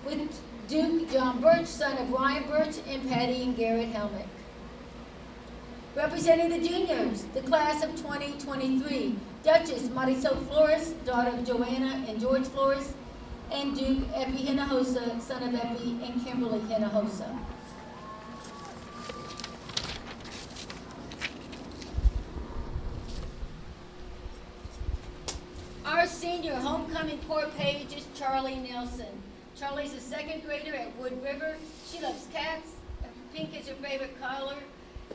with Duke John Birch, son of Ryan Birch, and Patty and Garrett Helmick. Representing the juniors, the class of 2023, Duchess Marisol Flores, daughter of Joanna and George Flores, and Duke Epi Hinojosa, son of Epi and Kimberly Hinojosa. Our senior homecoming court page is Charlie Nelson. Charlie's a second grader at Wood River. She loves cats. Pink is her favorite color.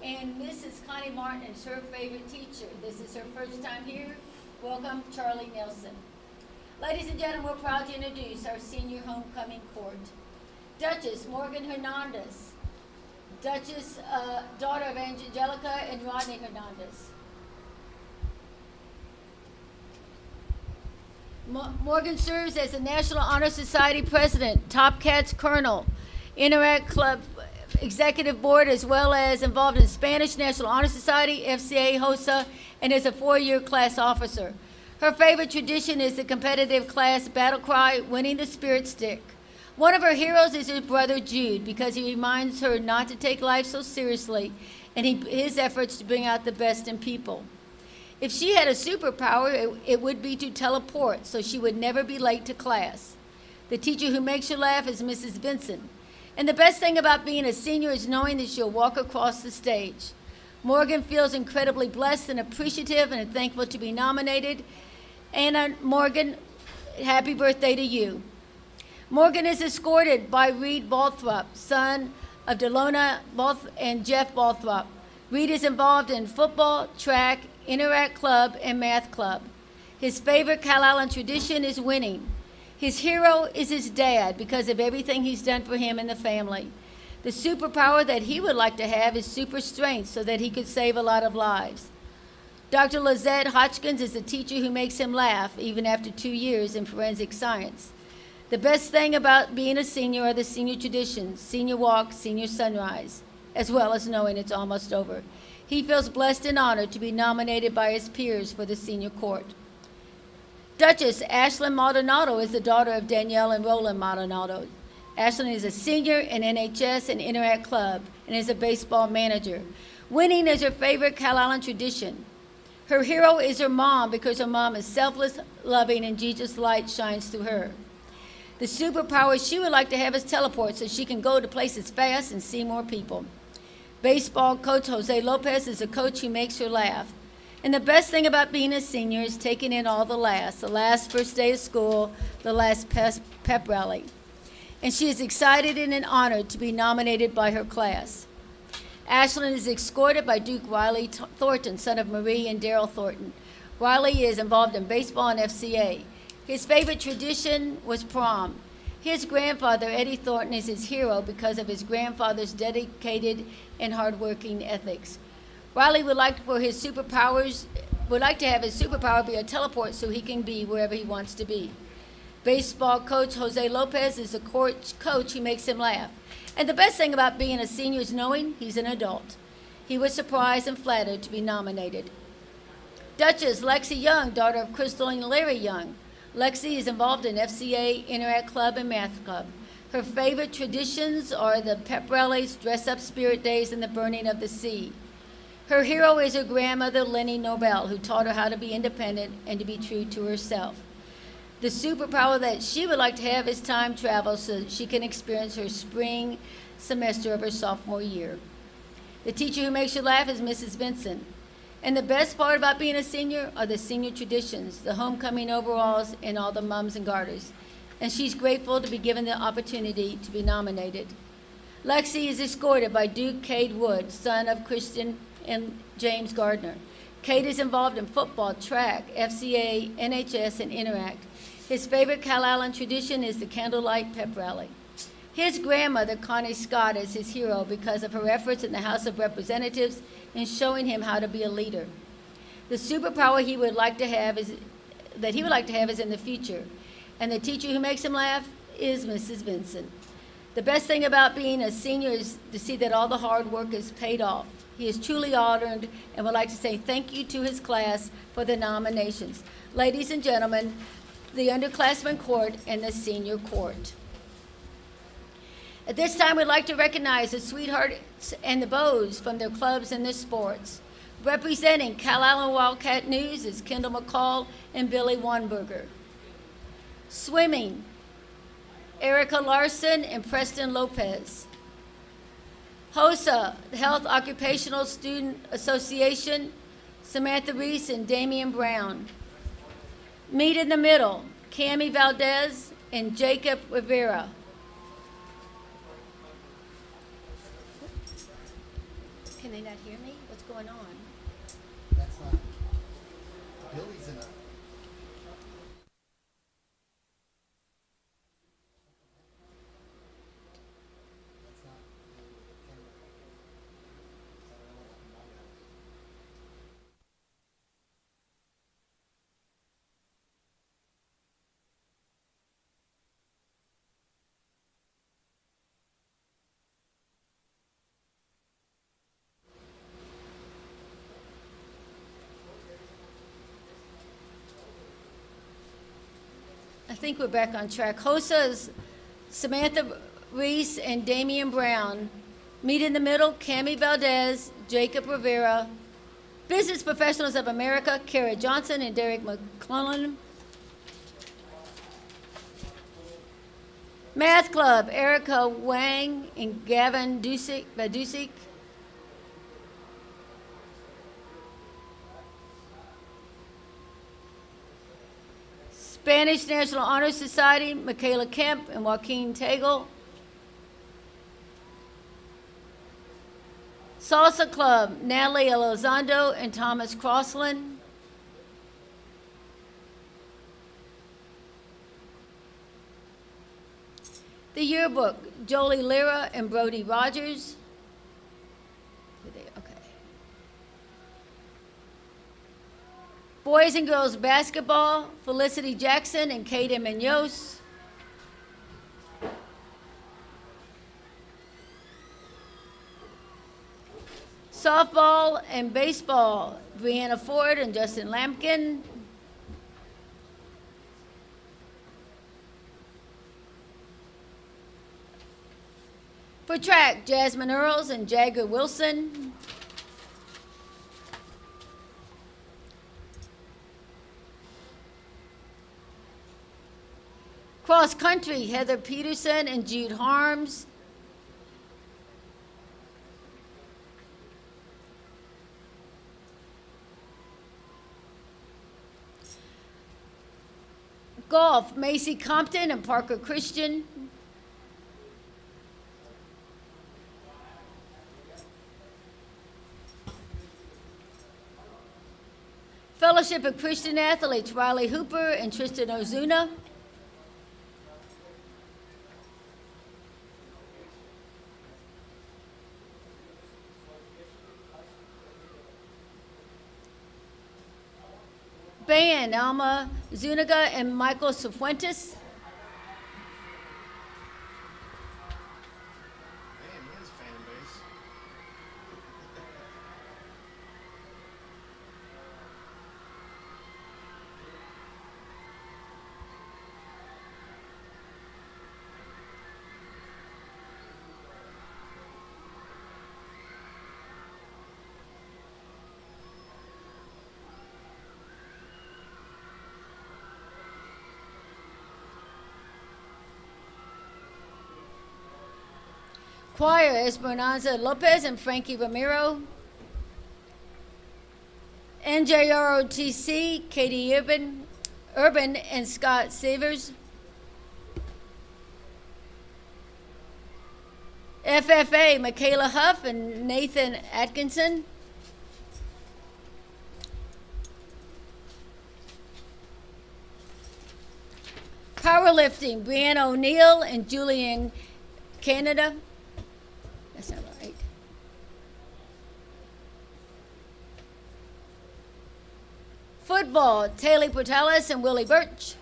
And Mrs. Connie Martin is her favorite teacher. This is her first time here. Welcome, Charlie Nelson. Ladies and gentlemen, we're proud to introduce our senior homecoming court. Duchess Morgan Hernandez. Duchess, daughter of Angelica and Rodney Hernandez. Morgan serves as the National Honor Society President, Top Cats Colonel, Interact Club Executive Board, as well as involved in Spanish National Honor Society, FCA, HOSA, and is a 4-year class officer. Her favorite tradition is the competitive class battle cry, winning the spirit stick. One of her heroes is her brother Jude, because he reminds her not to take life so seriously and his efforts to bring out the best in people. If she had a superpower, it would be to teleport, so she would never be late to class. The teacher who makes her laugh is Mrs. Benson. And the best thing about being a senior is knowing that she'll walk across the stage. Morgan feels incredibly blessed and appreciative and thankful to be nominated. And Morgan, happy birthday to you. Morgan is escorted by Reed Balthrop, son of Delona and Jeff Balthrop. Reed is involved in football, track, Interact Club, and math club. His favorite Calallen tradition is winning. His hero is his dad because of everything he's done for him and the family. The superpower that he would like to have is super strength so that he could save a lot of lives. Dr. Lizette Hodgkins is the teacher who makes him laugh even after 2 years in forensic science. The best thing about being a senior are the senior traditions, senior walk, senior sunrise, as well as knowing it's almost over. He feels blessed and honored to be nominated by his peers for the senior court. Duchess Ashlyn Maldonado is the daughter of Danielle and Roland Maldonado. Ashlyn is a senior in NHS and Interact Club and is a baseball manager. Winning is her favorite Calallen tradition. Her hero is her mom because her mom is selfless, loving, and Jesus' light shines through her. The superpower she would like to have is teleport so she can go to places fast and see more people. Baseball coach Jose Lopez is a coach who makes her laugh. And the best thing about being a senior is taking in all the last first day of school, the last pep rally. And she is excited and honored to be nominated by her class. Ashlyn is escorted by Duke Riley Thornton, son of Marie and Daryl Thornton. Riley is involved in baseball and FCA. His favorite tradition was prom. His grandfather, Eddie Thornton, is his hero because of his grandfather's dedicated and hardworking ethics. Riley would like to have his superpower be a teleport so he can be wherever he wants to be. Baseball coach Jose Lopez is a coach who makes him laugh. And the best thing about being a senior is knowing he's an adult. He was surprised and flattered to be nominated. Duchess Lexi Young, daughter of Crystal and Larry Young. Lexi is involved in FCA, Interact Club, and Math Club. Her favorite traditions are the pep rallies, dress-up spirit days, and the burning of the sea. Her hero is her grandmother, Lenny Nobel, who taught her how to be independent and to be true to herself. The superpower that she would like to have is time travel so that she can experience her spring semester of her sophomore year. The teacher who makes her laugh is Mrs. Benson. And the best part about being a senior are the senior traditions, the homecoming overalls, and all the mums and garters. And she's grateful to be given the opportunity to be nominated. Lexi is escorted by Duke Cade Wood, son of Christian and James Gardner. Cade is involved in football, track, FCA, NHS, and Interact. His favorite Calallen tradition is the candlelight pep rally. His grandmother, Connie Scott, is his hero because of her efforts in the House of Representatives in showing him how to be a leader. The superpower he would like to have is in the future, and the teacher who makes him laugh is Mrs. Vincent. The best thing about being a senior is to see that all the hard work is paid off. He is truly honored and would like to say thank you to his class for the nominations. Ladies and gentlemen, the underclassmen court and the senior court. At this time, we'd like to recognize the Sweethearts and the Bows from their clubs and their sports. Representing Calallen Wildcat News is Kendall McCall and Billy Wanberger. Swimming, Erica Larson and Preston Lopez. HOSA, the Health Occupational Student Association, Samantha Reese and Damian Brown. Meet in the Middle, Cami Valdez and Jacob Rivera. Can they not hear me? What's going on? That's not. Billy's in a. That's not the camera. So I don't know what happened to my guy. I think we're back on track. HOSA is Samantha Reese and Damian Brown. Meet in the Middle, Cami Valdez, Jacob Rivera. Business Professionals of America, Kara Johnson and Derek McClellan. Math Club, Erica Wang and Gavin Badusik. Spanish National Honor Society, Michaela Kemp and Joaquin Tagle. Salsa Club, Natalie Elizondo and Thomas Crossland. The Yearbook, Jolie Lira and Brody Rogers. Okay. Boys and girls basketball, Felicity Jackson and Kaden Munoz. Softball and baseball, Brianna Ford and Justin Lampkin. For track, Jasmine Earls and Jagger Wilson. Cross country, Heather Peterson and Jude Harms. Golf, Macy Compton and Parker Christian. Fellowship of Christian Athletes, Riley Hooper and Tristan Ozuna. Band, Alma Zuniga and Michael Cifuentes. Man, he has a fan base. Choir, Esperanza Lopez and Frankie Ramiro. NJROTC, Katie Urban and Scott Savers. FFA, Michaela Huff and Nathan Atkinson. Powerlifting, Brianna O'Neill and Julian Canada. That's not right. Football, Taylor Portales and Willie Birch.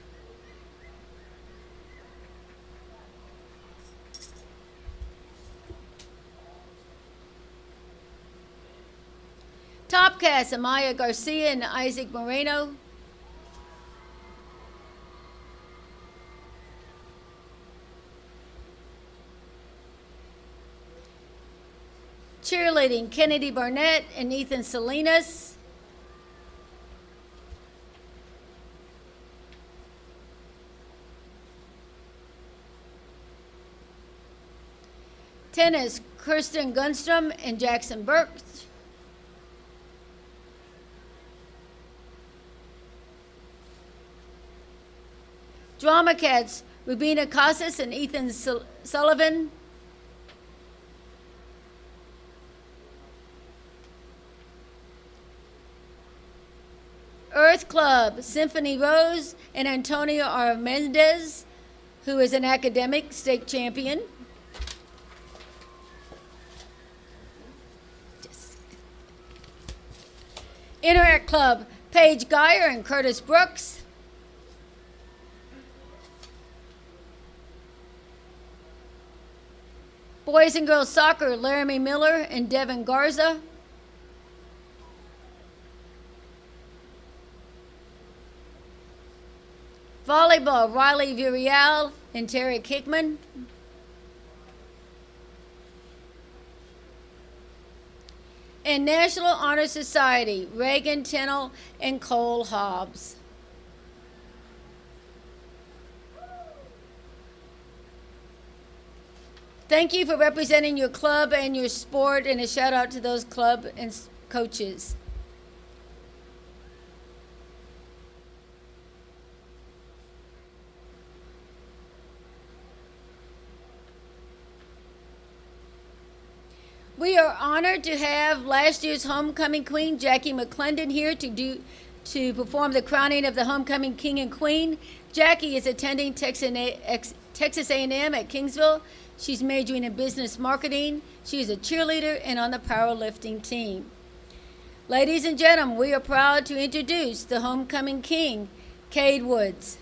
Topcast, Amaya Garcia and Isaac Moreno. Cheerleading, Kennedy Barnett and Ethan Salinas. Tennis, Kirsten Gunstrom and Jackson Burks. Drama Cats, Rubina Casas and Ethan Sullivan. Earth Club, Symphony Rose and Antonio R. Mendez, who is an academic state champion. Interact Club, Paige Geyer and Curtis Brooks. Boys and Girls Soccer, Laramie Miller and Devin Garza. Volleyball, Riley Virial and Terry Kickman. And National Honor Society, Reagan Tennell and Cole Hobbs. Thank you for representing your club and your sport, and a shout out to those club and coaches. We are honored to have last year's homecoming queen, Jackie McClendon, here to perform the crowning of the homecoming king and queen. Jackie is attending Texas A&M at Kingsville. She's majoring in business marketing. She is a cheerleader and on the powerlifting team. Ladies and gentlemen, we are proud to introduce the homecoming king, Cade Woods.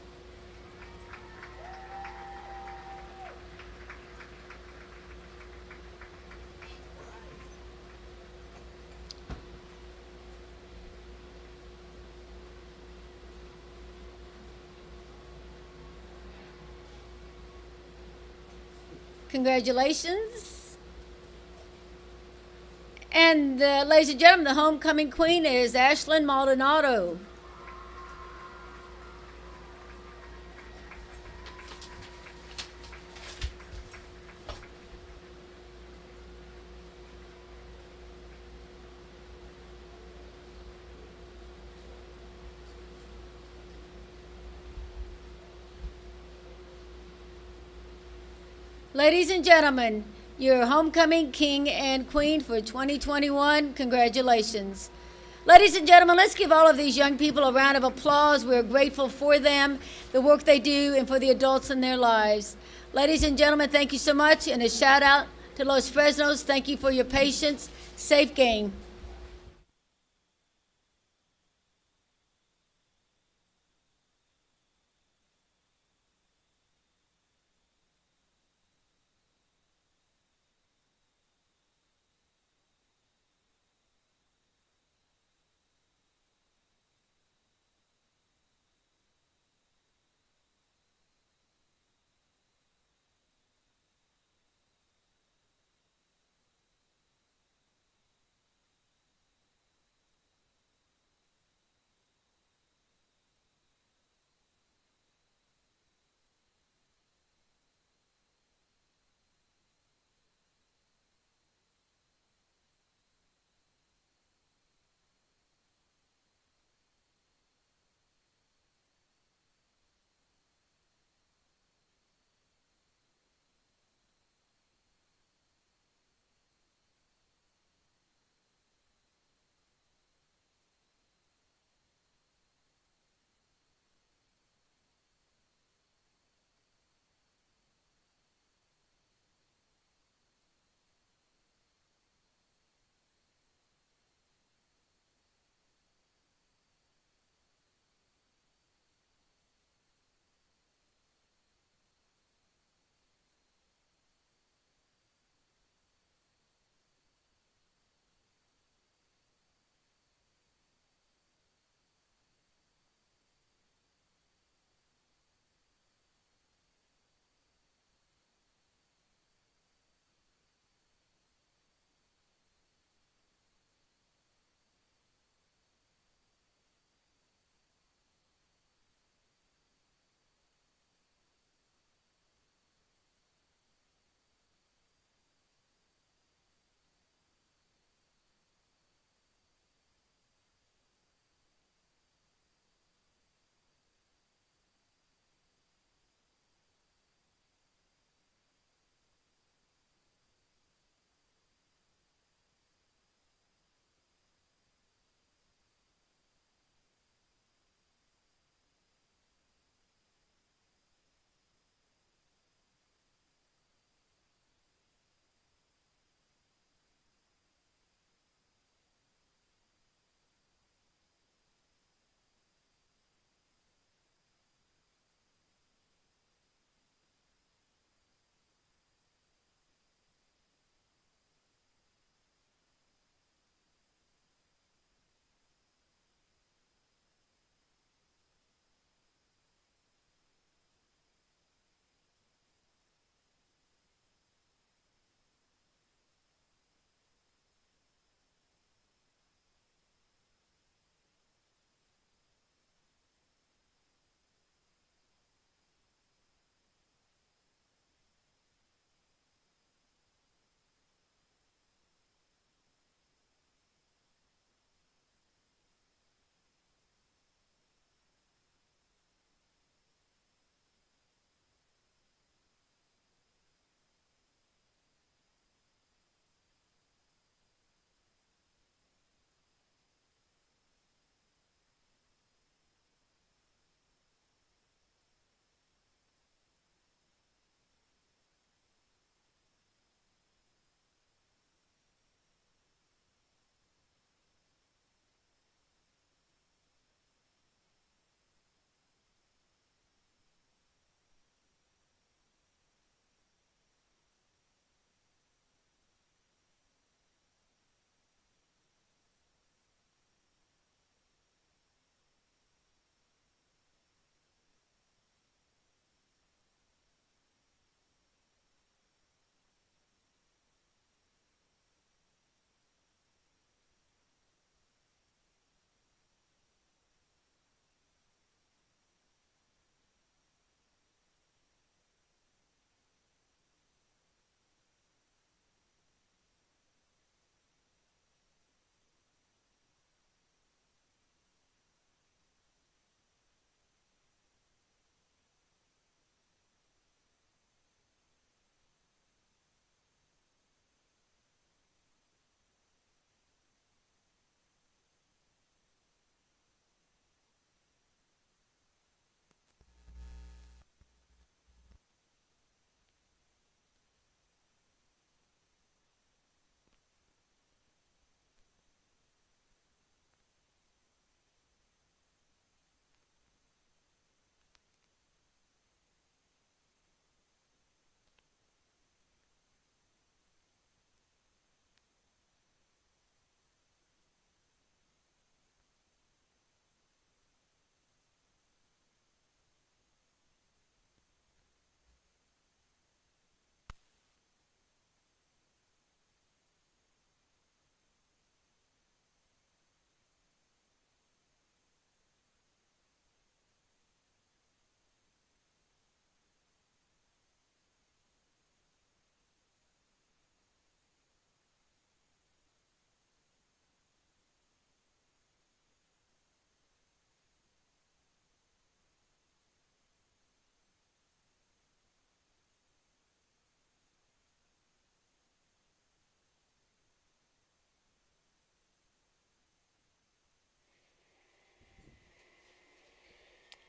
Congratulations. And ladies and gentlemen, the homecoming queen is Ashlyn Maldonado. Ladies and gentlemen, your homecoming king and queen for 2021, congratulations. Ladies and gentlemen, let's give all of these young people a round of applause. We're grateful for them, the work they do, and for the adults in their lives. Ladies and gentlemen, thank you so much, and a shout out to Los Fresnos. Thank you for your patience. Safe game.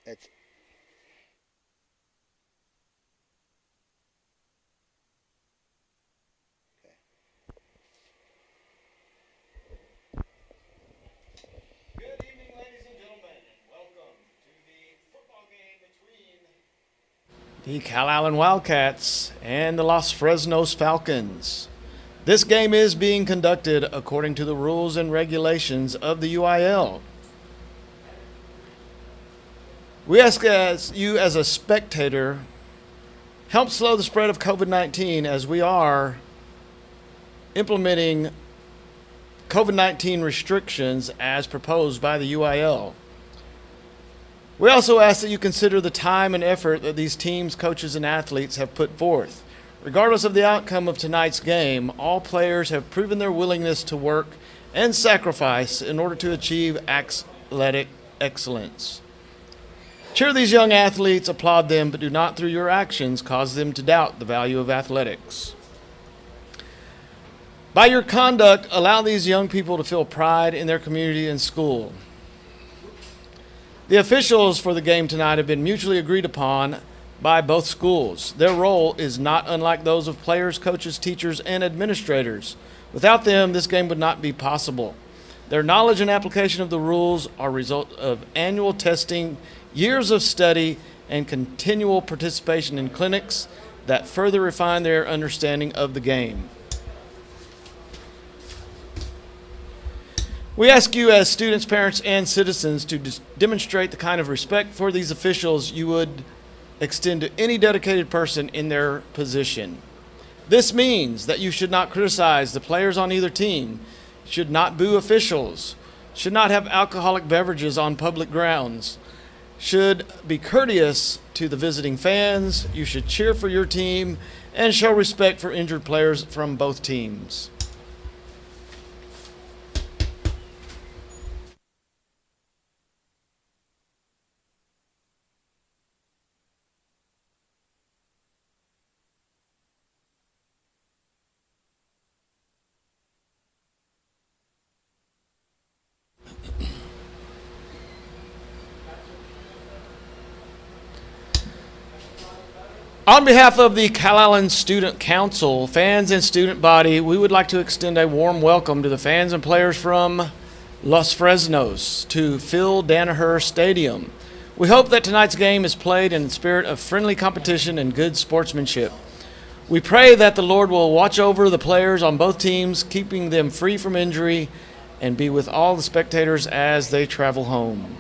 It's Good evening, ladies and gentlemen. Welcome to the football game between the Calallen Wildcats and the Los Fresnos Falcons. This game is being conducted according to the rules and regulations of the UIL. We ask you as a spectator, help slow the spread of COVID-19 as we are implementing COVID-19 restrictions as proposed by the UIL. We also ask that you consider the time and effort that these teams, coaches, and athletes have put forth. Regardless of the outcome of tonight's game, all players have proven their willingness to work and sacrifice in order to achieve athletic excellence. Cheer these young athletes, applaud them, but do not through your actions cause them to doubt the value of athletics. By your conduct, allow these young people to feel pride in their community and school. The officials for the game tonight have been mutually agreed upon by both schools. Their role is not unlike those of players, coaches, teachers, and administrators. Without them, this game would not be possible. Their knowledge and application of the rules are a result of annual testing, years of study, and continual participation in clinics that further refine their understanding of the game. We ask you as students, parents, and citizens to demonstrate the kind of respect for these officials you would extend to any dedicated person in their position. This means that you should not criticize the players on either team, should not boo officials, should not have alcoholic beverages on public grounds, should be courteous to the visiting fans, you should cheer for your team, and show respect for injured players from both teams. On behalf of the Calallen Student Council, fans and student body, we would like to extend a warm welcome to the fans and players from Los Fresnos to Phil Danaher Stadium. We hope that tonight's game is played in the spirit of friendly competition and good sportsmanship. We pray that the Lord will watch over the players on both teams, keeping them free from injury, and be with all the spectators as they travel home.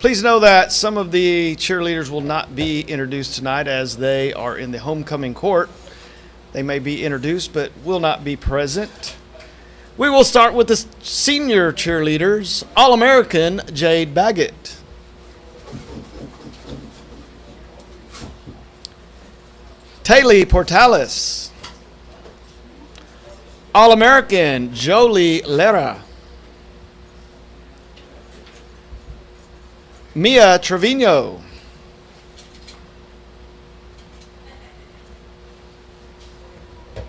Please know that some of the cheerleaders will not be introduced tonight as they are in the homecoming court. They may be introduced but will not be present. We will start with the senior cheerleaders. All-American Jade Baggett. Taylor Portales. All-American Jolie Lera. Mia Trevino.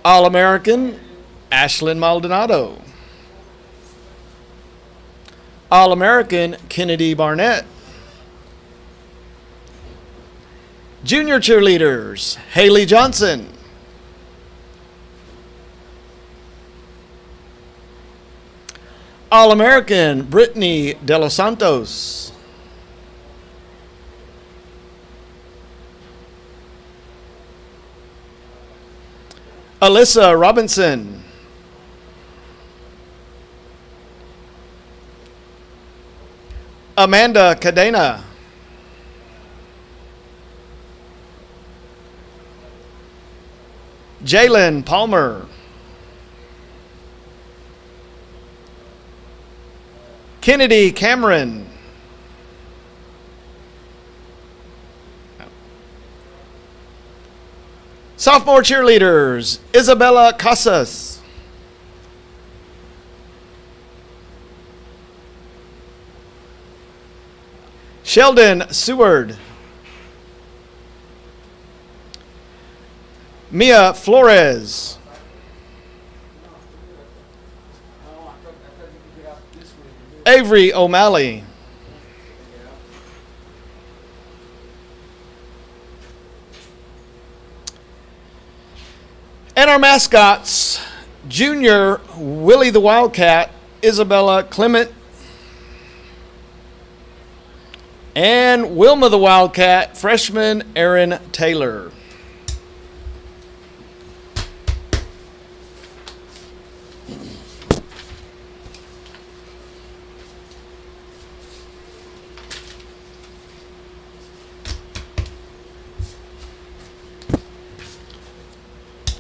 All-American Ashlyn Maldonado. All-American Kennedy Barnett. Junior cheerleaders, Haley Johnson. All-American Brittany De Los Santos. Alyssa Robinson. Amanda Cadena. Jalen Palmer. Kennedy Cameron. Sophomore cheerleaders, Isabella Casas. Sheldon Seward. Mia Flores. Avery O'Malley. And our mascots, Junior Willie the Wildcat, Isabella Clement, and Wilma the Wildcat, freshman Aaron Taylor.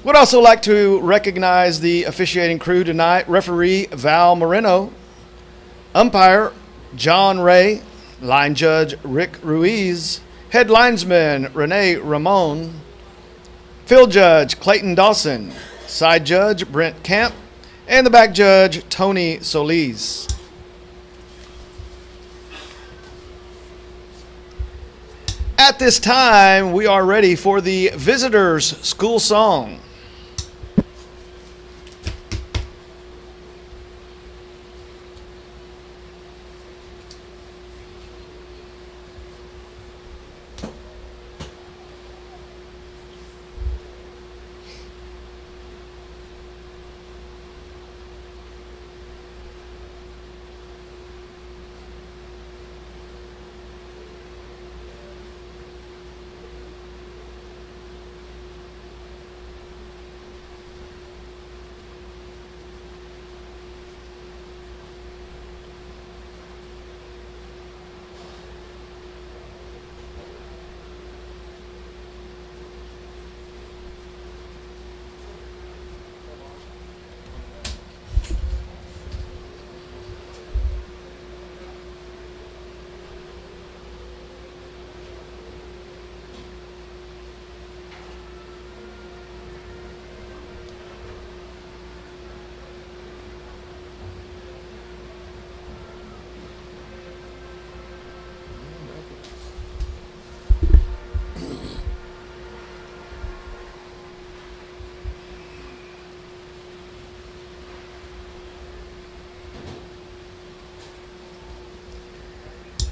Would also like to recognize the officiating crew tonight. Referee Val Moreno, umpire John Ray, line judge Rick Ruiz, head linesman Renee Ramon, field judge Clayton Dawson, side judge Brent Camp, and the back judge Tony Solis. At this time, we are ready for the visitors' school song.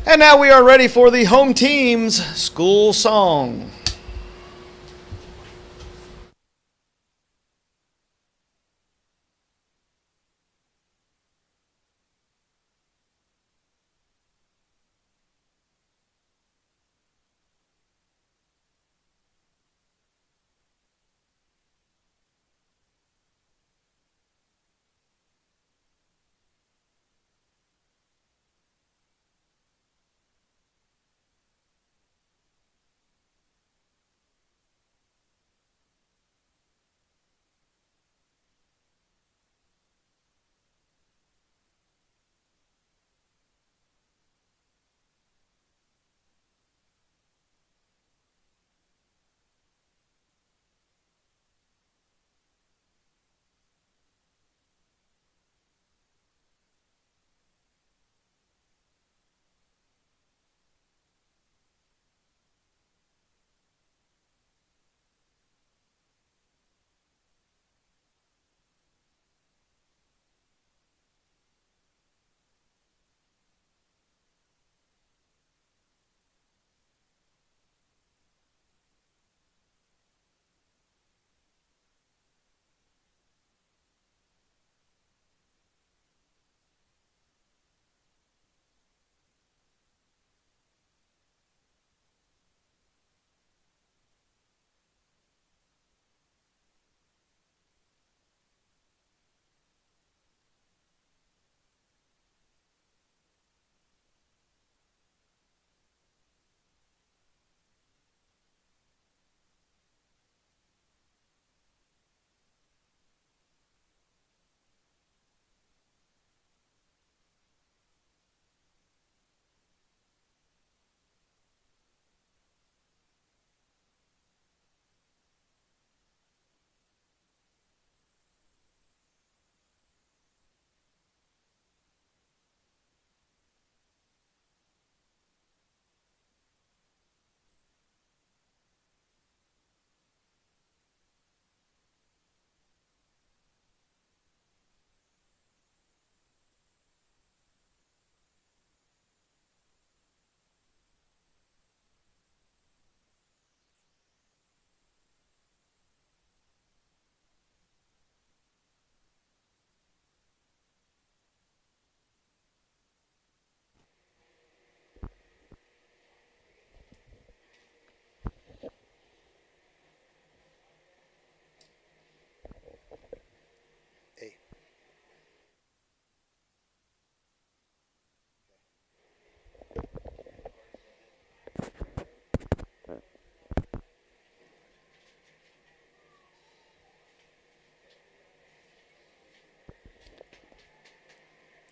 And now we are ready for the home team's school song.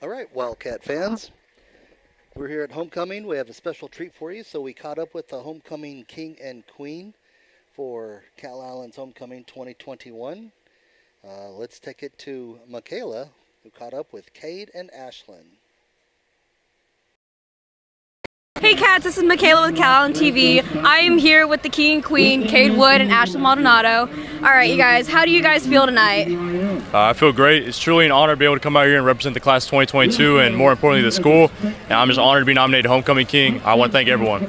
All right, Wildcat fans. We're here at homecoming. We have a special treat for you. So we caught up with the homecoming king and queen for Calallen's homecoming 2021. Let's take it to Michaela, who caught up with Cade and Ashlyn. Hey Cats, this is Michaela with Calallen TV. I am here with the King and Queen, Cade Wood and Ashlyn Maldonado. All right, you guys, how do you guys feel tonight? I feel great. It's truly an honor to be able to come out here and represent the class 2022 and more importantly the school. And I'm just honored to be nominated Homecoming King. I want to thank everyone.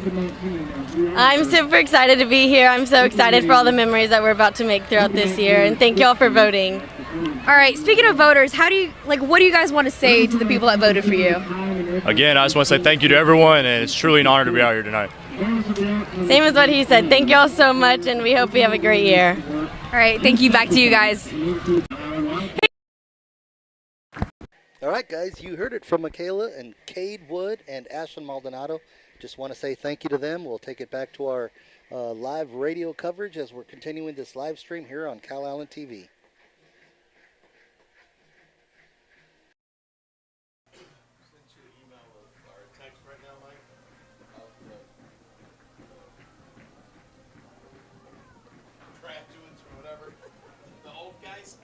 I'm super excited to be here. I'm so excited for all the memories that we're about to make throughout this year, and thank you all for voting. All right, speaking of voters, what do you guys want to say to the people that voted for you? Again, I just want to say thank you to everyone, and it's truly an honor to be out here tonight. Same as what he said. Thank you all so much, and we hope we have a great year. All right, thank you. Back to you guys. All right, guys, you heard it from Michaela and Cade Wood and Ashlyn Maldonado. Just want to say thank you to them. We'll take it back to our live radio coverage as we're continuing this live stream here on Calallen TV.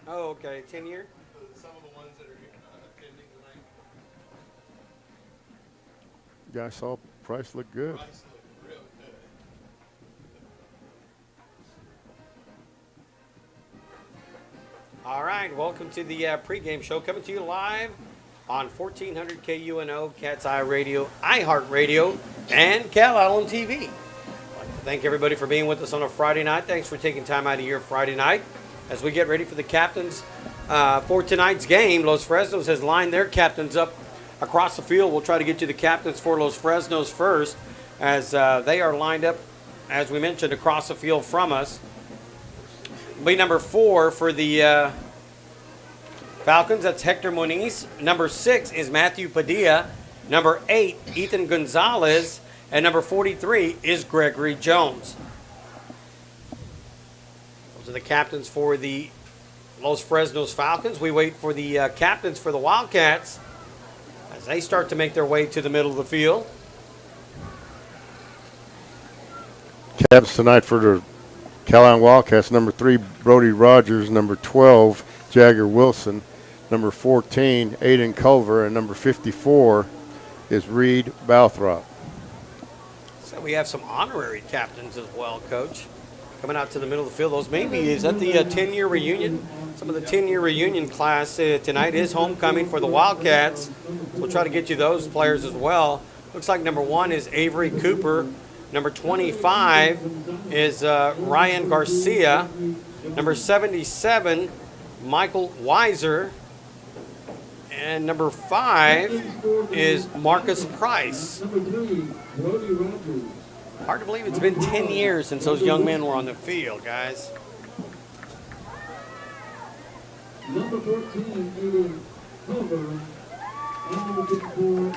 Oh, okay. 10-year? Some of the ones that are attending tonight. Yeah, I saw Price look good. Price look real good. All right. Welcome to the pregame show coming to you live on 1400 KUNO, Cat's Eye Radio, iHeartRadio, and Calallen TV. I'd like to thank everybody for being with us on a Friday night. Thanks for taking time out of your Friday night. As we get ready for the captains for tonight's game, Los Fresnos has lined their captains up across the field. We'll try to get you the captains for Los Fresnos first, as they are lined up, as we mentioned, across the field from us. Be number 4 for the Falcons. That's Hector Moniz. Number 6 is Matthew Padilla. Number 8, Ethan Gonzalez. And number 43 is Gregory Jones. Those are the captains for the Los Fresnos Falcons. We wait for the captains for the Wildcats as they start to make their way to the middle of the field. Caps tonight for the Calallen Wildcats. Number 3, Brody Rogers. Number 12, Jagger Wilson. Number 14, Aiden Culver. And number 54 is Reed Balthrop. So we have some honorary captains as well, Coach. Coming out to the middle of the field. Those maybe, is that the 10-year reunion? Some of the 10-year reunion class tonight is homecoming for the Wildcats. We'll try to get you those players as well. Looks like number 1 is Avery Cooper. Number 25 is Ryan Garcia. Number 77, Michael Weiser. And number 5 is Marcus Price. Hard to believe it's been 10 years since those young men were on the field, guys.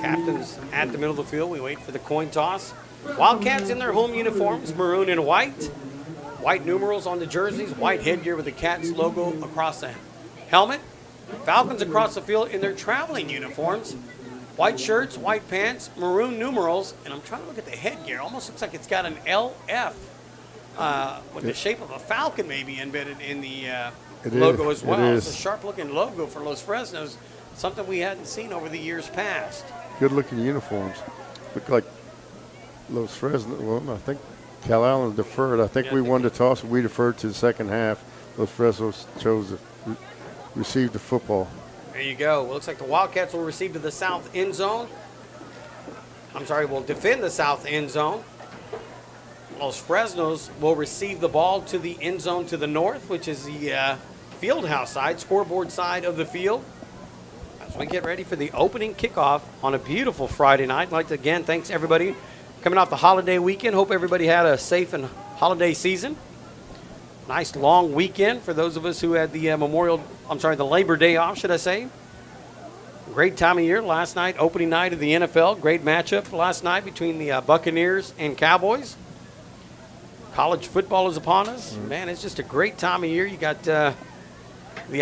Captains at the middle of the field. We wait for the coin toss. Wildcats in their home uniforms, maroon and white. White numerals on the jerseys, white headgear with the Cats logo across the helmet. Falcons across the field in their traveling uniforms. White shirts, white pants, maroon numerals, and I'm trying to look at the headgear. Almost looks like it's got an LF with the shape of a falcon maybe embedded in the logo as well. It's a sharp-looking logo for Los Fresnos, something we hadn't seen over the years past. Good-looking uniforms. Look like Los Fresnos. Well, I think Calallen deferred. I think we won the toss. We deferred to the second half. Los Fresnos chose to receive the football. There you go. Well, looks like the Wildcats will receive to the south end zone. Will defend the south end zone. Los Fresnos will receive the ball to the end zone to the north, which is the field house side, scoreboard side of the field. As we get ready for the opening kickoff on a beautiful Friday night. I'd like to, again, thanks everybody coming off the holiday weekend. Hope everybody had a safe and holiday season. Nice long weekend for those of us who had the the Labor Day off, should I say. Great time of year last night, opening night of the NFL. Great matchup last night between the Buccaneers and Cowboys. College football is upon us. Man, it's just a great time of year. You got the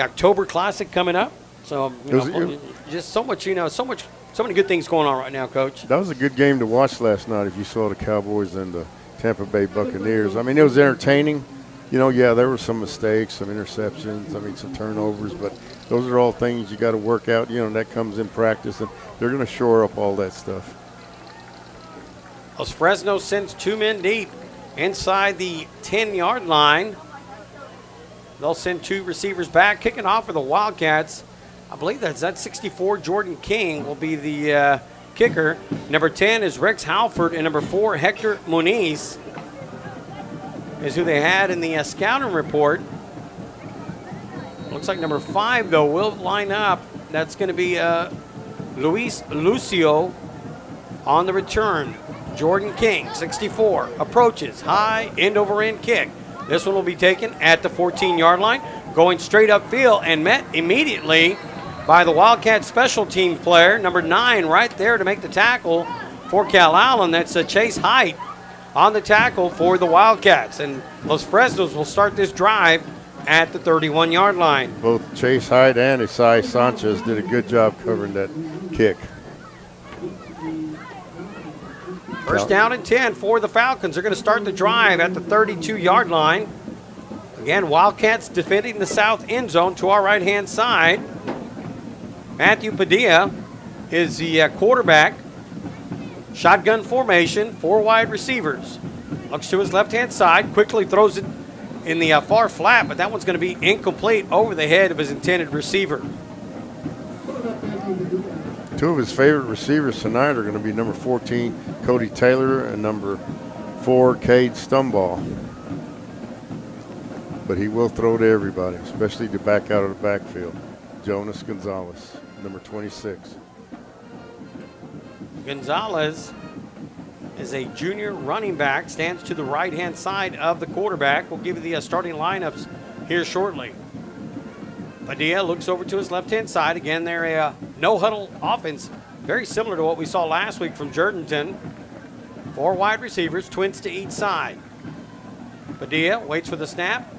October Classic coming up. So, It just so much, so many good things going on right now, Coach. That was a good game to watch last night if you saw the Cowboys and the Tampa Bay Buccaneers. I mean, it was entertaining. Yeah, there were some mistakes, some interceptions, some turnovers, but those are all things you got to work out. That comes in practice, and they're going to shore up all that stuff. As Fresno sends 2 men deep inside the 10-yard line. They'll send 2 receivers back. Kicking off for the Wildcats, I believe that's 64, Jordan King will be the kicker. Number 10 is Rex Halford, and number 4, Hector Muniz, is who they had in the scouting report. Looks like number 5, though, will line up. That's going to be Luis Lucio on the return. Jordan King, 64, approaches, high end-over-end kick. This one will be taken at the 14-yard line, going straight upfield and met immediately by the Wildcats special team player, number 9, right there to make the tackle for Calallen. That's Chase Height on the tackle for the Wildcats. And Los Fresnos will start this drive at the 31-yard line. Both Chase Hyde and Isai Sanchez did a good job covering that kick. First down and 10 for the Falcons. They're going to start the drive at the 32-yard line. Again, Wildcats defending the south end zone to our right-hand side. Matthew Padilla is the quarterback. Shotgun formation, 4 wide receivers. Looks to his left-hand side, quickly throws it in the far flat, but that one's going to be incomplete over the head of his intended receiver. 2 of his favorite receivers tonight are going to be number 14, Cody Taylor, and number 4, Cade Stumbaugh. But he will throw to everybody, especially to back out of the backfield. Jonas Gonzalez, number 26. Gonzalez is a junior running back, stands to the right-hand side of the quarterback. We'll give you the starting lineups here shortly. Padilla looks over to his left-hand side. Again, they're a no-huddle offense, very similar to what we saw last week from Jourdanton. 4 wide receivers, twins to each side. Padilla waits for the snap.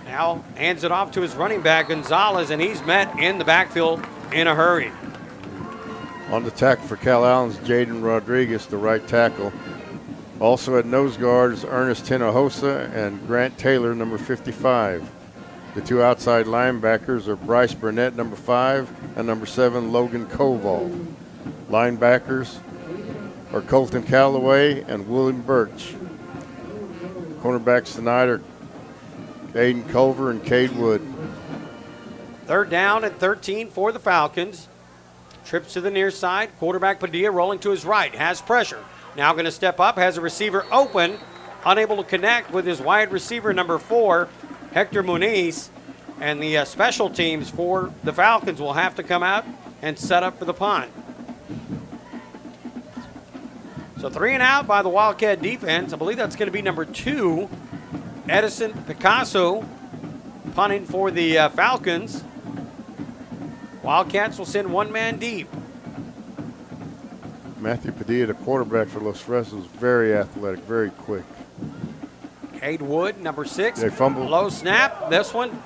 Now hands it off to his running back, Gonzalez, and he's met in the backfield in a hurry. On the tackle for Calallen's Jaden Rodriguez, the right tackle. Also at nose guards, Ernest Hinojosa and Grant Taylor, number 55. The 2 outside linebackers are Bryce Burnett, number 5, and number 7, Logan Koval. Linebackers are Colton Calloway and William Birch. Cornerbacks tonight are Aiden Culver and Cade Wood. 3rd down and 13 for the Falcons. Trips to the near side. Quarterback Padilla rolling to his right. Has pressure. Now going to step up. Has a receiver open. Unable to connect with his wide receiver number 4, Hector Muniz. And the special teams for the Falcons will have to come out and set up for the punt. So 3 and out by the Wildcat defense. I believe that's going to be number 2, Edison Picasso, punting for the Falcons. Wildcats will send 1 man deep. Matthew Padilla, the quarterback for Los Fresnos, very athletic, very quick. Cade Wood, number 6. They fumbled. Low snap. This one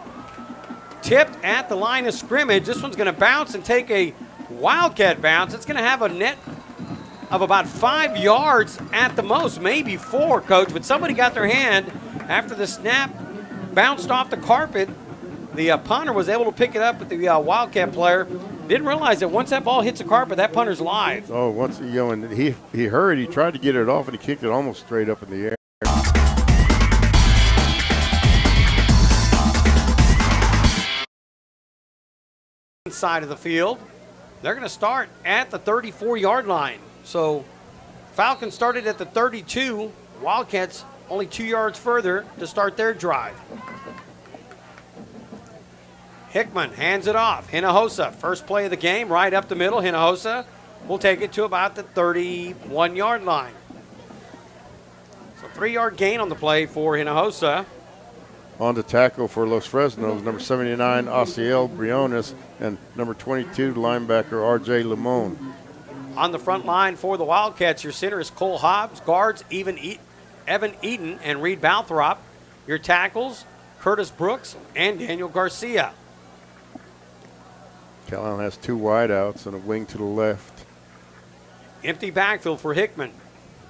tipped at the line of scrimmage. This one's going to bounce and take a Wildcat bounce. It's going to have a net of about 5 yards at the most, maybe 4, Coach. But somebody got their hand after the snap bounced off the carpet. The punter was able to pick it up, but the Wildcat player didn't realize that once that ball hits the carpet, that punter's live. Oh, once and he hurried. He tried to get it off, and he kicked it almost straight up in the air. Side of the field. They're going to start at the 34-yard line. So Falcons started at the 32. Wildcats only 2 yards further to start their drive. Hickman hands it off. Hinojosa, first play of the game, right up the middle. Hinojosa will take it to about the 31-yard line. So 3-yard gain on the play for Hinojosa. On the tackle for Los Fresnos, number 79, Osiel Briones, and number 22, linebacker R.J. Limon. On the front line for the Wildcats, your center is Cole Hobbs. Guards, Evan Eaton and Reed Balthrop. Your tackles, Curtis Brooks and Daniel Garcia. Calallen has 2 wideouts and a wing to the left. Empty backfield for Hickman.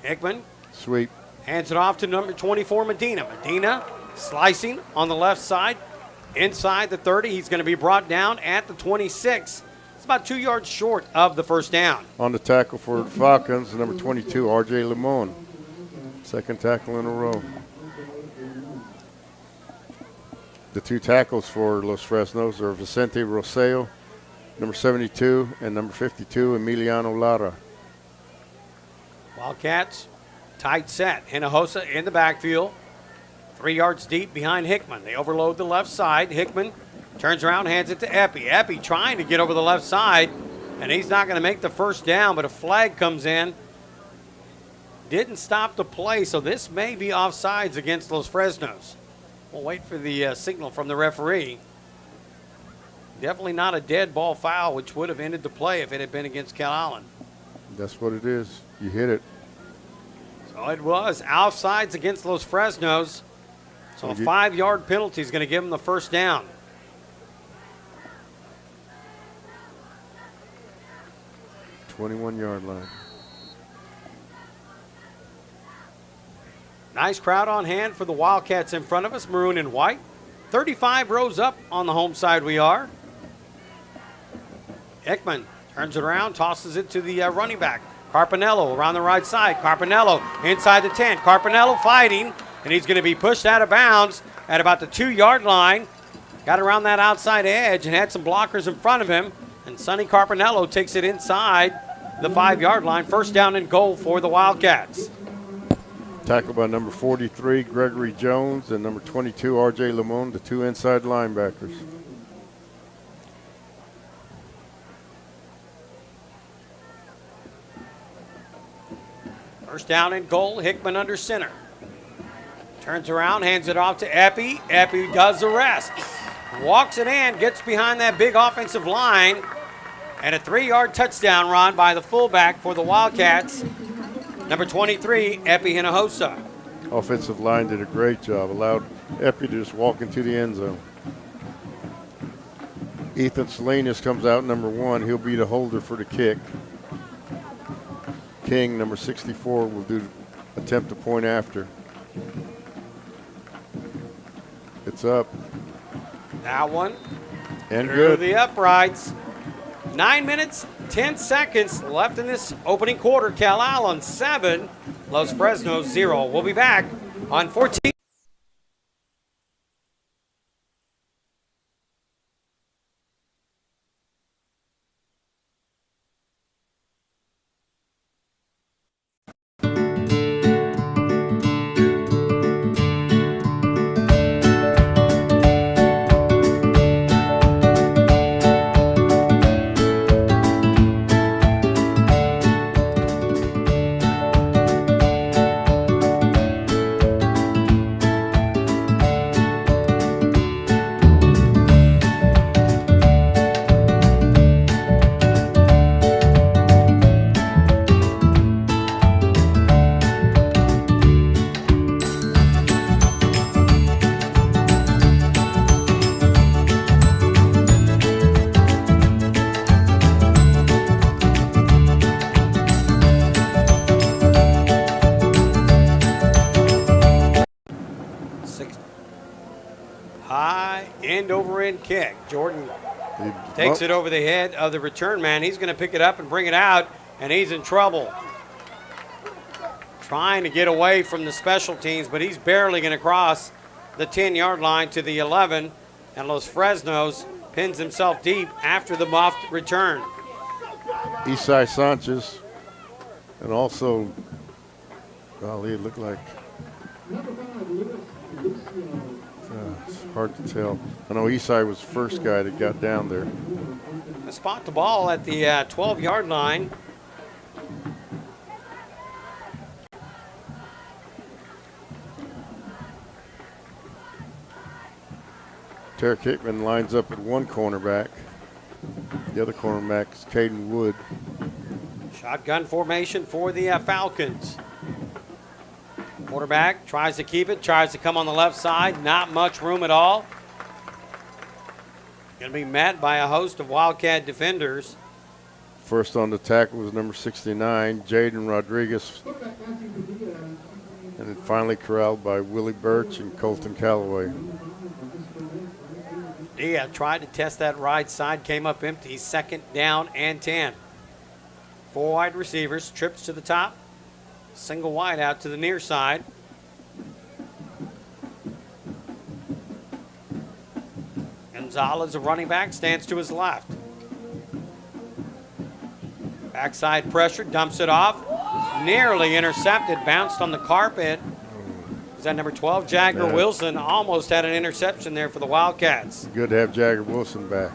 Hickman Sweep. hands it off to number 24, Medina. Medina slicing on the left side. Inside the 30, he's going to be brought down at the 26. It's about 2 yards short of the first down. On the tackle for Falcons, number 22, R.J. Limon. Second tackle in a row. The 2 tackles for Los Fresnos are Vicente Roseo, number 72, and number 52, Emiliano Lara. Wildcats, tight set. Hinojosa in the backfield. 3 yards deep behind Hickman. They overload the left side. Hickman turns around, hands it to Epi. Epi trying to get over the left side, and he's not going to make the first down, but a flag comes in. Didn't stop the play, so this may be offsides against Los Fresnos. We'll wait for the signal from the referee. Definitely not a dead ball foul, which would have ended the play if it had been against Calallen. That's what it is. You hit it. So it was offsides against Los Fresnos. So a 5-yard penalty is going to give them the first down. "21-yard line." Nice crowd on hand for the Wildcats in front of us, maroon and white. 35 rows up on the home side we are. Hickman turns it around, tosses it to the running back. Carpinello around the right side. Carpinello inside the 10. Carpinello fighting, and he's going to be pushed out of bounds at about the 2-yard line. Got around that outside edge and had some blockers in front of him. And Sonny Carpinello takes it inside the 5-yard line. First down and goal for the Wildcats. Tackled by number 43, Gregory Jones, and number 22, R.J. Limon, the 2 inside linebackers. First down and goal, Hickman under center. Turns around, hands it off to Epi. Epi does the rest. Walks it in, gets behind that big offensive line. And a 3-yard touchdown run by the fullback for the Wildcats. Number 23, Epi Hinojosa. Offensive line did a great job. Allowed Epi to just walk into the end zone. Ethan Salinas comes out number 1. He'll be the holder for the kick. King, number 64, will attempt a point after. It's up. That one And through good. the uprights. 9 minutes, 10 seconds left in this opening quarter. Calallen 7, Los Fresnos 0. We'll be back on 14. High end over end kick. Jordan takes it over the head of the return man. He's going to pick it up and bring it out, and he's in trouble. Trying to get away from the special teams, but he's barely going to cross the 10-yard line to the 11, and Los Fresnos pins himself deep after the muffed return. Isai Sanchez, and also, golly, it looked like, it's hard to tell. I know Isai was the first guy that got down there. I spot the ball at the 12-yard line. Tarek Hickman lines up at one cornerback. The other cornerback is Caden Wood. Shotgun formation for the Falcons. Quarterback tries to keep it, tries to come on the left side. Not much room at all. Going to be met by a host of Wildcat defenders. First on the tackle was number 69, Jaden Rodriguez. And then finally corralled by Willie Birch and Colton Calloway. Dia tried to test that right side, came up empty. 2nd down and 10. 4 wide receivers, trips to the top. Single wide out to the near side. Gonzalez, a running back, stands to his left. Backside pressure, dumps it off. Nearly intercepted, bounced on the carpet. Is that number 12, Jagger Wilson? Almost had an interception there for the Wildcats. Good to have Jagger Wilson back.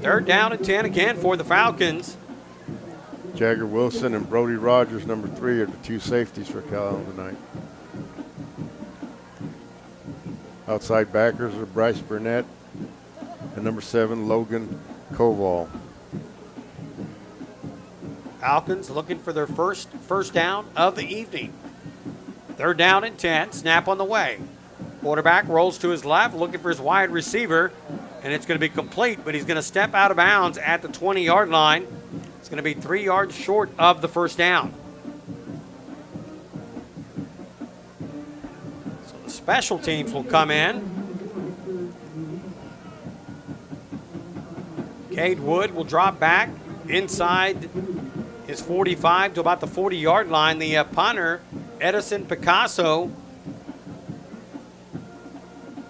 3rd down and 10 again for the Falcons. Jagger Wilson and Brody Rogers, number 3, are the 2 safeties for Calallen tonight. Outside backers are Bryce Burnett and number 7, Logan Koval. Falcons looking for their first down of the evening. 3rd down and 10, snap on the way. Quarterback rolls to his left, looking for his wide receiver, and it's going to be complete, but he's going to step out of bounds at the 20-yard line. It's going to be 3 yards short of the first down. So the special teams will come in. Cade Wood will drop back inside his 45 to about the 40-yard line. The punter, Edison Picasso.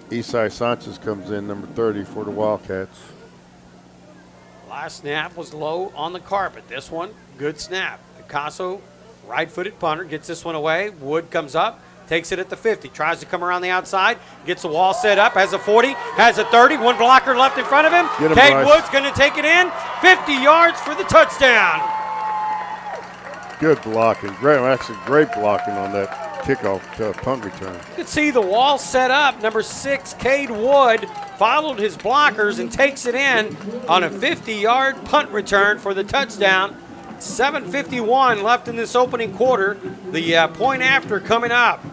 Isai Sanchez comes in, number 30, for the Wildcats. Last snap was low on the carpet. This one, good snap. Picasso, right-footed punter, gets this one away. Wood comes up, takes it at the 50, tries to come around the outside, gets the wall set up, has a 40, has a 30, one blocker left in front of him. Cade Wood's going to take it in, 50 yards for the touchdown. Good blocking. Great, actually great blocking on that kickoff punt return. You can see the wall set up. Number 6, Cade Wood, followed his blockers and takes it in on a 50-yard punt return for the touchdown. 7:51 left in this opening quarter. The point after coming up.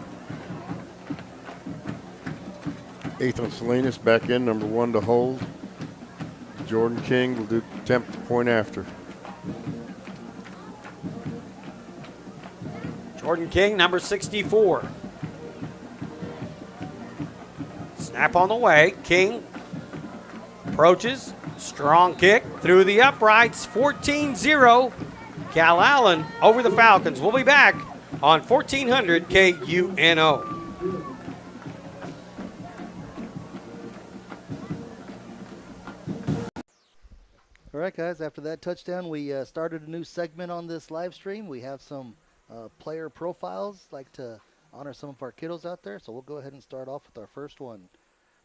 Ethan Salinas back in, number 1 to hold. Jordan King will attempt the point after. Jordan King, number 64. Snap on the way. King approaches. Strong kick through the uprights. 14-0. Calallen over the Falcons. We'll be back on 1400 KUNO. All right, guys, after that touchdown, we started a new segment on this live stream. We have some player profiles, like to honor some of our kiddos out there. So we'll go ahead and start off with our first one.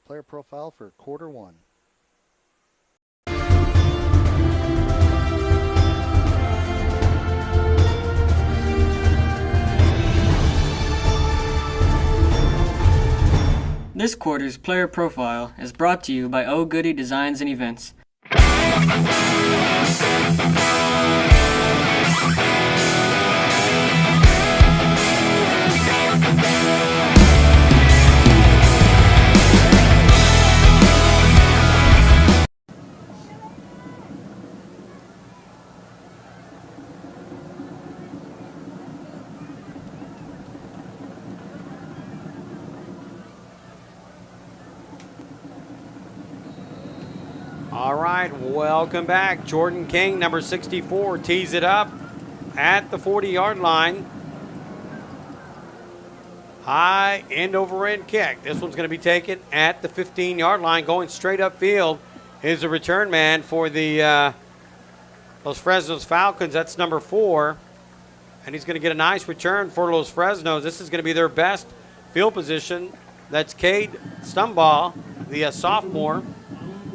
Player profile for quarter 1. This quarter's player profile is brought to you by Oh Goody Designs and Events. All right, welcome back. Jordan King, number 64, tees it up at the 40-yard line. High end over end kick. This one's going to be taken at the 15-yard line. Going straight upfield is the return man for the Los Fresnos Falcons. That's number 4. And he's going to get a nice return for Los Fresnos. This is going to be their best field position. That's Cade Stumbaugh, the sophomore.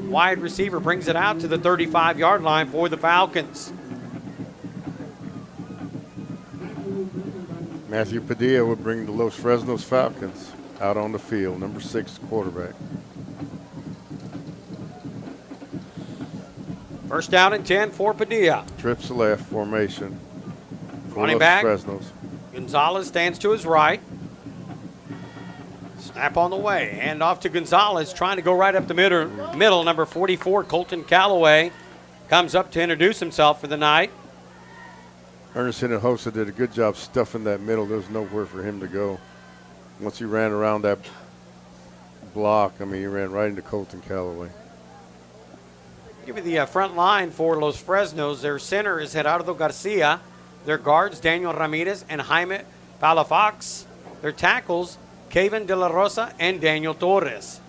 Wide receiver brings it out to the 35-yard line for the Falcons. Matthew Padilla would bring the Los Fresnos Falcons out on the field, number 6 quarterback. First down and 10 for Padilla. Trips to left formation for Running Los back. Fresnos. Gonzalez stands to his right. Snap on the way. Hand off to Gonzalez, trying to go right up the middle. Number 44, Colton Calloway, comes up to introduce himself for the night. Ernest Hinojosa did a good job stuffing that middle. There was nowhere for him to go. Once he ran around that block, I mean, he ran right into Colton Calloway. Give me the front line for Los Fresnos. Their center is Gerardo Garcia. Their guards, Daniel Ramirez and Jaime Palafox. Their tackles, Kevin De La Rosa and Daniel Torres.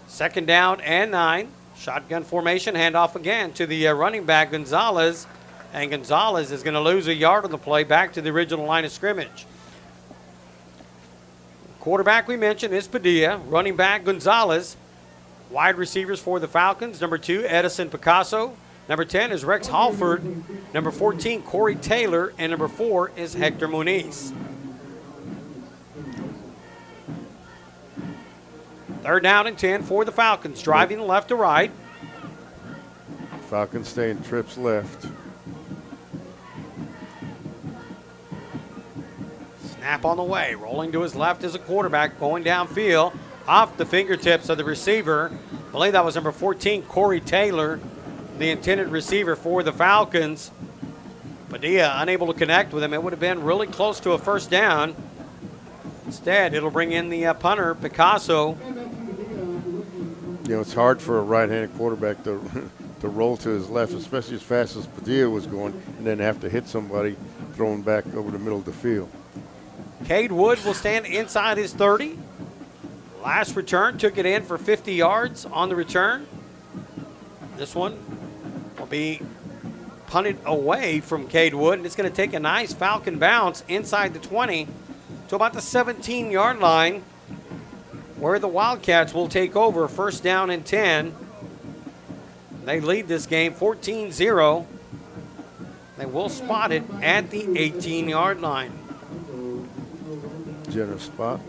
Second down and 9. Shotgun formation, handoff again to the running back, Gonzalez. And Gonzalez is going to lose a yard on the play back to the original line of scrimmage. Quarterback we mentioned is Padilla. Running back, Gonzalez. Wide receivers for the Falcons, number 2, Edison Picasso. Number 10 is Rex Halford. Number 14, Corey Taylor. And number 4 is Hector Muniz. Third down and 10 for the Falcons, driving left to right. Falcons staying trips left. Snap on the way, rolling to his left is a quarterback going downfield off the fingertips of the receiver. I believe that was number 14, Corey Taylor, the intended receiver for the Falcons. Padilla unable to connect with him. It would have been really close to a first down. Instead, it'll bring in the punter, Picasso. You know, it's hard for a right-handed quarterback to roll to his left, especially as fast as Padilla was going, and then have to hit somebody throwing back over the middle of the field. Cade Wood will stand inside his 30. Last return took it in for 50 yards on the return. This one will be punted away from Cade Wood, and it's going to take a nice Falcon bounce inside the 20 to about the 17-yard line, where the Wildcats will take over. First down and 10. They lead this game 14-0. They will spot it at the 18-yard line. Generous spot.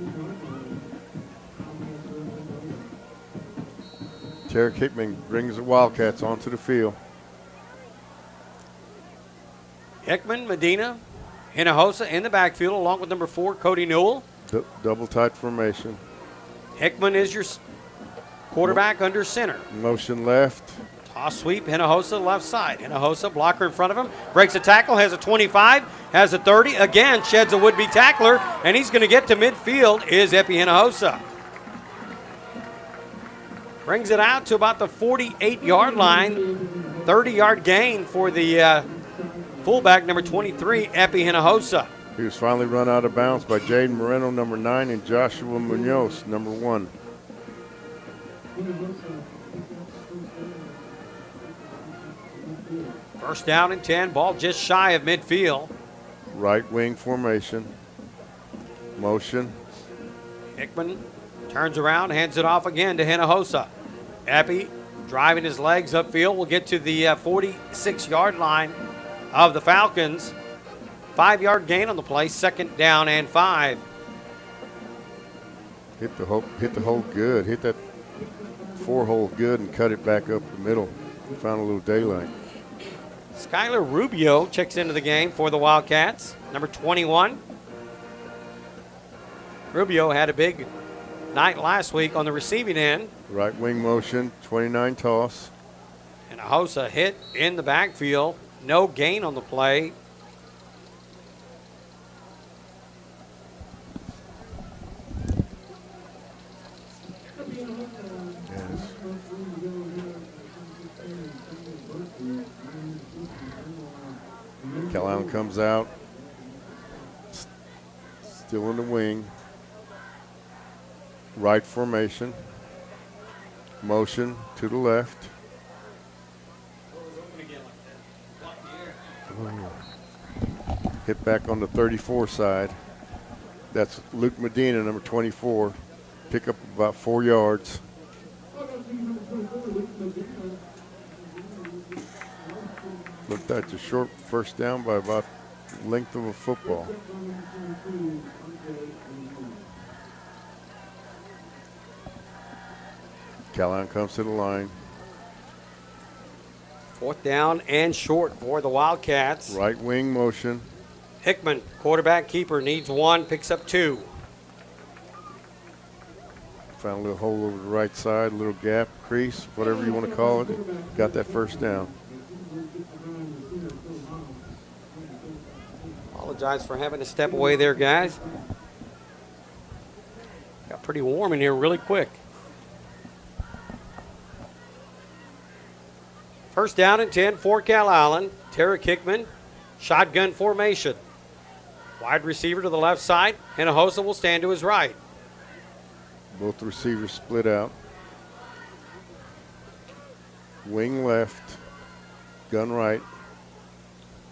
Tarek Hickman brings the Wildcats onto the field. Hickman, Medina, Hinojosa in the backfield, along with number 4, Cody Newell. Double tight formation. Hickman is your quarterback under center. Motion left. Toss sweep, Hinojosa left side. Hinojosa, blocker in front of him, breaks a tackle, has a 25, has a 30, again sheds a would-be tackler, and he's going to get to midfield is Epi Hinojosa. Brings it out to about the 48-yard line. 30-yard gain for the fullback, number 23, Epi Hinojosa. He was finally run out of bounds by Jaden Moreno, number 9, and Joshua Munoz, number 1. First down and 10, ball just shy of midfield. Right wing formation. Motion. Hickman turns around, hands it off again to Hinojosa. Epi driving his legs upfield will get to the 46-yard line of the Falcons. 5-yard gain on the play, second down and 5. Hit the hole good. Hit that 4-hole good and cut it back up the middle. Found a little daylight. Skylar Rubio checks into the game for the Wildcats, number 21. Rubio had a big night last week on the receiving end. Right wing motion, 29 toss. And Hinojosa hit in the backfield. No gain on the play. Calallen comes out. Still in the wing. Right formation. Motion to the left. Hit back on the 34 side. That's Luke Medina, number 24. Pick up about 4 yards. Looked like a short first down by about the length of a football. Callahan comes to the line. Fourth down and short for the Wildcats. Right wing motion. Hickman, quarterback keeper, needs 1, picks up 2. Found a little hole over the right side, a little gap, crease, whatever you want to call it. Got that first down. Apologize for having to step away there, guys. Got pretty warm in here really quick. First down and 10 for Calallen. Tarek Hickman, shotgun formation. Wide receiver to the left side. Hinojosa will stand to his right. Both the receivers split out. Wing left, gun right.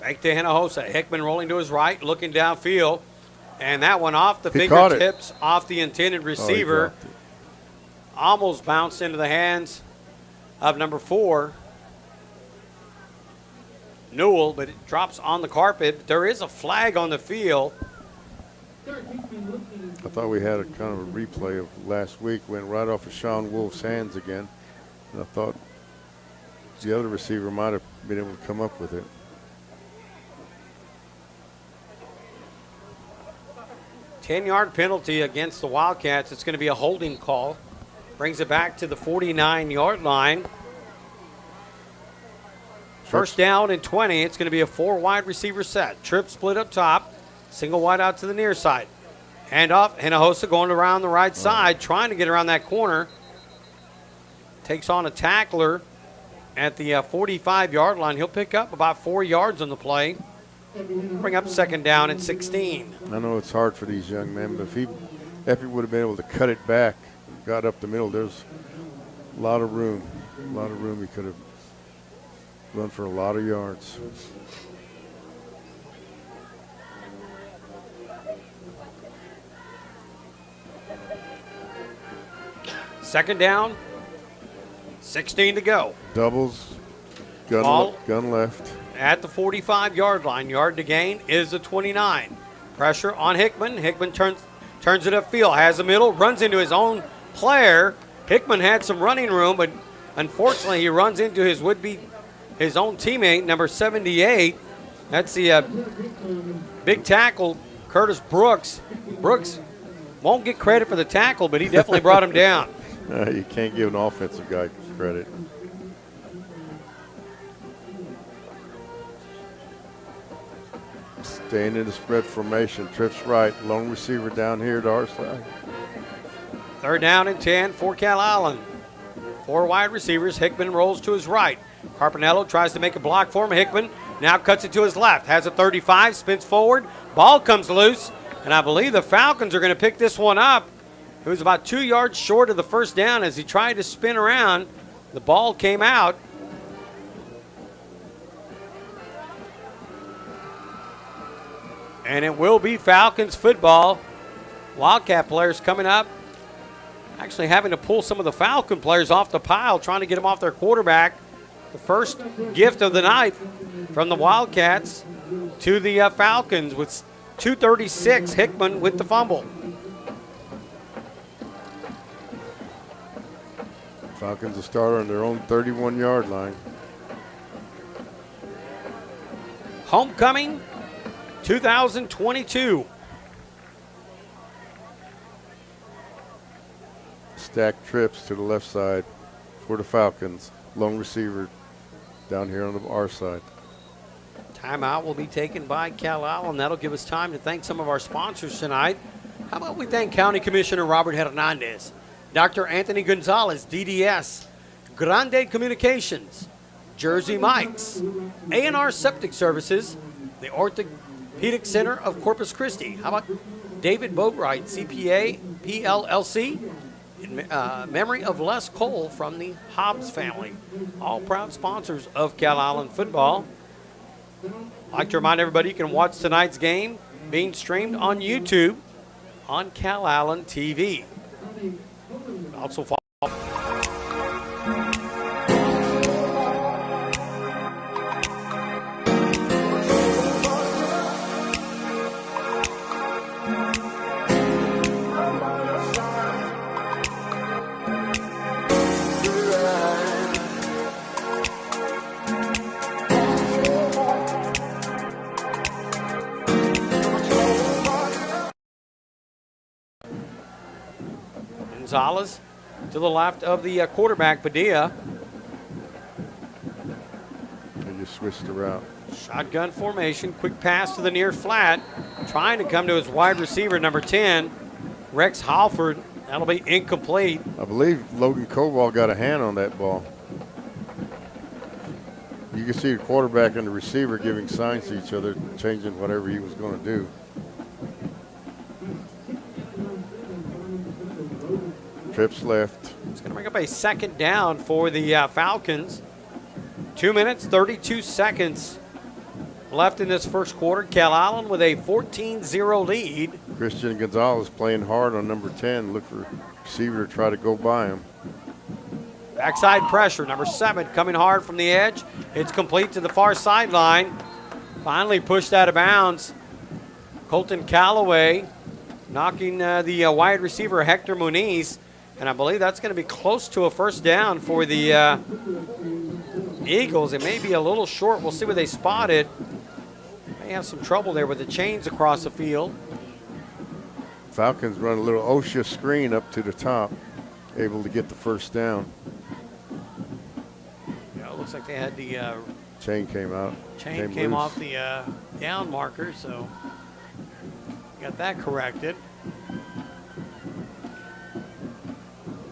Back to Hinojosa. Hickman rolling to his right, looking downfield. And that one off the He caught it. fingertips, off the intended receiver. dropped it. Almost bounced into the hands of number 4, Newell, but it drops on the carpet. There is a flag on the field. I thought we had a kind of a replay of last week. Went right off of Sean Wolf's hands again. And I thought the other receiver might have been able to come up with it. Ten-yard penalty against the Wildcats. It's going to be a holding call. Brings it back to the 49-yard line. First down and 20. It's going to be a 4-wide receiver set. Trip split up top. Single wide out to the near side. Handoff. Hinojosa going around the right side, trying to get around that corner. Takes on a tackler at the 45-yard line. He'll pick up about 4 yards on the play. Bring up second down and 16. I know it's hard for these young men, but if he would have been able to cut it back, got up the middle, there's a lot of room. A lot of room. He could have run for a lot of yards. Second down, 16 to go. Doubles, Ball. gun left. At the 45-yard line. Yard to gain is the 29. Pressure on Hickman. Hickman turns it upfield, has the middle, runs into his own player. Hickman had some running room, but unfortunately he runs into his own teammate, number 78. That's the big tackle, Curtis Brooks. Brooks won't get credit for the tackle, but he definitely brought him down. You can't give an offensive guy credit. Staying in the spread formation. Trips right. Lone receiver down here to our side. Third down and 10 for Calallen. 4 wide receivers. Hickman rolls to his right. Carpinello tries to make a block for him. Hickman now cuts it to his left. Has a 35, spins forward. Ball comes loose, and I believe the Falcons are going to pick this one up. It was about 2 yards short of the first down as he tried to spin around. The ball came out. And it will be Falcons football. Wildcat players coming up. Actually having to pull some of the Falcon players off the pile, trying to get them off their quarterback. The first gift of the night from the Wildcats to the Falcons with 2:36. Hickman with the fumble. Falcons a starter on their own 31-yard line. Homecoming 2022. Stacked trips to the left side for the Falcons. Lone receiver down here on our side. Timeout will be taken by Calallen. That'll give us time to thank some of our sponsors tonight. How about we thank County Commissioner Robert Hernandez, Dr. Anthony Gonzalez, DDS, Grande Communications, Jersey Mike's, A&R Septic Services, the Orthopedic Center of Corpus Christi. How about David Boatwright, CPA, PLLC, in memory of Les Cole from the Hobbs family. All proud sponsors of Calallen football. I'd like to remind everybody you can watch tonight's game being streamed on YouTube on Calallen TV. Also follow. Gonzalez to the left of the quarterback, Padilla. They just switched the route. Shotgun formation, quick pass to the near flat, trying to come to his wide receiver, number 10, Rex Halford. That'll be incomplete. I believe Logan Koval got a hand on that ball. You can see the quarterback and the receiver giving signs to each other, changing whatever he was going to do. Trips left. It's going to bring up a second down for the Falcons. 2 minutes, 32 seconds left in this first quarter. Calallen with a 14-0 lead. Christian Gonzalez playing hard on number 10. Look for receiver to try to go by him. Backside pressure, number 7 coming hard from the edge. It's complete to the far sideline. Finally pushed out of bounds. Colton Callaway knocking the wide receiver Hector Muniz. And I believe that's going to be close to a first down for the Eagles. It may be a little short. We'll see where they spot it. May have some trouble there with the chains across the field. Falcons run a little OSHA screen up to the top, able to get the first down. Yeah, it looks like they had the Chain came out. chain came off the down marker, so got that corrected.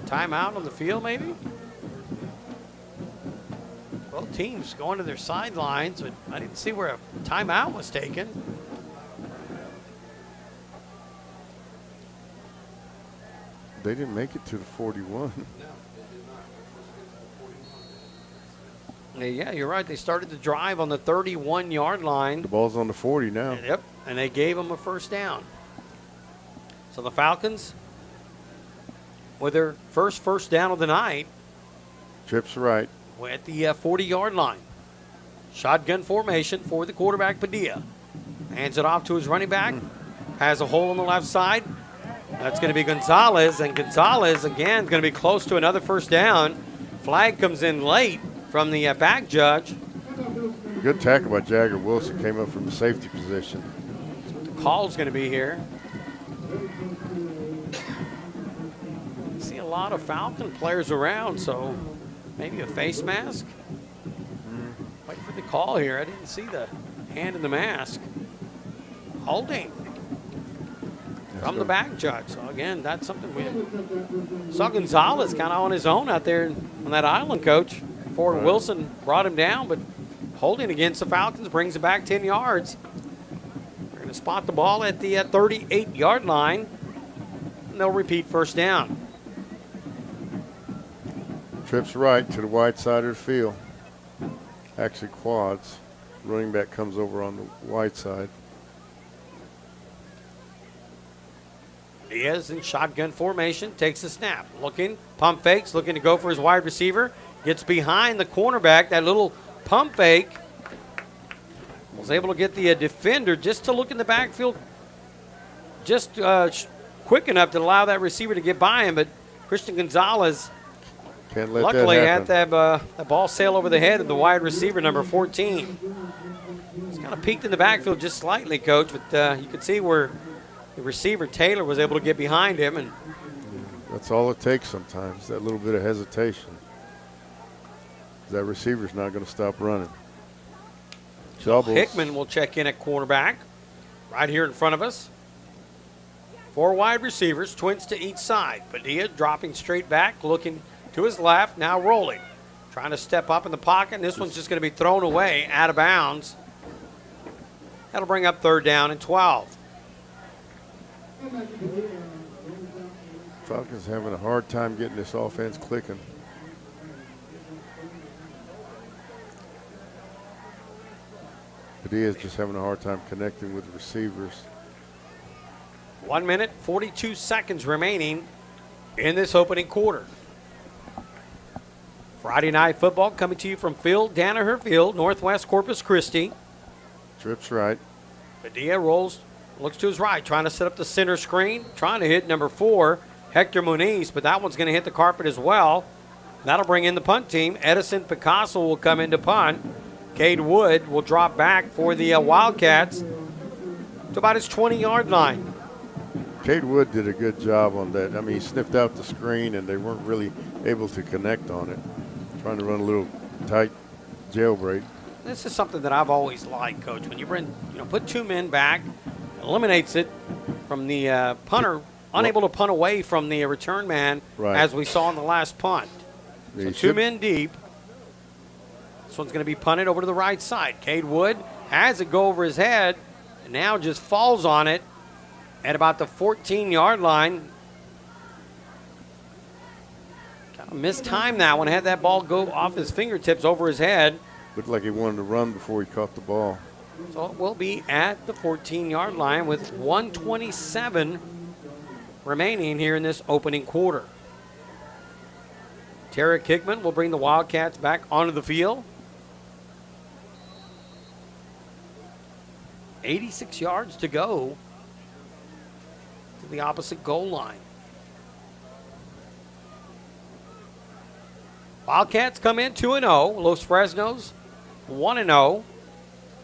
Timeout on the field, maybe? Both teams going to their sidelines, but I didn't see where a timeout was taken. They didn't make it to the 41. Yeah, you're right. They started the drive on the 31-yard line. The ball's on the 40 now. Yep, and they gave them a first down. So the Falcons, with their first down of the night, Trips right. at the 40-yard line. Shotgun formation for the quarterback, Padilla. Hands it off to his running back. Has a hole on the left side. That's going to be Gonzalez, and Gonzalez, again, is going to be close to another first down. Flag comes in late from the back judge. Good tackle by Jagger Wilson. Came up from the safety position. The call's going to be here. See a lot of Falcon players around, so maybe a face mask. Wait for the call here. I didn't see the hand in the mask. Holding from the back judge. So again, that's something we saw. Gonzalez kind of on his own out there on that island, coach. Ford Wilson brought him down, but holding against the Falcons brings it back 10 yards. We're going to spot the ball at the 38-yard line, and they'll repeat first down. Trips right to the wide side of the field. Actually quads. Running back comes over on the wide side. Diaz in shotgun formation, takes the snap. Looking, pump fakes, looking to go for his wide receiver. Gets behind the cornerback, that little pump fake. Was able to get the defender just to look in the backfield, just quick enough to allow that receiver to get by him. But Christian Gonzalez Can't let luckily that had happen. that ball sail over the head of the wide receiver, number 14. He's kind of peeked in the backfield just slightly, Coach, but you could see where the receiver, Taylor, was able to get behind him. And That's all it takes sometimes, that little bit of hesitation. That receiver's not going to stop running. Doubles. Hickman will check in at quarterback right here in front of us. 4 wide receivers, twins to each side. Padilla dropping straight back, looking to his left, now rolling. Trying to step up in the pocket, and this one's just going to be thrown away out of bounds. That'll bring up third down and 12. Falcons having a hard time getting this offense clicking. Padilla's just having a hard time connecting with the receivers. 1 minute, 42 seconds remaining in this opening quarter. Friday night football coming to you from Phil Danaher Field, Northwest Corpus Christi. Trips right. Padilla rolls, looks to his right, trying to set up the center screen, trying to hit number 4, Hector Muniz, but that one's going to hit the carpet as well. That'll bring in the punt team. Edison Picasso will come into punt. Cade Wood will drop back for the Wildcats to about his 20-yard line. Cade Wood did a good job on that. I mean, he sniffed out the screen, and they weren't really able to connect on it. Trying to run a little tight jailbreak. This is something that I've always liked, Coach. When you bring, put 2 men back, eliminates it from the punter, unable to punt away from the return man, Right. as we saw in the last punt. Yeah, So you 2 should- men deep. This one's going to be punted over to the right side. Cade Wood has it go over his head, and now just falls on it at about the 14-yard line. Kind of mistimed that one. Had that ball go off his fingertips over his head. Looked like he wanted to run before he caught the ball. So it will be at the 14-yard line with 1:27 remaining here in this opening quarter. Tarek Hickman will bring the Wildcats back onto the field. 86 yards to go to the opposite goal line. Wildcats come in 2-0. Los Fresnos 1-0.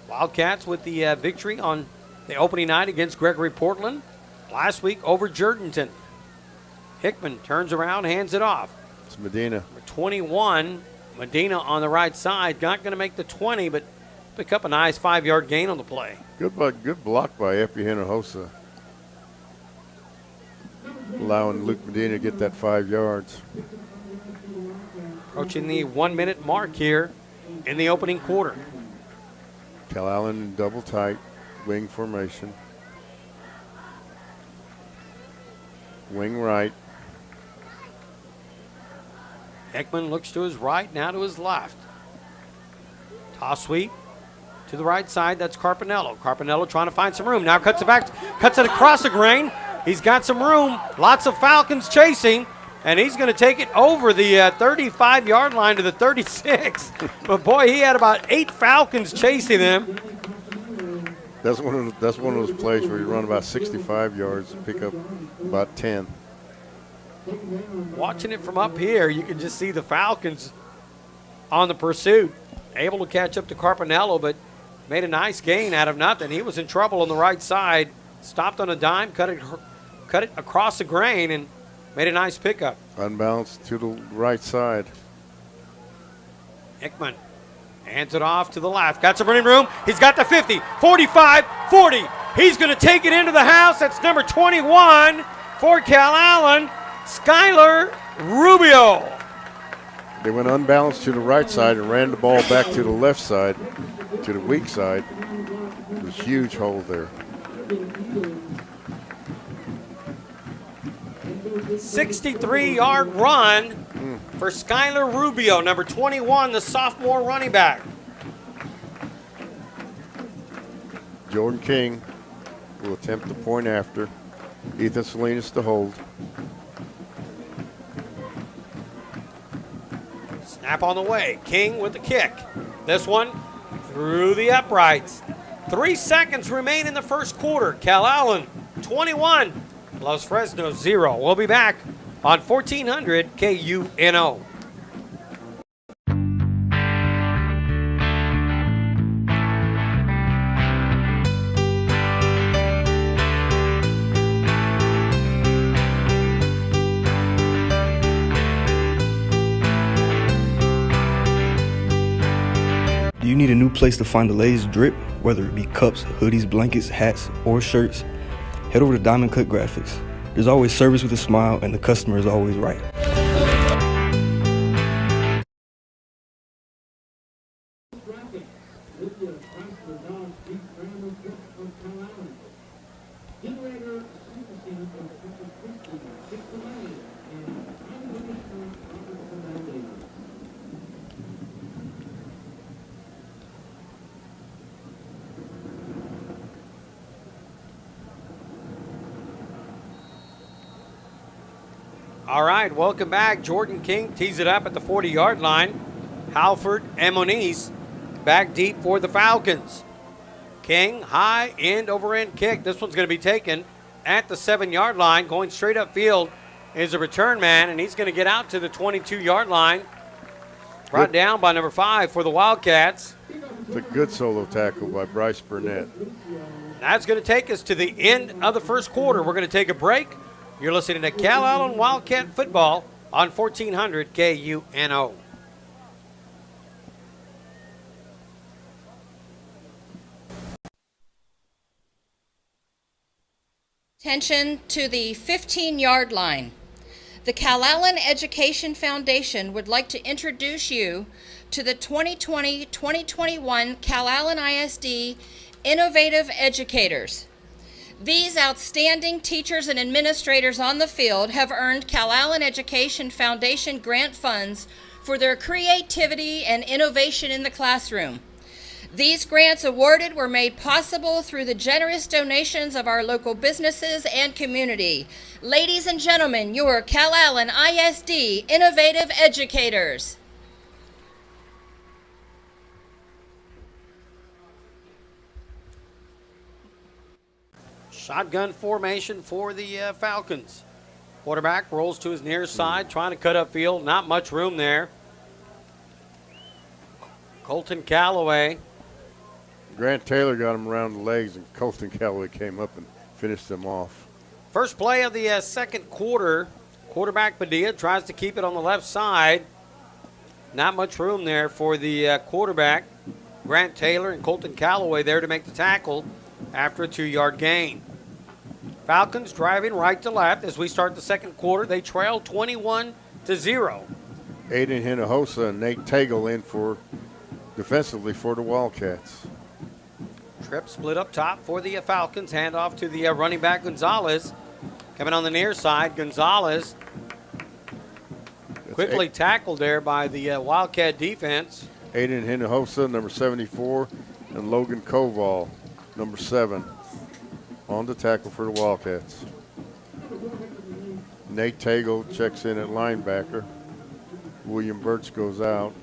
Wildcats with the victory on the opening night against Gregory Portland. Last week over Jourdanton. Hickman turns around, hands it off. It's Medina. Number 21, Medina on the right side. Not going to make the 20, but pick up a nice 5-yard gain on the play. Good block by Epi Hinojosa. Allowing Luke Medina to get that 5 yards. Approaching the 1-minute mark here in the opening quarter. Calallen in double tight, wing formation. Wing right. Hickman looks to his right, now to his left. Toss sweep to the right side. That's Carpinello. Carpinello trying to find some room. Now cuts it back, cuts it across the grain. He's got some room. Lots of Falcons chasing, and he's going to take it over the 35-yard line to the 36. But boy, he had about 8 Falcons chasing him. That's one of those plays where you run about 65 yards and pick up about 10. Watching it from up here, you can just see the Falcons on the pursuit, able to catch up to Carpinello, but made a nice gain out of nothing. He was in trouble on the right side, stopped on a dime, cut it across the grain, and made a nice pickup. Unbalanced to the right side. Hickman hands it off to the left. Got some running room. He's got the 50, 45, 40. He's going to take it into the house. That's number 21 for Calallen, Skylar Rubio. They went unbalanced to the right side and ran the ball back to the left side, to the weak side. There's a huge hole there. 63-yard run for Skylar Rubio, number 21, the sophomore running back. Jordan King will attempt the point after. Ethan Salinas to hold. Snap on the way. King with the kick. This one through the uprights. 3 seconds remain in the first quarter. Calallen 21, Los Fresnos 0. We'll be back on 1400 KUNO. Do you need a new place to find the latest drip, whether it be cups, hoodies, blankets, hats, or shirts? Head over to Diamond Cut Graphics. There's always service with a smile, and the customer is always right. All right, welcome back. Jordan King tees it up at the 40-yard line. Halford and Moniz back deep for the Falcons. King, high end over end kick. This one's going to be taken at the 7-yard line. Going straight upfield is a return man, and he's going to get out to the 22-yard line. Brought down by number 5 for the Wildcats. It's a good solo tackle by Bryce Burnett. That's going to take us to the end of the first quarter. We're going to take a break. You're listening to Calallen Wildcat football on 1400 KUNO. Attention to the 15-yard line. The Calallen Education Foundation would like to introduce you to the 2020-2021 Calallen ISD Innovative Educators. These outstanding teachers and administrators on the field have earned Calallen Education Foundation grant funds for their creativity and innovation in the classroom. These grants awarded were made possible through the generous donations of our local businesses and community. Ladies and gentlemen, your Calallen ISD Innovative Educators. Shotgun formation for the Falcons. Quarterback rolls to his near side, trying to cut upfield. Not much room there. Colton Calloway. Grant Taylor got him around the legs, and Colton Calloway came up and finished him off. First play of the second quarter. Quarterback Padilla tries to keep it on the left side. Not much room there for the quarterback. Grant Taylor and Colton Calloway there to make the tackle after a 2-yard gain. Falcons driving right to left as we start the second quarter. They trail 21-0. Aiden Hinojosa and Nate Tagle in for defensively for the Wildcats. Trip split up top for the Falcons. Hand off to the running back Gonzalez. Coming on the near side, Gonzalez quickly tackled there by the Wildcat defense. Aiden Hinojosa, number 74, and Logan Koval, number 7, on the tackle for the Wildcats. Nate Tagle checks in at linebacker. William Birch goes out.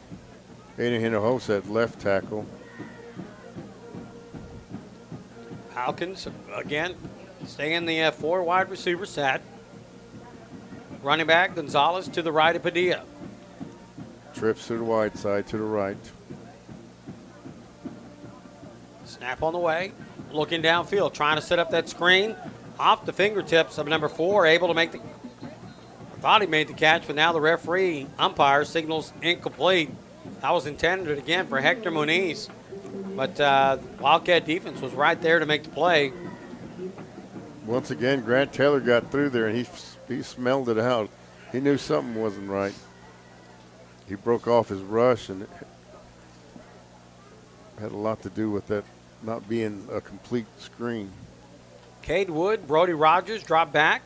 Aiden Hinojosa at left tackle. Falcons, again, stay in the 4 wide receiver set. Running back Gonzalez to the right of Padilla. Trips to the wide side to the right. Snap on the way. Looking downfield, trying to set up that screen. Off the fingertips of number 4, able to make the... I thought he made the catch, but now the referee, umpire, signals incomplete. That was intended again for Hector Moniz. But Wildcat defense was right there to make the play. Once again, Grant Taylor got through there, and he smelled it out. He knew something wasn't right. He broke off his rush, and it had a lot to do with that not being a complete screen. Cade Wood, Brody Rogers drop back.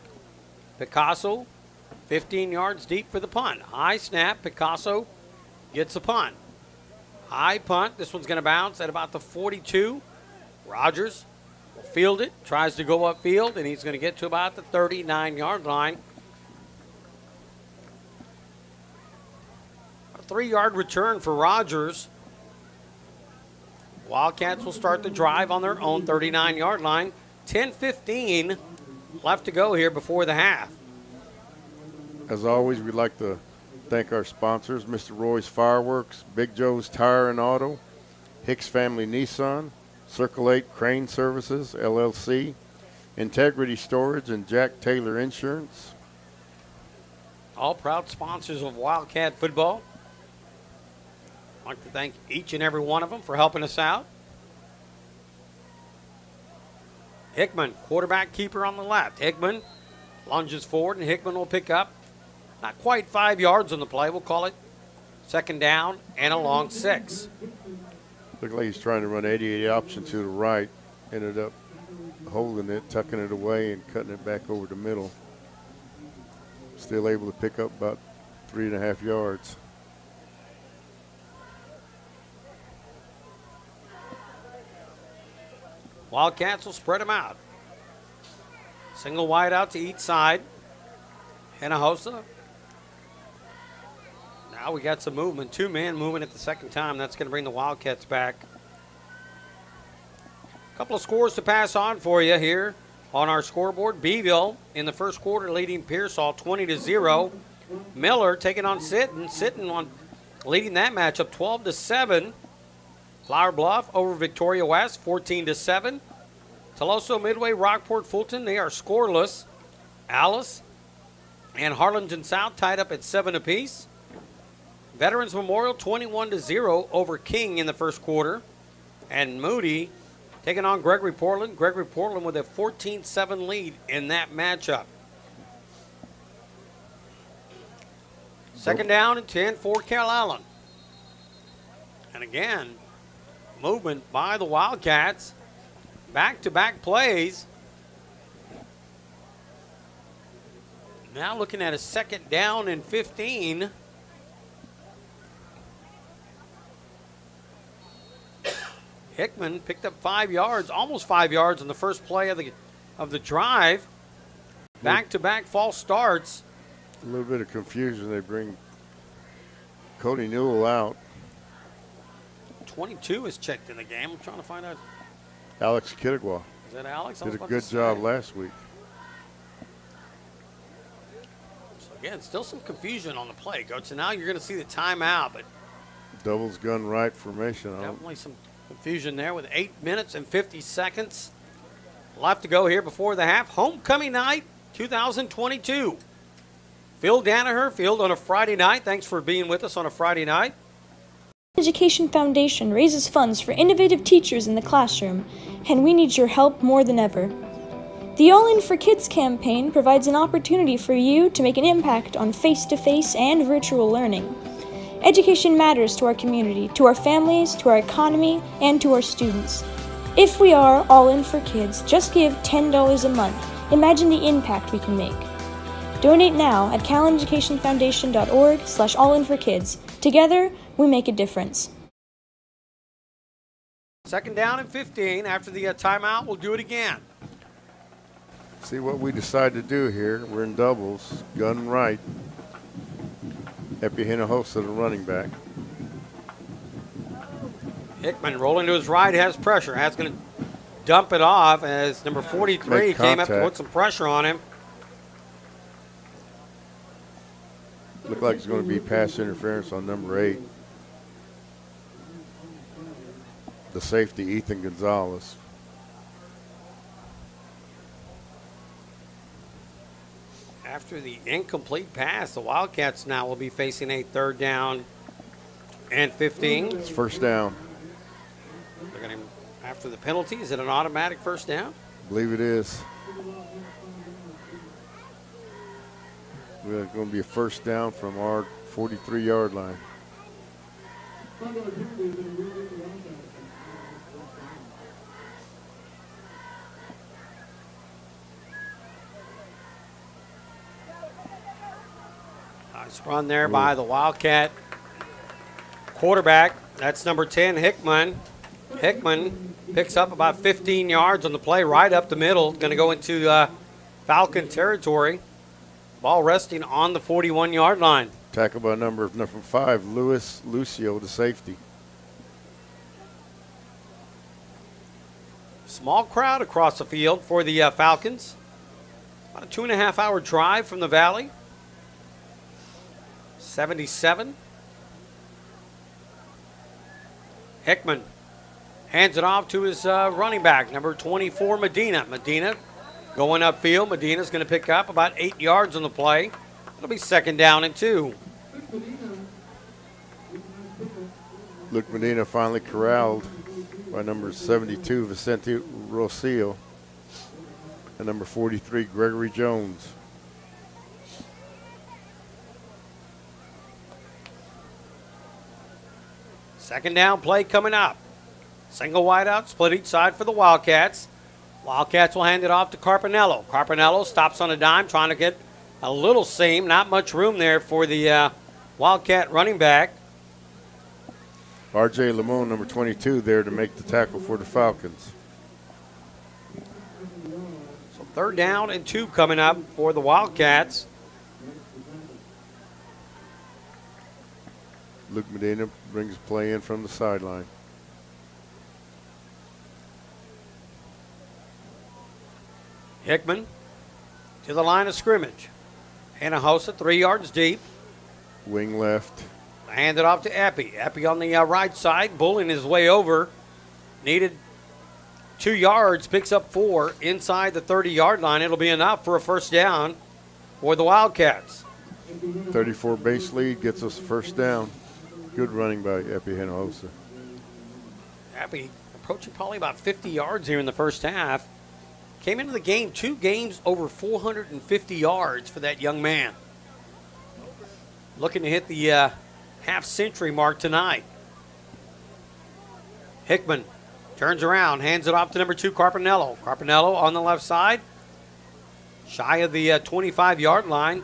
Picasso, 15 yards deep for the punt. High snap, Picasso gets a punt. High punt, this one's going to bounce at about the 42. Rogers will field it, tries to go upfield, and he's going to get to about the 39-yard line. A 3-yard return for Rogers. Wildcats will start the drive on their own 39-yard line. 10:15 left to go here before the half. As always, we'd like to thank our sponsors, Mr. Roy's Fireworks, Big Joe's Tire and Auto, Hicks Family Nissan, Circle 8 Crane Services, LLC, Integrity Storage, and Jack Taylor Insurance. All proud sponsors of Wildcat football. I'd like to thank each and every one of them for helping us out. Hickman, quarterback keeper on the left. Hickman lunges forward, and Hickman will pick up not quite 5 yards on the play. We'll call it second down and a long 6. Looked like he's trying to run 88 option to the right. Ended up holding it, tucking it away, and cutting it back over the middle. Still able to pick up about 3.5 yards. Wildcats will spread them out. Single wide out to each side. Hinojosa. Now we got some movement. 2 men moving at the second time. That's going to bring the Wildcats back. A couple of scores to pass on for you here on our scoreboard. Beeville in the first quarter leading Pearsall 20-0. Miller taking on Sitton. Sitton on leading that matchup 12-7. Flower Bluff over Victoria West 14-7. Teloso, Midway, Rockport, Fulton, they are scoreless. Alice and Harlingen South tied up at 7 apiece. Veterans Memorial 21-0 over King in the first quarter. And Moody taking on Gregory Portland. Gregory Portland with a 14-7 lead in that matchup. Second down and 10 for Calallen. And again, movement by the Wildcats. Back-to-back plays. Now looking at a second down and 15. Hickman picked up 5 yards, almost 5 yards on the first play of the drive. Back-to-back false starts. A little bit of confusion. They bring Cody Newell out. 22 is checked in the game. I'm trying to find out. Alex Kittigwa Is that Alex? did a good job last week. So again, still some confusion on the play, Coach. So now you're going to see the timeout, but Doubles gun right formation. definitely some confusion there with 8 minutes and 50 seconds left to go here before the half. Homecoming night 2022. Phil Danaher, Field on a Friday night. Thanks for being with us on a Friday night. Education Foundation raises funds for innovative teachers in the classroom, and we need your help more than ever. The All In for Kids campaign provides an opportunity for you to make an impact on face-to-face and virtual learning. Education matters to our community, to our families, to our economy, and to our students. If we are All In for Kids, just give $10 a month. Imagine the impact we can make. Donate now at CallenEducationFoundation.org/allinforkids. Together, we make a difference. Second down and 15. After the timeout, we'll do it again. See what we decide to do here. We're in doubles. Gun right. Epi Hinojosa, the running back. Hickman rolling to his right, has pressure. Has going to dump it off as number 43 came up to put some pressure on him. Looked like it's going to be pass interference on number 8. The safety, Ethan Gonzalez. After the incomplete pass, the Wildcats now will be facing a third down and 15. It's first down. They're going to, after the penalty, is it an automatic first down? I believe it is. We're going to be a first down from our 43-yard line. Nice run there by the Wildcat quarterback. That's number 10, Hickman. Hickman picks up about 15 yards on the play, right up the middle. Going to go into Falcon territory. Ball resting on the 41-yard line. Tackled by number 5, Luis Lucio, the safety. Small crowd across the field for the Falcons. About a 2.5-hour drive from the Valley. 77. Hickman hands it off to his running back, number 24, Medina. Medina going upfield. Medina's going to pick up about 8 yards on the play. It'll be second down and 2. Luke Medina finally corralled by number 72, Vicente Rocio, and number 43, Gregory Jones. Second down play coming up. Single wideout, split each side for the Wildcats. Wildcats will hand it off to Carpinello. Carpinello stops on a dime, trying to get a little seam. Not much room there for the Wildcat running back. R.J. Lamone, number 22, there to make the tackle for the Falcons. So third down and 2 coming up for the Wildcats. Luke Medina brings play in from the sideline. Hickman to the line of scrimmage. Hinojosa 3 yards deep. Wing left. Hand it off to Epi. Epi on the right side, bullying his way over. Needed 2 yards, picks up 4 inside the 30-yard line. It'll be enough for a first down for the Wildcats. 34 base lead gets us a first down. Good running by Epi Hinojosa. Epi approaching probably about 50 yards here in the first half. Came into the game 2 games over 450 yards for that young man. Looking to hit the half-century mark tonight. Hickman turns around, hands it off to number 2, Carpinello. Carpinello on the left side, shy of the 25-yard line.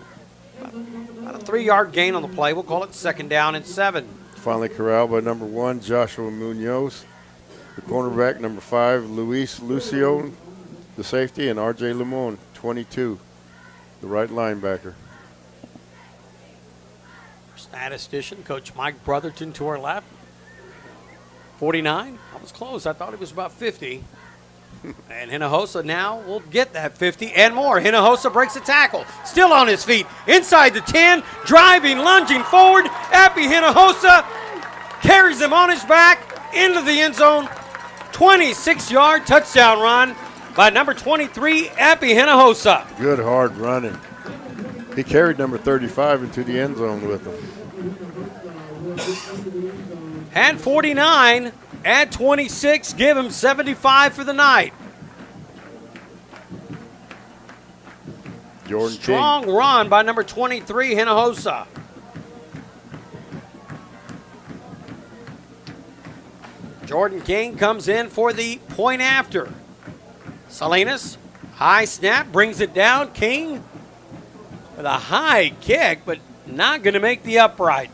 About a 3-yard gain on the play. We'll call it 2nd down and 7. Finally corralled by number 1, Joshua Munoz. The cornerback, number 5, Luis Lucio, the safety, and R.J. Limon, 22, the right linebacker. Statistician, Coach Mike Brotherton to our left. 49. I was close. I thought it was about 50. And Hinojosa now will get that 50 and more. Hinojosa breaks the tackle. Still on his feet. Inside the 10. Driving, lunging forward. Epi Hinojosa carries him on his back into the end zone. 26-yard touchdown run by number 23, Epi Hinojosa. Good hard running. He carried number 35 into the end zone with him. And 49 at 26, give him 75 for the night. Jordan Strong King. run by number 23, Hinojosa. Jordan King comes in for the point after. Salinas, high snap, brings it down. King with a high kick, but not going to make the upright.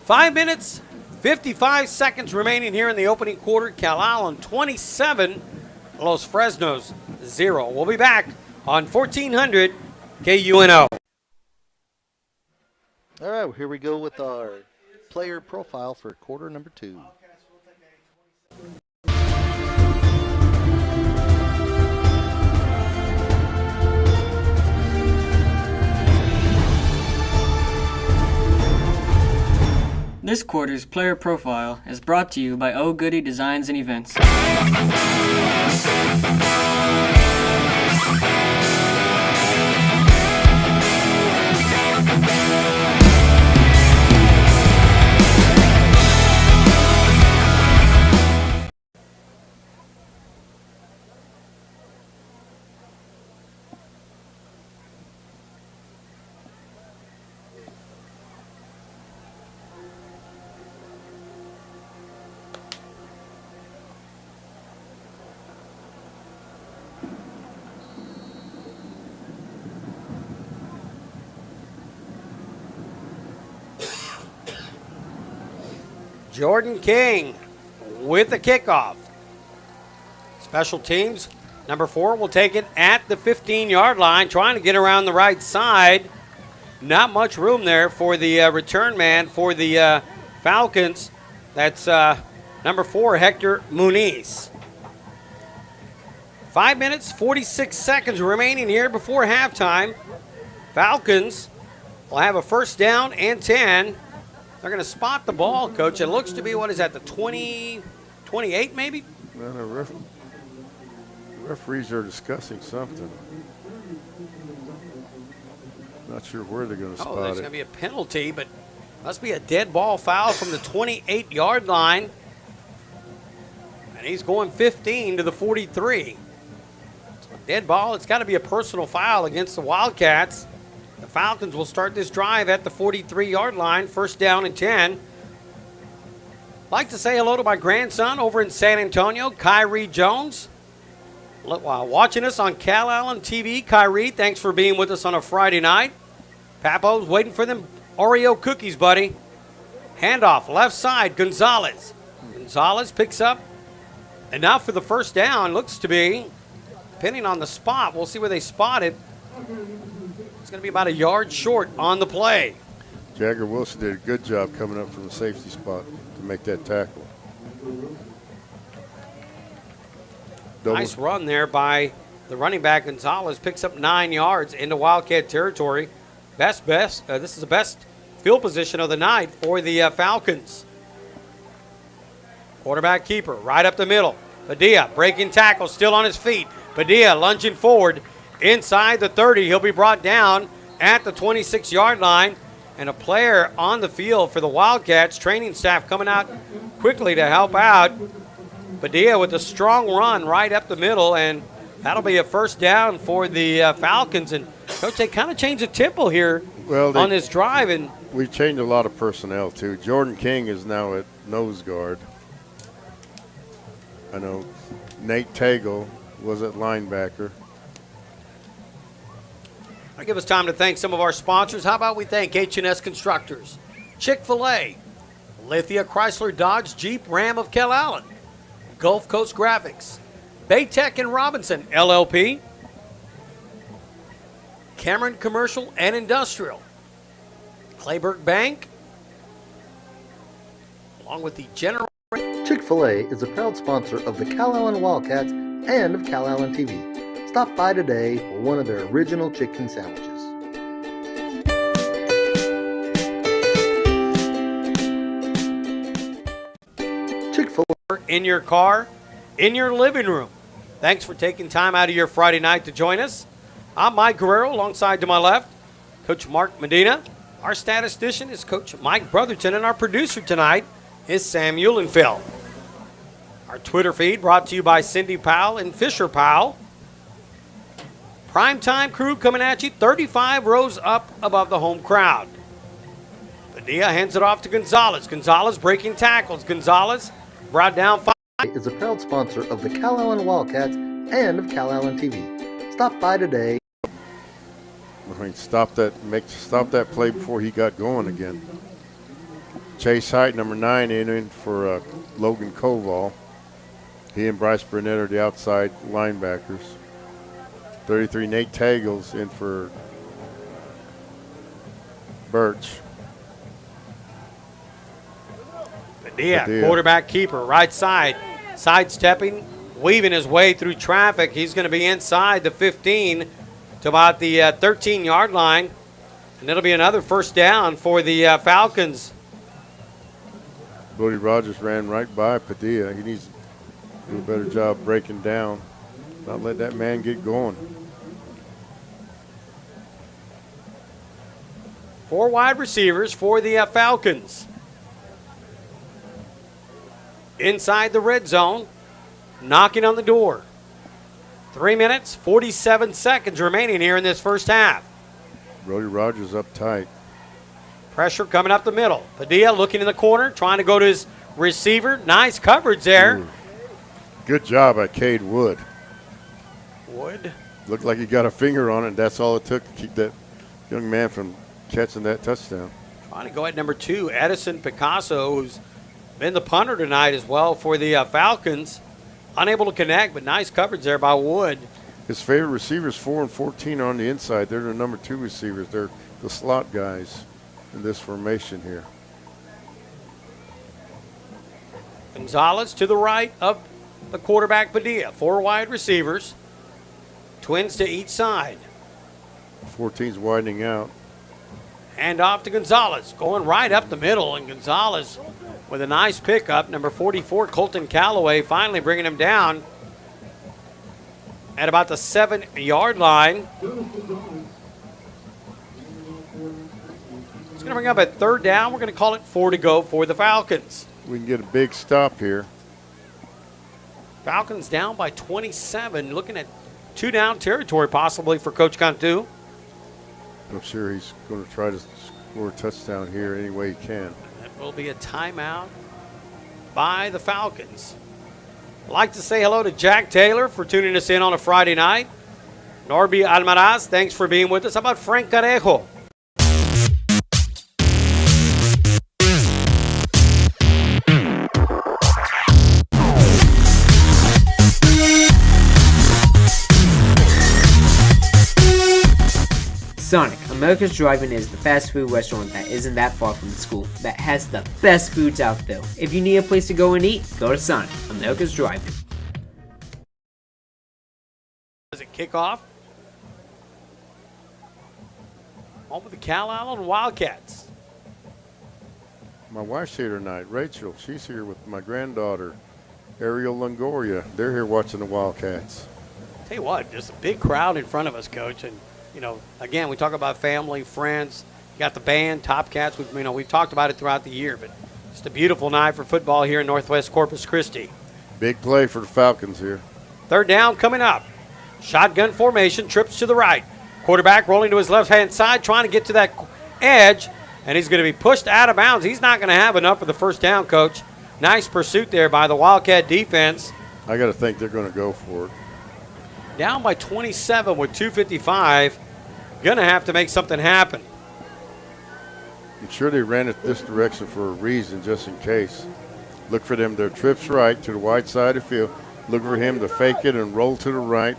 5 minutes, 55 seconds remaining here in the opening quarter. Calallen 27, Los Fresnos 0. We'll be back on 1400 KUNO. All right, here we go with our player profile for quarter number 2. This quarter's player profile is brought to you by Oh Goody Designs and Events. Jordan King with the kickoff. Special teams, number 4 will take it at the 15-yard line, trying to get around the right side. Not much room there for the return man for the Falcons. That's number 4, Hector Muniz. 5 minutes, 46 seconds remaining here before halftime. Falcons will have a first down and 10. They're going to spot the ball, Coach. It looks to be, what is that, the 28 maybe? No, the referees are discussing something. Not sure where they're going to spot there's it. going to be a penalty, but must be a dead ball foul from the 28-yard line. And he's going 15 to the 43. Dead ball, it's got to be a personal foul against the Wildcats. The Falcons will start this drive at the 43-yard line, first down and 10. I'd like to say hello to my grandson over in San Antonio, Kyrie Jones. While watching us on Calallen TV, Kyrie, thanks for being with us on a Friday night. Papo's waiting for them Oreo cookies, buddy. Handoff, left side, Gonzalez. Gonzalez picks up enough for the first down, looks to be. Depending on the spot, we'll see where they spot it. It's going to be about a yard short on the play. Jagger Wilson did a good job coming up from the safety spot to make that tackle. Nice run there by the running back. Gonzalez picks up 9 yards into Wildcat territory. This is the best field position of the night for the Falcons. Quarterback keeper right up the middle. Padilla breaking tackle, still on his feet. Padilla lunging forward inside the 30. He'll be brought down at the 26-yard line. And a player on the field for the Wildcats, training staff coming out quickly to help out. Padilla with a strong run right up the middle, and that'll be a first down for the Falcons. And, Coach, they kind of changed the tempo here on this drive. And we've changed a lot of personnel, too. Jordan King is now at nose guard. I know Nate Tagle was at linebacker. I'll give us time to thank some of our sponsors. How about we thank H&S Constructors, Chick-fil-A, Lithia Chrysler Dodge Jeep Ram of Calallen, Gulf Coast Graphics, Baytech and Robinson LLP, Cameron Commercial and Industrial, Clayburg Bank, along with the General. Chick-fil-A is a proud sponsor of the Calallen Wildcats and of Calallen TV. Stop by today for one of their original chicken sandwiches. Chick-fil-A. In your car, in your living room. Thanks for taking time out of your Friday night to join us. I'm Mike Guerrero, alongside to my left, Coach Mark Medina. Our statistician is Coach Mike Brotherton, and our producer tonight is Sam Eulenfeld. Our Twitter feed brought to you by Cindy Powell and Fisher Powell. Primetime crew coming at you 35 rows up above the home crowd. Padilla hands it off to Gonzalez. Gonzalez breaking tackles. Gonzalez brought down 5. Is a proud sponsor of the Calallen Wildcats and of Calallen TV. Stop by today. I mean, stop that play before he got going again. Chase Height, number 9, in for Logan Koval. He and Bryce Burnett are the outside linebackers. 33, Nate Tagles in for Birch. Padilla, quarterback keeper, right side, sidestepping, weaving his way through traffic. He's going to be inside the 15 to about the 13-yard line, and it'll be another first down for the Falcons. Brody Rogers ran right by Padilla. He needs to do a better job breaking down. Not let that man get going. 4 wide receivers for the Falcons. Inside the red zone, knocking on the door. 3 minutes, 47 seconds remaining here in this first half. Brody Rogers up tight. Pressure coming up the middle. Padilla looking in the corner, trying to go to his receiver. Nice coverage there. Ooh. Good job by Cade Wood. Wood. Looked like he got a finger on it. That's all it took to keep that young man from catching that touchdown. Trying to go at number 2, Edison Picasso, who's been the punter tonight as well for the Falcons. Unable to connect, but nice coverage there by Wood. His favorite receivers, 4 and 14, are on the inside. They're the number 2 receivers. They're the slot guys in this formation here. Gonzalez to the right of the quarterback Padilla. 4 wide receivers. Twins to each side. 14's widening out. Hand off to Gonzalez. Going right up the middle, and Gonzalez with a nice pickup. Number 44, Colton Calloway, finally bringing him down at about the 7-yard line. It's going to bring up a third down. We're going to call it 4 to go for the Falcons. We can get a big stop here. Falcons down by 27, looking at 2-down territory possibly for Coach Cantu. I'm sure he's going to try to score a touchdown here any way he can. That will be a timeout by the Falcons. I'd like to say hello to Jack Taylor for tuning us in on a Friday night. Norby Almaraz, thanks for being with us. How about Frank Carejo? Sonic, America's Drive-In is the fast food restaurant that isn't that far from the school, that has the best foods out there. If you need a place to go and eat, go to Sonic, America's Drive-In. Does it kick off? On with the Calallen Wildcats. My wife's here tonight, Rachel. She's here with my granddaughter, Ariel Longoria. They're here watching the Wildcats. Tell you what, just a big crowd in front of us, Coach. And, again, we talk about family, friends. You got the band, Top Cats. We've talked about it throughout the year, but just a beautiful night for football here in Northwest Corpus Christi. Big play for the Falcons here. Third down coming up. Shotgun formation, trips to the right. Quarterback rolling to his left-hand side, trying to get to that edge, and he's going to be pushed out of bounds. He's not going to have enough for the first down, Coach. Nice pursuit there by the Wildcat defense. I got to think they're going to go for it. Down by 27 with 2:55. Going to have to make something happen. I'm sure they ran it this direction for a reason, just in case. Look for them. Their trips right to the wide side of the field. Look for him to fake it and roll to the right.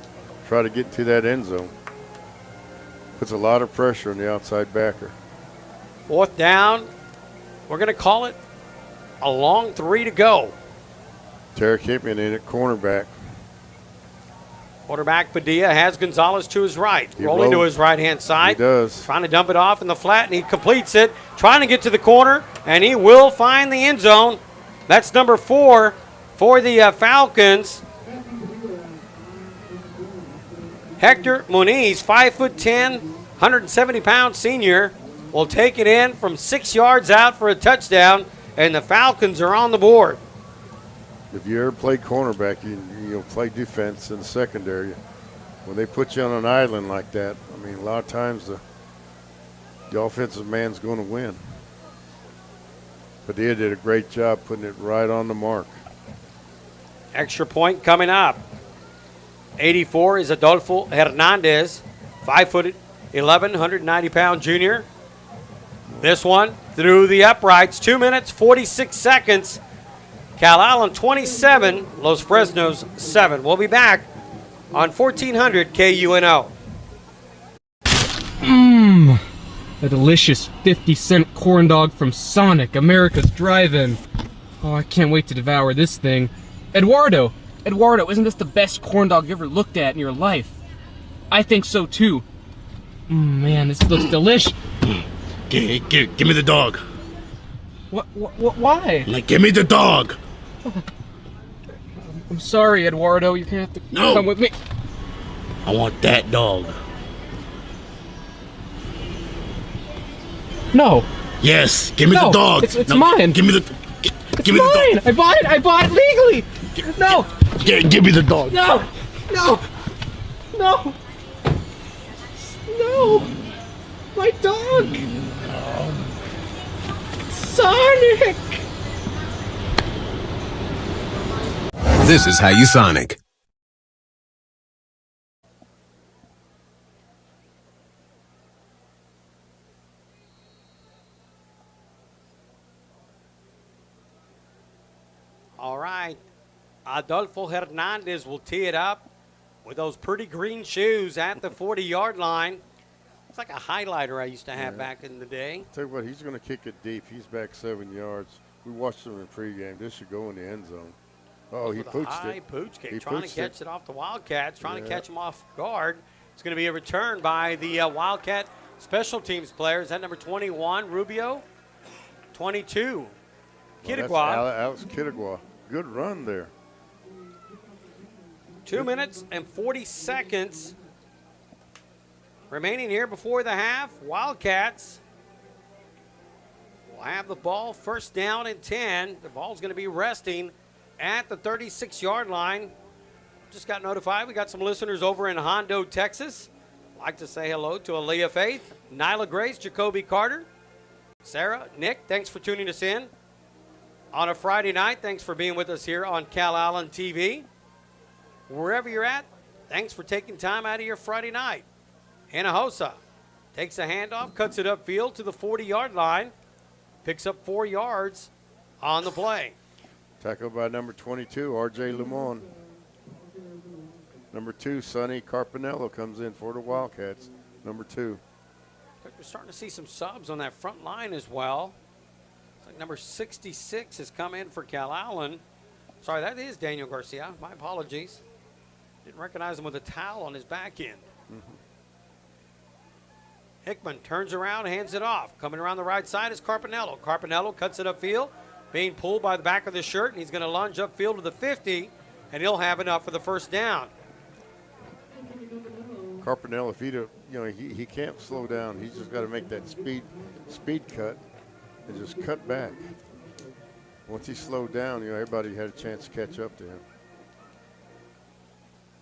Try to get to that end zone. Puts a lot of pressure on the outside backer. Fourth down. We're going to call it a long 3 to go. Tarek Hickman in at cornerback. Quarterback Padilla has Gonzalez to his right. Rolling to his right-hand side. He does. Trying to dump it off in the flat, and he completes it. Trying to get to the corner, and he will find the end zone. That's number 4 for the Falcons. Hector Muniz, 5'10", 170-pound senior, will take it in from 6 yards out for a touchdown, and the Falcons are on the board. If you ever play cornerback, you'll play defense in the secondary. When they put you on an island like that, a lot of times the offensive man's going to win. Padilla did a great job putting it right on the mark. Extra point coming up. 84 is Adolfo Hernandez, 5'11", 190-pound junior. This one through the uprights, 2 minutes, 46 seconds. Calallen 27, Los Fresnos 7. We'll be back on 1400 KUNO. A delicious 50-cent corn dog from Sonic, America's Drive-In. Oh, I can't wait to devour this thing. Eduardo, isn't this the best corn dog you ever looked at in your life? I think so too. Man, this looks delicious. Give me the dog. What, why? Give me the dog. I'm sorry, Eduardo. You're gonna have to come with me. I want that dog. No. Yes, give me the dog. It's mine. Give me the. Give me mine. the dog. I bought it legally. No. Give me the dog. No. My dog. Sonic. This is how you Sonic. All right. Adolfo Hernandez will tee it up with those pretty green shoes at the 40-yard line. It's like a highlighter I used to have back in the day. Tell you what, he's going to kick it deep. He's back 7 yards. We watched him in pregame. This should go in the end zone. Oh, he pooched high it. Pooch kick, He trying to pooched catch it off the Wildcats, trying to catch him off guard. It's going to be a return by the Wildcat special teams players. That number 21, Rubio. 22, Kittigwa. Alex Kittigwa. Good run there. 2 minutes and 40 seconds remaining here before the half. Wildcats will have the ball first down and 10. The ball's going to be resting at the 36-yard line. Just got notified. We got some listeners over in Hondo, Texas. Like to say hello to Aaliyah Faith, Nyla Grace, Jacoby Carter, Sarah, Nick. Thanks for tuning us in on a Friday night. Thanks for being with us here on Calallen TV. Wherever you're at, thanks for taking time out of your Friday night. Hinojosa takes a handoff, cuts it upfield to the 40-yard line, picks up 4 yards on the play. Tackled by number 22, R.J. Limon. Number 2, Sonny Carpinello comes in for the Wildcats. Number 2. We're starting to see some subs on that front line as well. It's like number 66 has come in for Calallen. Sorry, that is Daniel Garcia. My apologies. Didn't recognize him with a towel on his back end. Hickman turns around, hands it off. Coming around the right side is Carpinello. Carpinello cuts it upfield, being pulled by the back of the shirt, and he's going to lunge upfield to the 50, and he'll have enough for the first down. Carpinell, if he can't slow down. He's just got to make that speed cut and just cut back. Once he slowed down, everybody had a chance to catch up to him.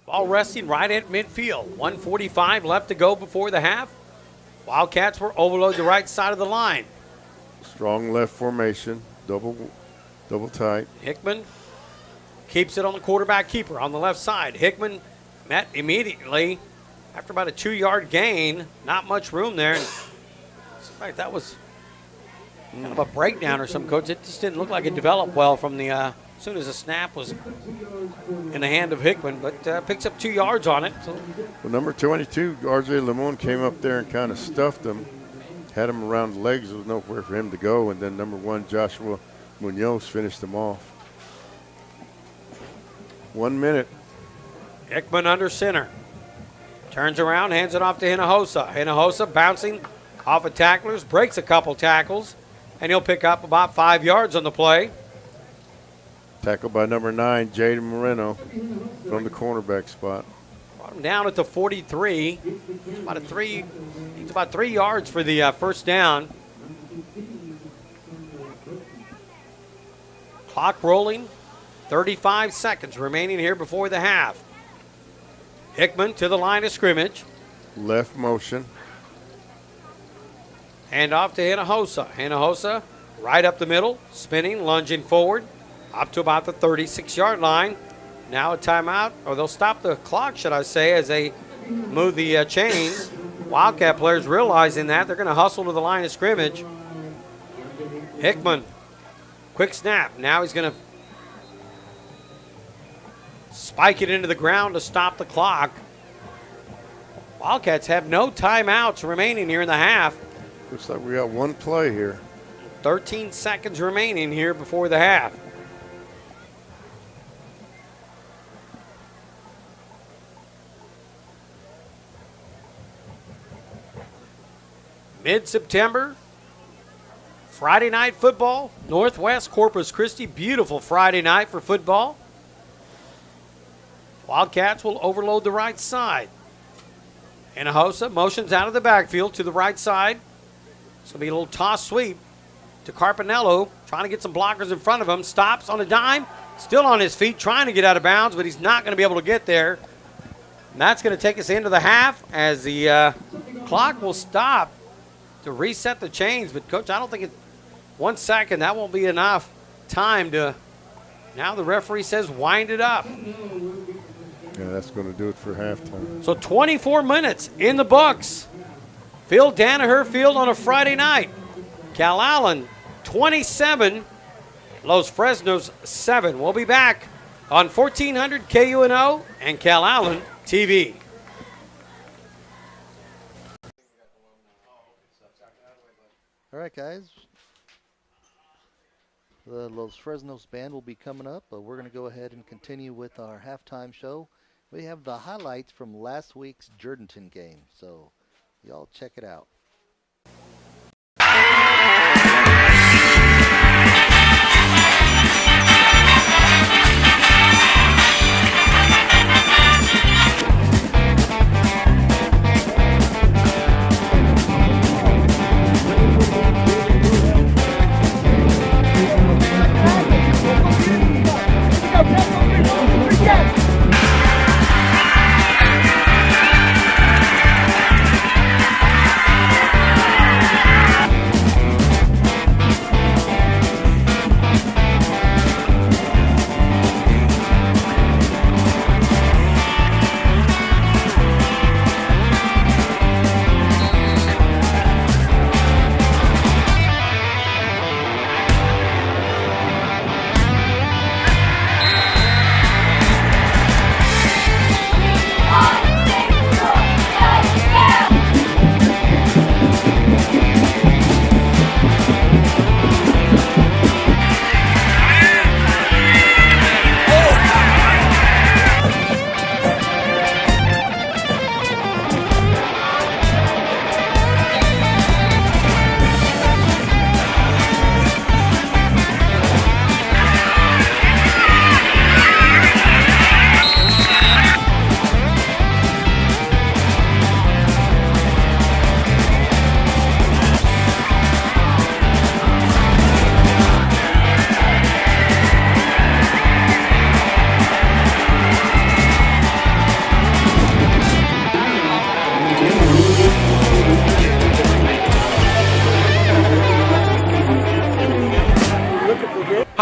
Ball resting right at midfield. 1:45 left to go before the half. Wildcats will overload the right side of the line. Strong left formation, double tight. Hickman keeps it on the quarterback keeper on the left side. Hickman met immediately after about a 2-yard gain. Not much room there. Seemed like that was kind of a breakdown or some, Coach. It just didn't look like it developed well from the as soon as the snap was in the hand of Hickman, but picks up 2 yards on it. So. Well, number 22, R.J. Limon, came up there and kind of stuffed him, had him around the legs. There was nowhere for him to go, and then number 1, Joshua Munoz, finished him off. 1 minute. Hickman under center. Turns around, hands it off to Hinojosa. Hinojosa bouncing off of tacklers, breaks a couple tackles, and he'll pick up about 5 yards on the play. Tackled by number 9, Jaden Moreno, from the cornerback spot. Brought him down at the 43. It's about 3 yards for the first down. Clock rolling. 35 seconds remaining here before the half. Hickman to the line of scrimmage. Left motion. Hand off to Hinojosa. Hinojosa right up the middle, spinning, lunging forward, up to about the 36-yard line. Now a timeout, or they'll stop the clock, should I say, as they move the chains. Wildcat players realizing that. They're going to hustle to the line of scrimmage. Hickman, quick snap. Now he's going to spike it into the ground to stop the clock. Wildcats have no timeouts remaining here in the half. Looks like we got one play here. 13 seconds remaining here before the half. Mid-September, Friday night football, Northwest Corpus Christi. Beautiful Friday night for football. Wildcats will overload the right side. Hinojosa motions out of the backfield to the right side. It's going to be a little toss sweep to Carpinello, trying to get some blockers in front of him. Stops on a dime, still on his feet, trying to get out of bounds, but he's not going to be able to get there. And that's going to take us into the half as the clock will stop to reset the chains. But, Coach, I don't think 1 second, that won't be enough time to – now the referee says wind it up. Yeah, that's going to do it for halftime. So 24 minutes in the books. Phil Danaher Field on a Friday night. Calallen 27, Los Fresnos 7. We'll be back on 1400 KUNO and Calallen TV. All right, guys. The Los Fresnos band will be coming up, but we're going to go ahead and continue with our halftime show. We have the highlights from last week's Jourdanton game, so y'all check it out.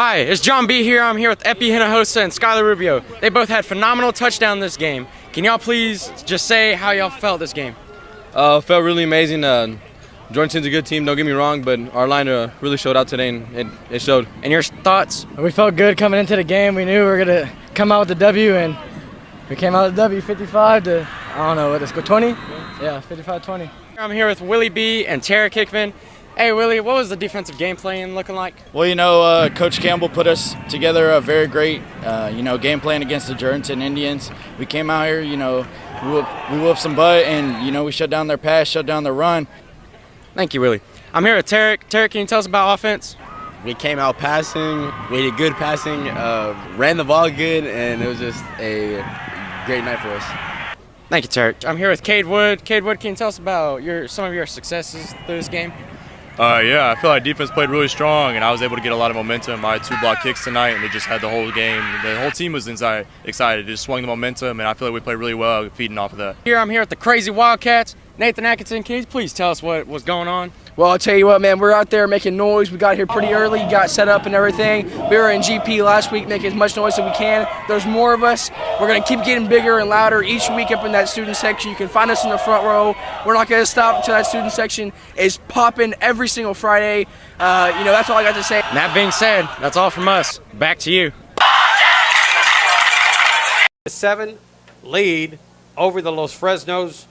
Hi, it's John B here. I'm here with Epi Hinojosa and Skylar Rubio. They both had phenomenal touchdowns this game. Can y'all please just say how y'all felt this game? Felt really amazing. Jordan's a good team, don't get me wrong, but our line really showed out today, and it showed. And your thoughts? We felt good coming into the game. We knew we were going to come out with the W, and we came out with the W 55 to, I don't know, what is it, 20? Yeah, 55-20. I'm here with Willie B and Tarek Hickman. Hey, Willie, what was the defensive game plan looking like? Well, Coach Campbell put us together a very great, game plan against the Jordanton Indians. We came out here, we whooped some butt, and, we shut down their pass, shut down their run. Thank you, Willie. I'm here with Tarek. Tarek, can you tell us about offense? We came out passing, we did good passing, ran the ball good, and it was just a great night for us. Thank you, Tarek. I'm here with Cade Wood. Cade Wood, can you tell us about some of your successes through this game? Yeah, I feel like defense played really strong, and I was able to get a lot of momentum. I had 2 block kicks tonight, and they just had the whole game. The whole team was excited. It just swung the momentum, and I feel like we played really well feeding off of that. I'm here with the crazy Wildcats. Nathan Atkinson, can you please tell us what was going on? Well, I'll tell you what, man, we're out there making noise. We got here pretty early, got set up and everything. We were in GP last week, making as much noise as we can. There's more of us. We're going to keep getting bigger and louder each week up in that student section. You can find us in the front row. We're not going to stop until that student section is popping every single Friday. That's all I got to say. And that being said, that's all from us. Back to you. 7 lead over the Los Fresnos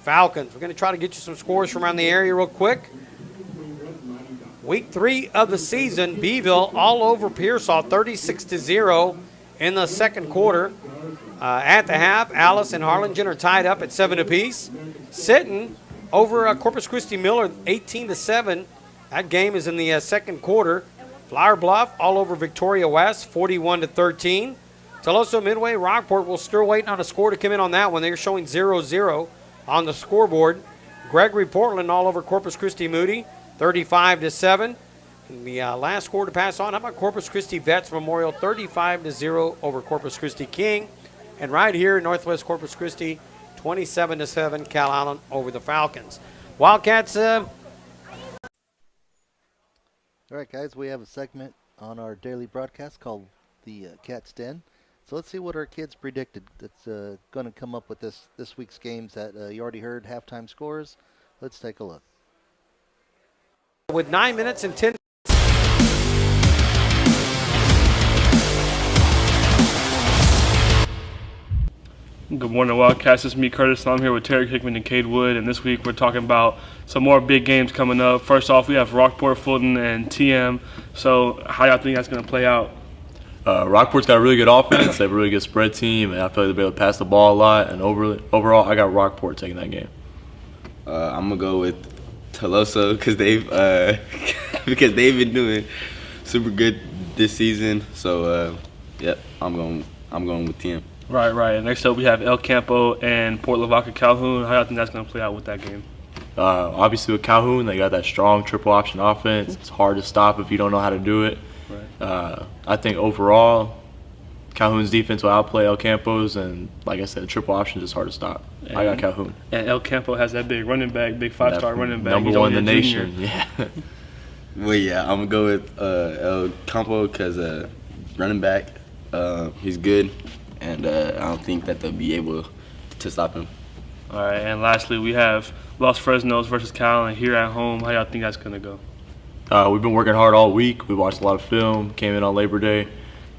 Falcons. We're going to try to get you some scores from around the area real quick. Week 3 of the season, Beeville all over Pearsall, 36-0 in the second quarter. At the half, Alice and Harlingen are tied up at 7 apiece. Sitting over Corpus Christi Miller, 18-7. That game is in the second quarter. Flower Bluff all over Victoria West, 41-13. Teloso Midway, Rockport, we're still waiting on a score to come in on that one. They're showing 0-0 on the scoreboard. Gregory Portland all over Corpus Christi Moody, 35-7. And the last score to pass on, how about Corpus Christi Vets Memorial, 35-0 over Corpus Christi King. And right here in Northwest Corpus Christi, 27-7, Calallen over the Falcons. Wildcats. All right, guys, we have a segment on our daily broadcast called the Cat's Den. So let's see what our kids predicted that's going to come up with this week's games that you already heard halftime scores. Let's take a look. With 9 minutes and 10. Good morning, Wildcats. It's me, Curtis. I'm here with Tarek Hickman and Cade Wood, and this week we're talking about some more big games coming up. First off, we have Rockport, Fulton, and TM. So how y'all think that's going to play out? Rockport's got a really good offense. They have a really good spread team, and I feel like they'll be able to pass the ball a lot. And overall, I got Rockport taking that game. I'm gonna go with Teloso because they've been doing super good this season. So yep, I'm going with TM. Right. And next up, we have El Campo and Port Lavaca Calhoun. How y'all think that's going to play out with that game? Obviously, with Calhoun, they got that strong triple option offense. It's hard to stop if you don't know how to do it. Right. I think overall, Calhoun's defense will outplay El Campo's, and like I said, triple options is hard to stop. I got Calhoun. And El Campo has that big running back, big 5-star running back. Number 1 in the nation. Yeah. Well, yeah, I'm gonna go with El Campo because running back, he's good, and I don't think that they'll be able to stop him. All right, and lastly, we have Los Fresnos versus Calallen here at home. How y'all think that's gonna go? We've been working hard all week. We watched a lot of film, came in on Labor Day.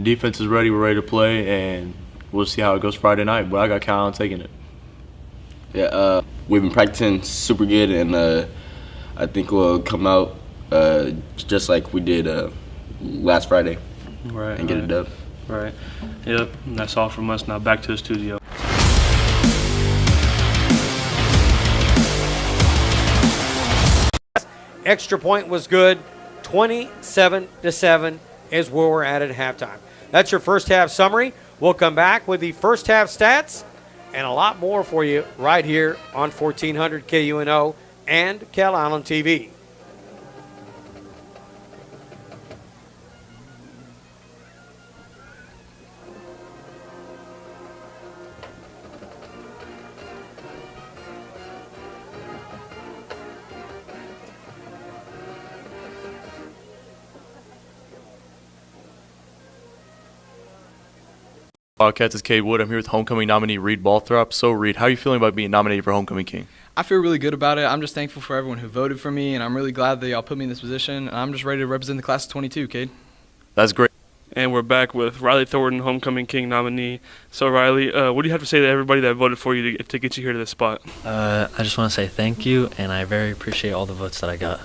Defense is ready, we're ready to play, and we'll see how it goes Friday night, but I got Calallen taking it. Yeah, we've been practicing super good, and I think we'll come out just like we did last Friday and get a dub. Right. Yep, and that's all from us. Now back to the studio. Extra point was good. 27-7 is where we're at halftime. That's your first half summary. We'll come back with the first half stats and a lot more for you right here on 1400 KUNO and Calallen TV. Wildcats is Cade Wood. I'm here with homecoming nominee Reed Balthrop. So, Reed, how are you feeling about being nominated for Homecoming King? I feel really good about it. I'm just thankful for everyone who voted for me, and I'm really glad that y'all put me in this position. And I'm just ready to represent the class of 22, Cade. That's great. And we're back with Riley Thornton, Homecoming King nominee. So, Riley, what do you have to say to everybody that voted for you to get you here to this spot? I just want to say thank you, and I very appreciate all the votes that I got.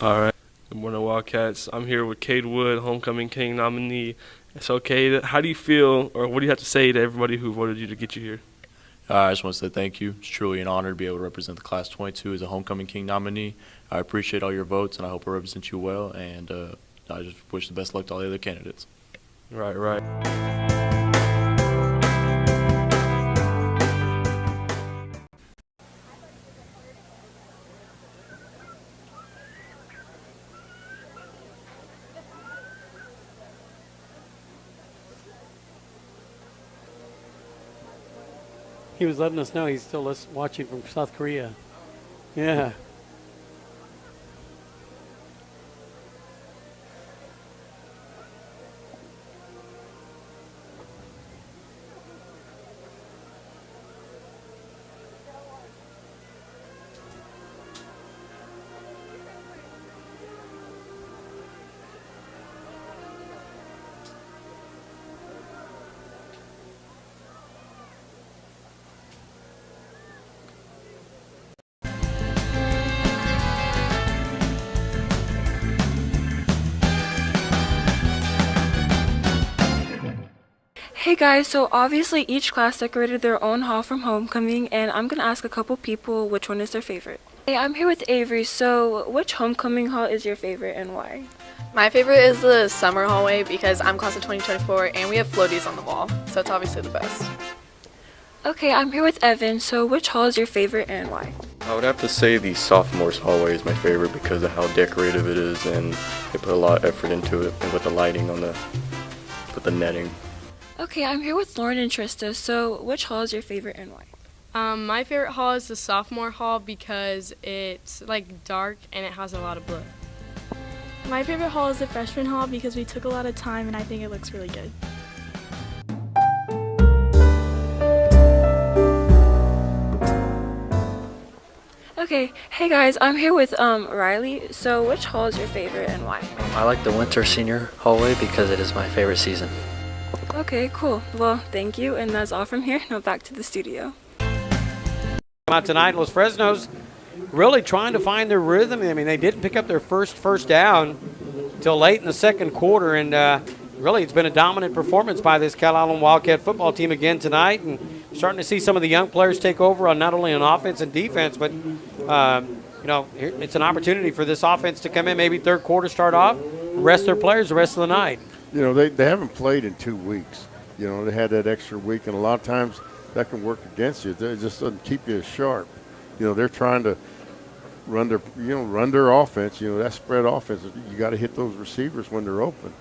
All right. Good morning, Wildcats. I'm here with Cade Wood, Homecoming King nominee. So, Cade, how do you feel, or what do you have to say to everybody who voted you to get you here? I just want to say thank you. It's truly an honor to be able to represent the Class 22 as a Homecoming King nominee. I appreciate all your votes, and I hope I represent you well, and I just wish the best luck to all the other candidates. Right. He was letting us know he's still watching from South Korea. Yeah. Hey guys, so obviously each class decorated their own hall from homecoming, and I'm gonna ask a couple people which one is their favorite. Hey, I'm here with Avery, so which homecoming hall is your favorite and why? My favorite is the summer hallway because I'm class of 2024 and we have floaties on the wall, so it's obviously the best. Okay, I'm here with Evan, so which hall is your favorite and why? I would have to say the sophomores hallway is my favorite because of how decorative it is, and they put a lot of effort into it, and with the lighting on with the netting. Okay, I'm here with Lauren and Trista, so which hall is your favorite and why? My favorite hall is the sophomore hall because it's like dark and it has a lot of blue. My favorite hall is the freshman hall because we took a lot of time and I think it looks really good. Okay, hey guys, I'm here with Riley, so which hall is your favorite and why? I like the winter senior hallway because it is my favorite season. Okay, cool. Well, thank you, and that's all from here. Now back to the studio. Out tonight was Fresnos really trying to find their rhythm. I mean, they didn't pick up their first down till late in the second quarter, and really it's been a dominant performance by this Calallen Wildcat football team again tonight, and starting to see some of the young players take over on not only on offense and defense, but it's an opportunity for this offense to come in, maybe third quarter start off, rest their players the rest of the night. You know, they haven't played in 2 weeks. You know, they had that extra week, and a lot of times that can work against you. It just doesn't keep you as sharp. You know, they're trying to run their offense. You know, that spread offense. You got to hit those receivers when they're open.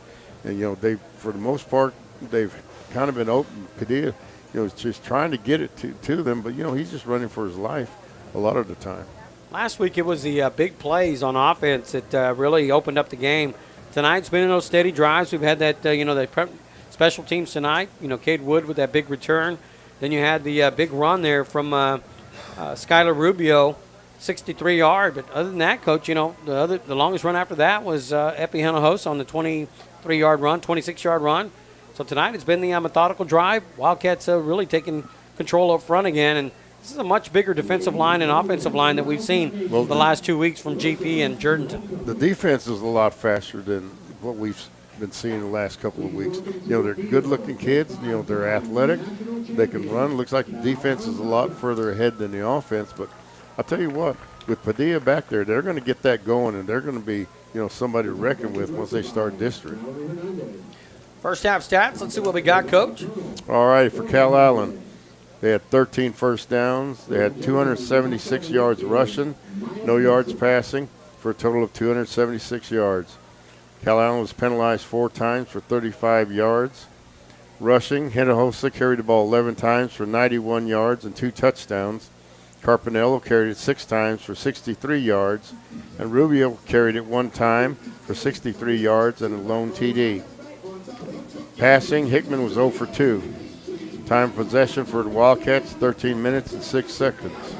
And, you know, for the most part, they've kind of been open. Padilla, is just trying to get it to them, but, he's just running for his life a lot of the time. Last week it was the big plays on offense that really opened up the game. Tonight's been in those steady drives. We've had that, the special teams tonight. Cade Wood with that big return. Then you had the big run there from Skylar Rubio, 63-yard. But other than that, Coach, the longest run after that was Epi Hinojosa on the 23-yard run, 26-yard run. So tonight it's been the methodical drive. Wildcats really taking control up front again. And this is a much bigger defensive line and offensive line that we've seen the last 2 weeks from GP and Jordanton. The defense is a lot faster than what we've been seeing the last couple of weeks. They're good-looking kids. They're athletic. They can run. Looks like the defense is a lot further ahead than the offense. But I'll tell you what, with Padilla back there, they're going to get that going, and they're going to be, somebody to reckon with once they start district. First half stats. Let's see what we got, Coach. All right, for Calallen. They had 13 first downs. They had 276 yards rushing, no yards passing, for a total of 276 yards. Calallen was penalized 4 times for 35 yards. Rushing, Hinojosa carried the ball 11 times for 91 yards and 2 touchdowns. Carpinello carried it 6 times for 63 yards. And Rubio carried it 1 time for 63 yards and a lone TD. Passing, Hickman was 0 for 2. Time of possession for the Wildcats, 13 minutes and 6 seconds.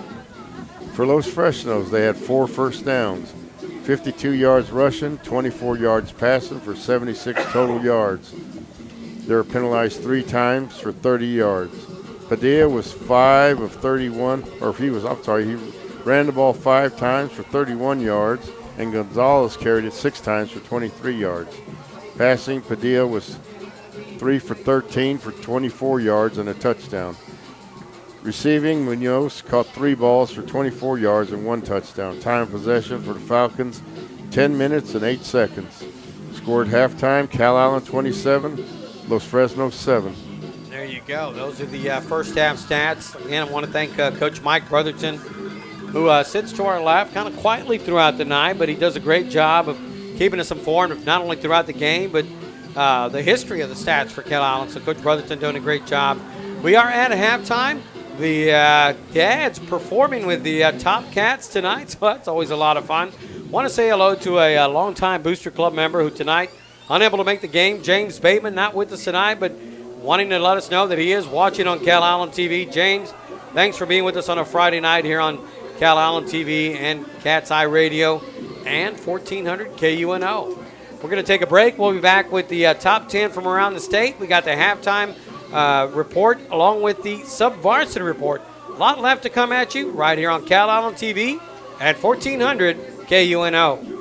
For Los Fresnos, they had 4 first downs, 52 yards rushing, 24 yards passing for 76 total yards. They were penalized 3 times for 30 yards. Padilla was 5 of 31, he ran the ball 5 times for 31 yards, and Gonzalez carried it 6 times for 23 yards. Passing, Padilla was 3 for 13 for 24 yards and a touchdown. Receiving, Munoz caught 3 balls for 24 yards and 1 touchdown. Time of possession for the Falcons, 10 minutes and 8 seconds. Scored halftime, Calallen 27, Los Fresnos 7. There you go. Those are the first half stats. Again, I want to thank Coach Mike Brotherton, who sits to our left kind of quietly throughout the night, but he does a great job of keeping us informed of not only throughout the game, but the history of the stats for Calallen. So Coach Brotherton doing a great job. We are at halftime. The Dads performing with the Top Cats tonight, so that's always a lot of fun. Want to say hello to a longtime Booster Club member who tonight, unable to make the game, James Bateman, not with us tonight, but wanting to let us know that he is watching on Calallen TV. James, thanks for being with us on a Friday night here on Calallen TV and Cat's Eye Radio and 1400 KUNO. We're going to take a break. We'll be back with the top 10 from around the state. We got the halftime report along with the sub-varsity report. A lot left to come at you right here on Calallen TV at 1400 KUNO.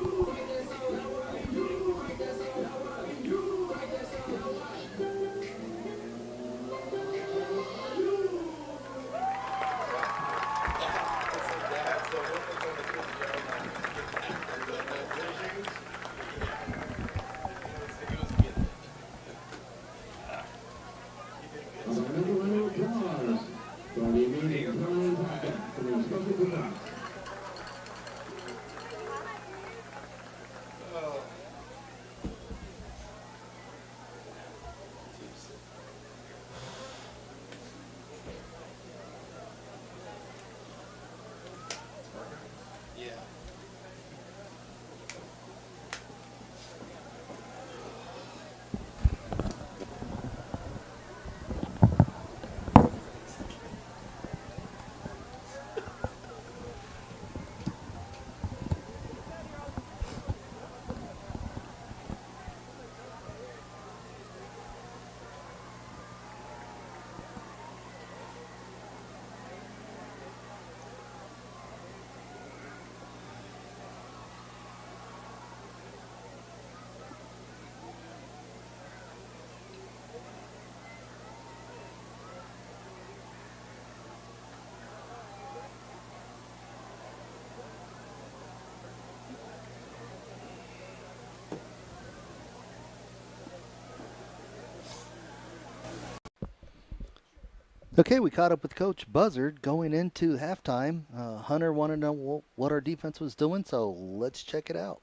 Okay, we caught up with Coach Buzzard going into halftime. Hunter wanted to know what our defense was doing, so let's check it out.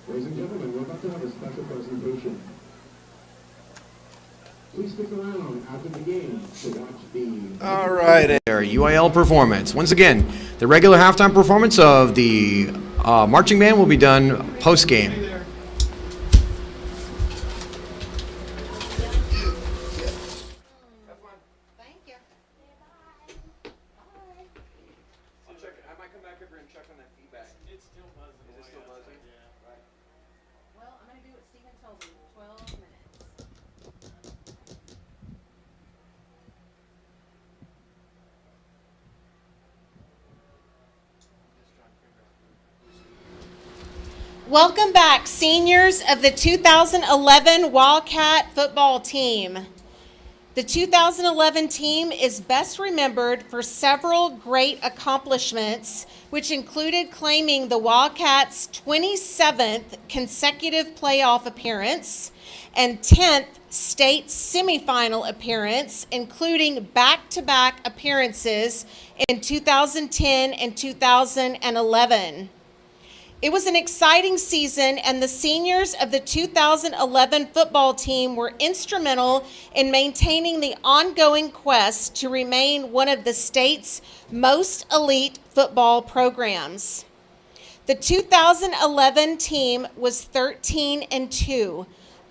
Ladies and gentlemen, we're about to have a special presentation. Please stick around after the game to watch the... All right, there, UIL performance. Once again, the regular halftime performance of the marching band will be done post-game. Welcome back, seniors of the 2011 Wildcat football team. The 2011 team is best remembered for several great accomplishments, which included claiming the Wildcats' 27th consecutive playoff appearance and 10th state semifinal appearance, including back-to-back appearances in 2010 and 2011. It was an exciting season, and the seniors of the 2011 football team were instrumental in maintaining the ongoing quest to remain one of the state's most elite football programs. The 2011 team was 13-2,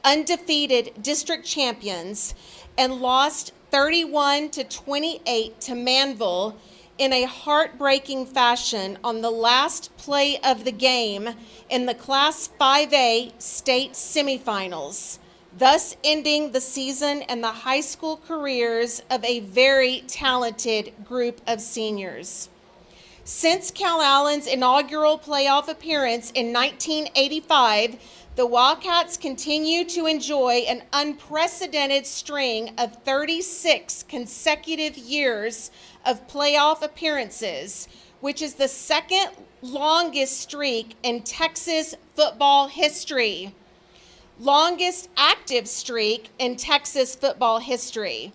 undefeated district champions, and lost 31-28 to Manville in a heartbreaking fashion on the last play of the game in the Class 5A state semifinals, thus ending the season and the high school careers of a very talented group of seniors. Since Calallen's inaugural playoff appearance in 1985, the Wildcats continue to enjoy an unprecedented string of 36 consecutive years of playoff appearances, which is the second longest streak in Texas football history. Longest active streak in Texas football history.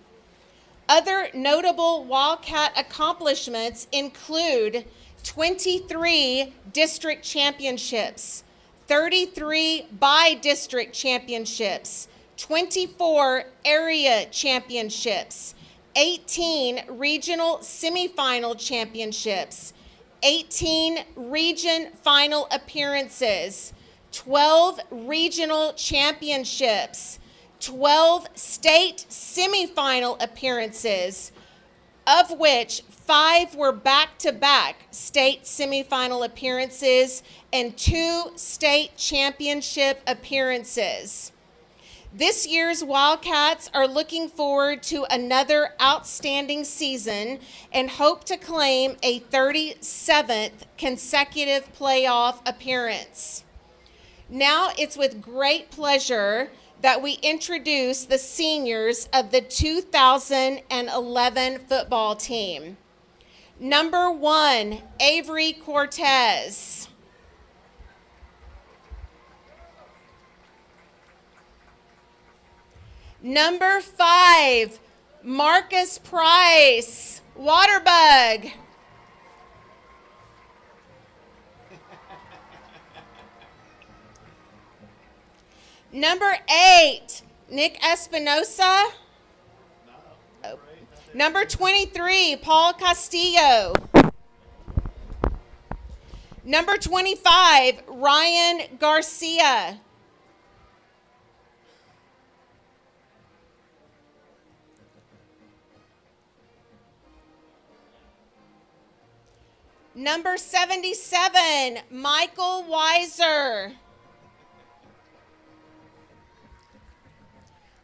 Other notable Wildcat accomplishments include 23 district championships, 33 by-district championships, 24 area championships, 18 regional semifinal championships, 18 region final appearances, 12 regional championships, 12 state semifinal appearances, of which 5 were back-to-back state semifinal appearances and 2 state championship appearances. This year's Wildcats are looking forward to another outstanding season and hope to claim a 37th consecutive playoff appearance. Now it's with great pleasure that we introduce the seniors of the 2011 football team. Number 1, Avery Cortez. Number 5, Marcus Price, Waterbug. Number 8, Nick Espinosa. Oh. Number 23, Paul Castillo. Number 25, Ryan Garcia. Number 77, Michael Weiser.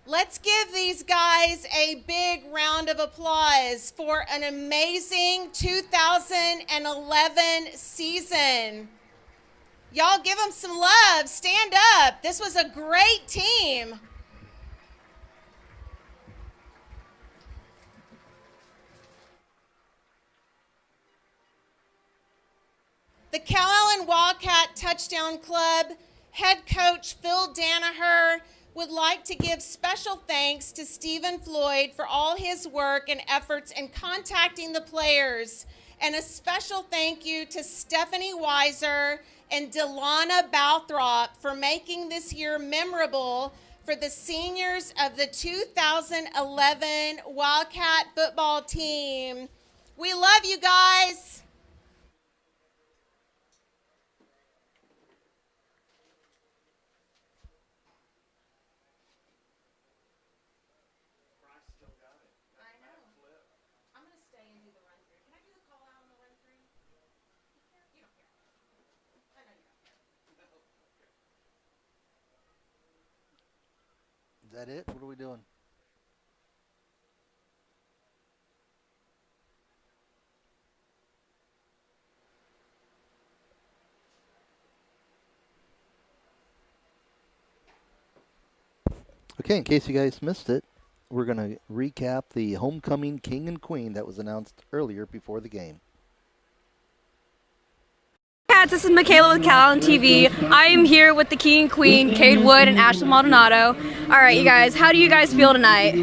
Let's give these guys a big round of applause for an amazing 2011 season. Y'all give them some love. Stand up. This was a great team. The Calallen Wildcat Touchdown Club head coach Phil Danaher would like to give special thanks to Stephen Floyd for all his work and efforts in contacting the players, and a special thank you to Stephanie Weiser and Delana Balthrop for making this year memorable for the seniors of the 2011 Wildcat football team. We love you guys. Is that it? What are we doing? Okay, in case you guys missed it, we're going to recap the homecoming king and queen that was announced earlier before the game. Cats, this is Michaela with Calallen TV. I am here with the king and queen, Cade Wood and Ashley Maldonado. All right, you guys, how do you guys feel tonight?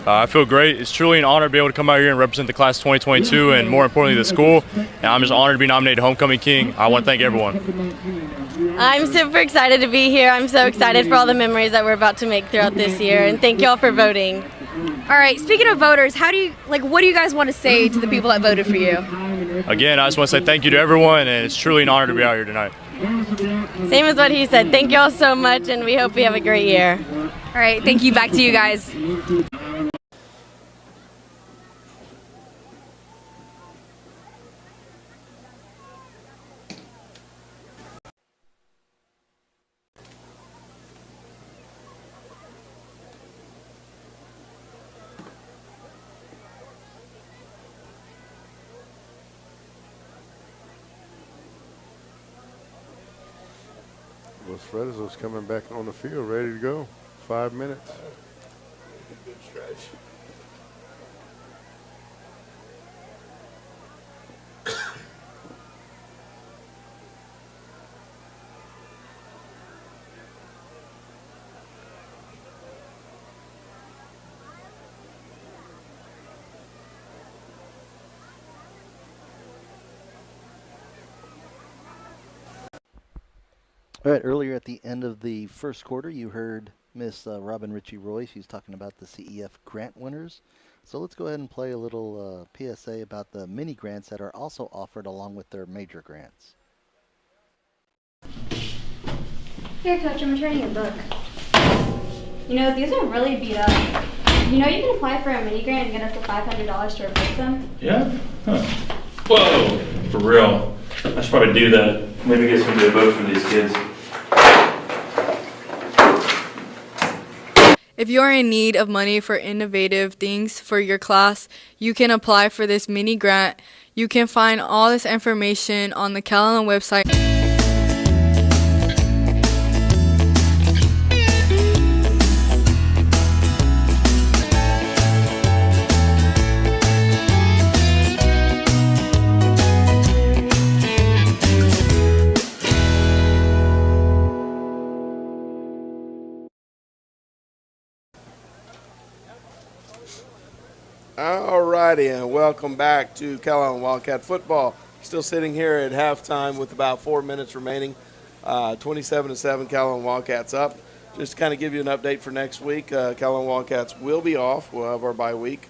I feel great. It's truly an honor to be able to come out here and represent the class of 2022 and more importantly the school. And I'm just honored to be nominated homecoming king. I want to thank everyone. I'm super excited to be here. I'm so excited for all the memories that we're about to make throughout this year, and thank you all for voting. All right, speaking of voters, what do you guys want to say to the people that voted for you? Again, I just want to say thank you to everyone, and it's truly an honor to be out here tonight. Same as what he said. Thank you all so much, and we hope we have a great year. All right, thank you. Back to you guys. Los Fresnos coming back on the field, ready to go. 5 minutes. Good stretch. All right, earlier at the end of the first quarter, you heard Miss Robin Ritchie Roy. She's talking about the CEF grant winners. So let's go ahead and play a little PSA about the mini grants that are also offered along with their major grants. Here, Coach, I'm returning your book. You know, these are really beat up. You know you can apply for a mini grant and get up to $500 to replace them? Yeah? Huh. Whoa! For real. I should probably do that. Maybe get somebody to vote for these kids. If you are in need of money for innovative things for your class, you can apply for this mini grant. You can find all this information on the Calallen website. Alrighty, and welcome back to Calallen Wildcat football. Still sitting here at halftime with about 4 minutes remaining. 27-7, Calallen Wildcats up. Just to kind of give you an update for next week, Calallen Wildcats will be off. We'll have our bye week.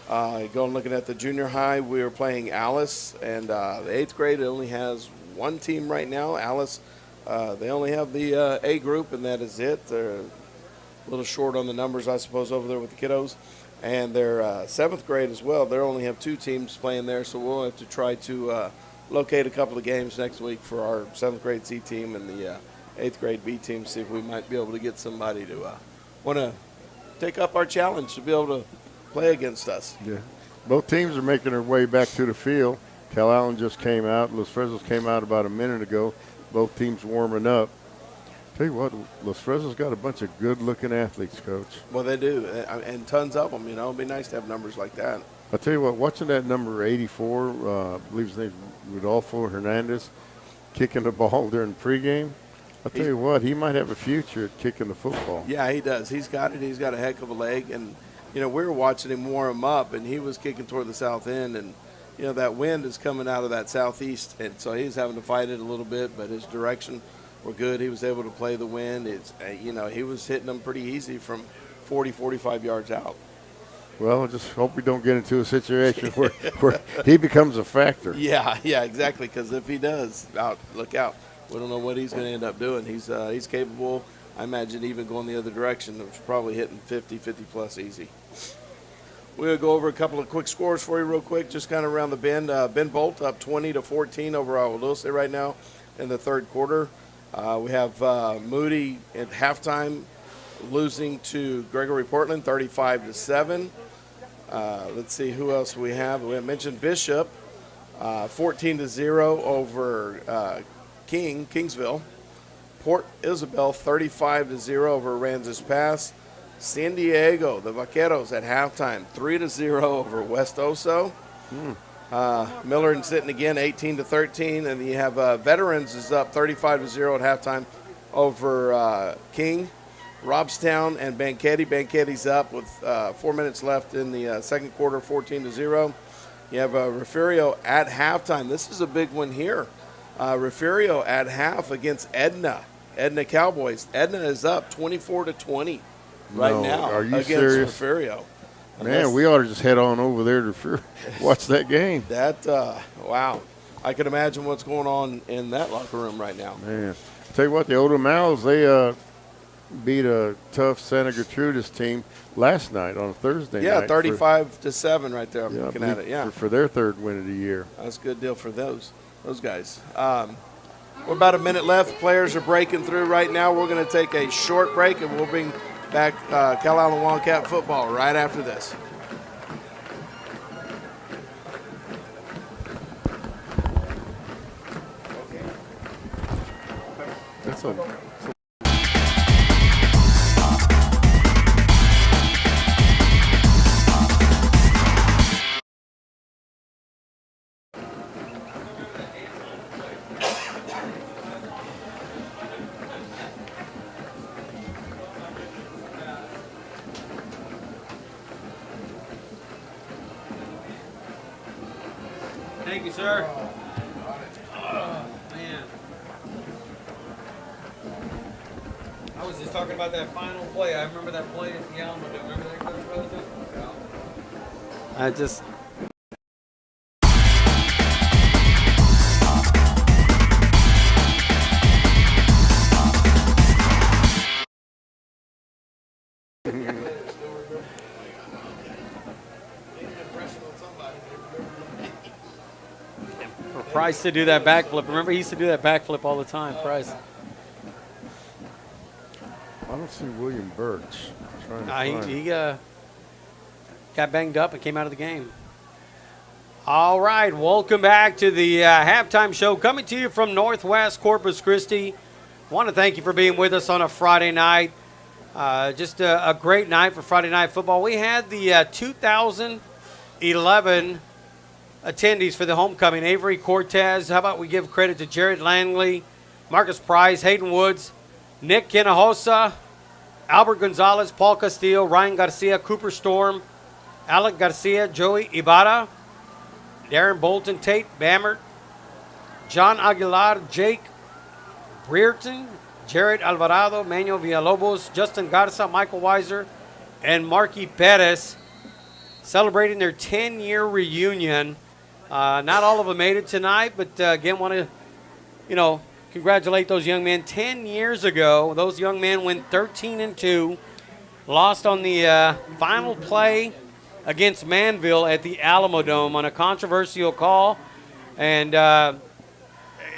Going looking at the junior high, we are playing Alice, and the 8th grade only has one team right now. Alice, they only have the A group, and that is it. They're a little short on the numbers, I suppose, over there with the kiddos. And their 7th grade as well. They only have 2 teams playing there, so we'll have to try to locate a couple of games next week for our 7th grade C team and the 8th grade B team, see if we might be able to get somebody to want to take up our challenge to be able to play against us. Yeah. Both teams are making their way back to the field. Calallen just came out. Los Fresnos came out about a minute ago. Both teams warming up. Tell you what, Los Fresnos got a bunch of good-looking athletes, Coach. Well, they do, and tons of them. You know, it'd be nice to have numbers like that. I tell you what, watching that number 84, I believe his name's Rodolfo Hernandez, kicking the ball during pregame. I tell you what, he might have a future at kicking the football. Yeah, he does. He's got it. He's got a heck of a leg, and you know, we were watching him warm up, and he was kicking toward the south end, and you know, that wind is coming out of that southeast, and so he's having to fight it a little bit, but his direction were good. He was able to play the wind. It's you know, he was hitting them pretty easy from 40, 45 yards out. Well, I just hope we don't get into a situation where he becomes a factor. Yeah, exactly, because if he does, look out. We don't know what he's going to end up doing. He's capable, I imagine, even going the other direction of probably hitting 50-plus easy. We'll go over a couple of quick scores for you real quick, just kind of around the bend. Ben Bolt up 20-14 over Dulce right now in the third quarter. We have Moody at halftime losing to Gregory Portland 35-7. Let's see who else we have. We mentioned Bishop 14-0 over Kingsville. Port Isabel 35-0 over Aransas Pass. San Diego, the Vaqueros at halftime, 3-0 over West Oso. Miller and Sinton again, 18-13, and you have Veterans is up 35-0 at halftime over King. Robstown and Banquetti. Banquetti's up with 4 minutes left in the second quarter, 14-0. You have Refugio at halftime. This is a big one here. Refugio at half against Edna Cowboys. Edna is up 24-20 right now are you against serious? Refugio. Man, we ought to just head on over there to watch that game. Wow. I can imagine what's going on in that locker room right now. Man, tell you what, the Old Mals, they beat a tough Santa Gertrudis team last night on a Thursday night. 35-7 right there. I'm looking at it. Yeah, for their third win of the year. That's a good deal for those guys. We're about a minute left. Players are breaking through right now. We're going to take a short break, and we'll bring back Calallen Wildcat football right after this. That's a Thank you, sir. Oh, man. I was just talking about that final play. I remember that play at the Alamo. Remember that, Coach Rosen? I just... Price to do that backflip. Remember, he used to do that backflip all the time, Price. I don't see William Birch. He got banged up and came out of the game. All right, welcome back to the halftime show coming to you from Northwest Corpus Christi. Want to thank you for being with us on a Friday night. Just a great night for Friday Night Football. We had the 2011 attendees for the homecoming. Avery Cortez. How about we give credit to Jared Langley, Marcus Price, Hayden Woods, Nick Hinojosa, Albert Gonzalez, Paul Castillo, Ryan Garcia, Cooper Storm, Alec Garcia, Joey Ibarra, Darren Bolton, Tate Bammert, John Aguilar, Jake Brereton, Jared Alvarado, Manuel Villalobos, Justin Garza, Michael Weiser, and Marky Perez celebrating their 10-year reunion. Not all of them made it tonight, but again, want to, congratulate those young men. 10 years ago, those young men went 13-2, lost on the final play against Manville at the Alamo Dome on a controversial call, and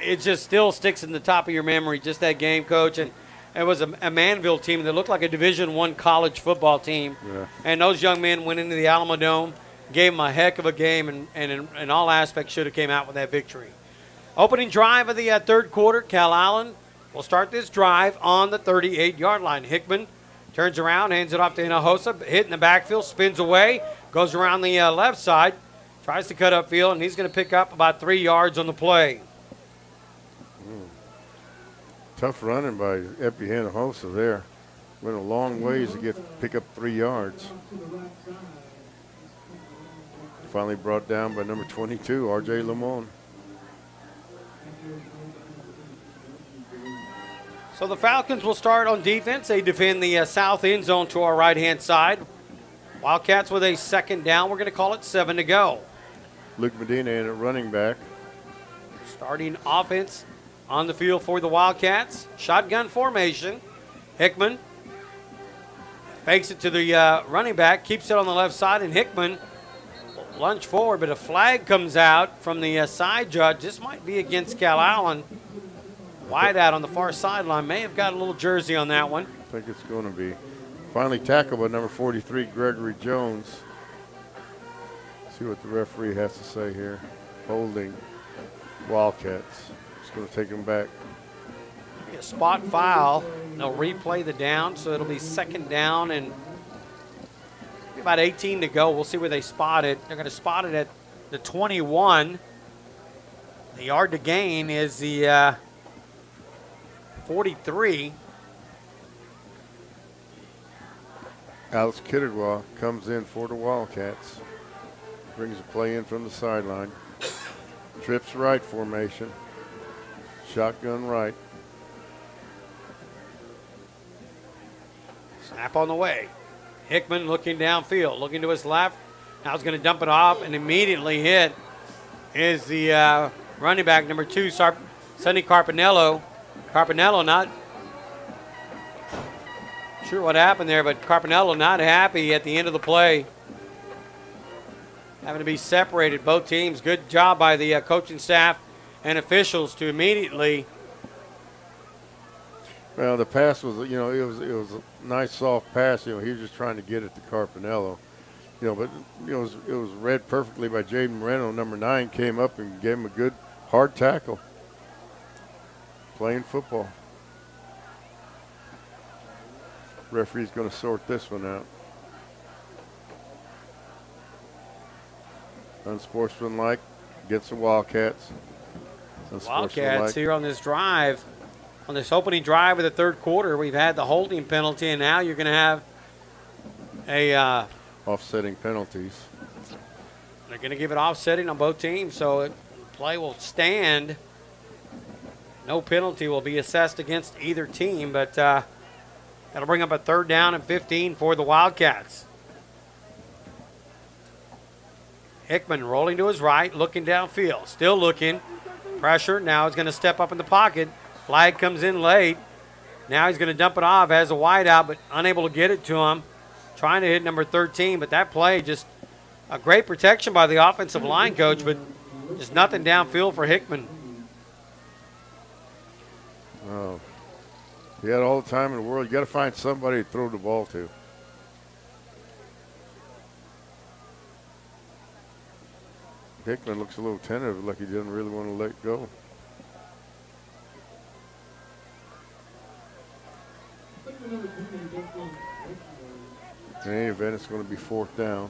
it just still sticks in the top of your memory, just that game, Coach. And it was a Manville team that looked like a Division I college football team, and those young men went into the Alamo Dome, gave them a heck of a game, and in all aspects should have came out with that victory. Opening drive of the third quarter, Calallen will start this drive on the 38-yard line. Hickman turns around, hands it off to Hinojosa, hitting the backfield, spins away, goes around the left side, tries to cut upfield, and he's going to pick up about 3 yards on the play. Tough running by Epi Hinojosa there. Went a long ways to pick up 3 yards. Finally brought down by number 22, R.J. Lamone. So the Falcons will start on defense. They defend the south end zone to our right-hand side. Wildcats with a second down. We're going to call it 7 to go. Luke Medina in at running back. Starting offense on the field for the Wildcats. Shotgun formation. Hickman fakes it to the running back, keeps it on the left side, and Hickman lunge forward, but a flag comes out from the side judge. This might be against Calallen. Wide out on the far sideline. May have got a little jersey on that one. I think it's going to be. Finally tackled by number 43, Gregory Jones. See what the referee has to say here. Holding Wildcats. Just going to take him back. A spot foul. They'll replay the down, so it'll be second down and Maybe about 18 to go. We'll see where they spot it. They're going to spot it at the 21. The yard to gain is the 43. Alex Kittigwa comes in for the Wildcats. Brings the play in from the sideline. Trips right formation. Shotgun right. Snap on the way. Hickman looking downfield, looking to his left. Now he's going to dump it off and immediately hit is the running back, number 2, Sonny Carpinello. Carpinello not sure what happened there, but Carpinello not happy at the end of the play. Having to be separated, both teams. Good job by the coaching staff and officials to immediately. Well, the pass was, it was a nice soft pass. He was just trying to get it to Carpinello. But it was read perfectly by Jaden Moreno. Number 9 came up and gave him a good hard tackle. Playing football. Referee's going to sort this one out. Unsportsmanlike against the Wildcats. Wildcats here on this drive, on this opening drive of the third quarter, we've had the holding penalty, and now you're going to have a offsetting penalties. They're going to give it offsetting on both teams, so play will stand. No penalty will be assessed against either team, but that'll bring up a 3rd down and 15 for the Wildcats. Hickman rolling to his right, looking downfield, still looking. Pressure, now he's going to step up in the pocket. Flag comes in late. Now he's going to dump it off, has a wide out, but unable to get it to him. Trying to hit number 13, but that play just a great protection by the offensive line coach, but just nothing downfield for Hickman. Oh, he had all the time in the world. You got to find somebody to throw the ball to. Hickman looks a little tentative, like he doesn't really want to let go. In any event, it's going to be 4th down.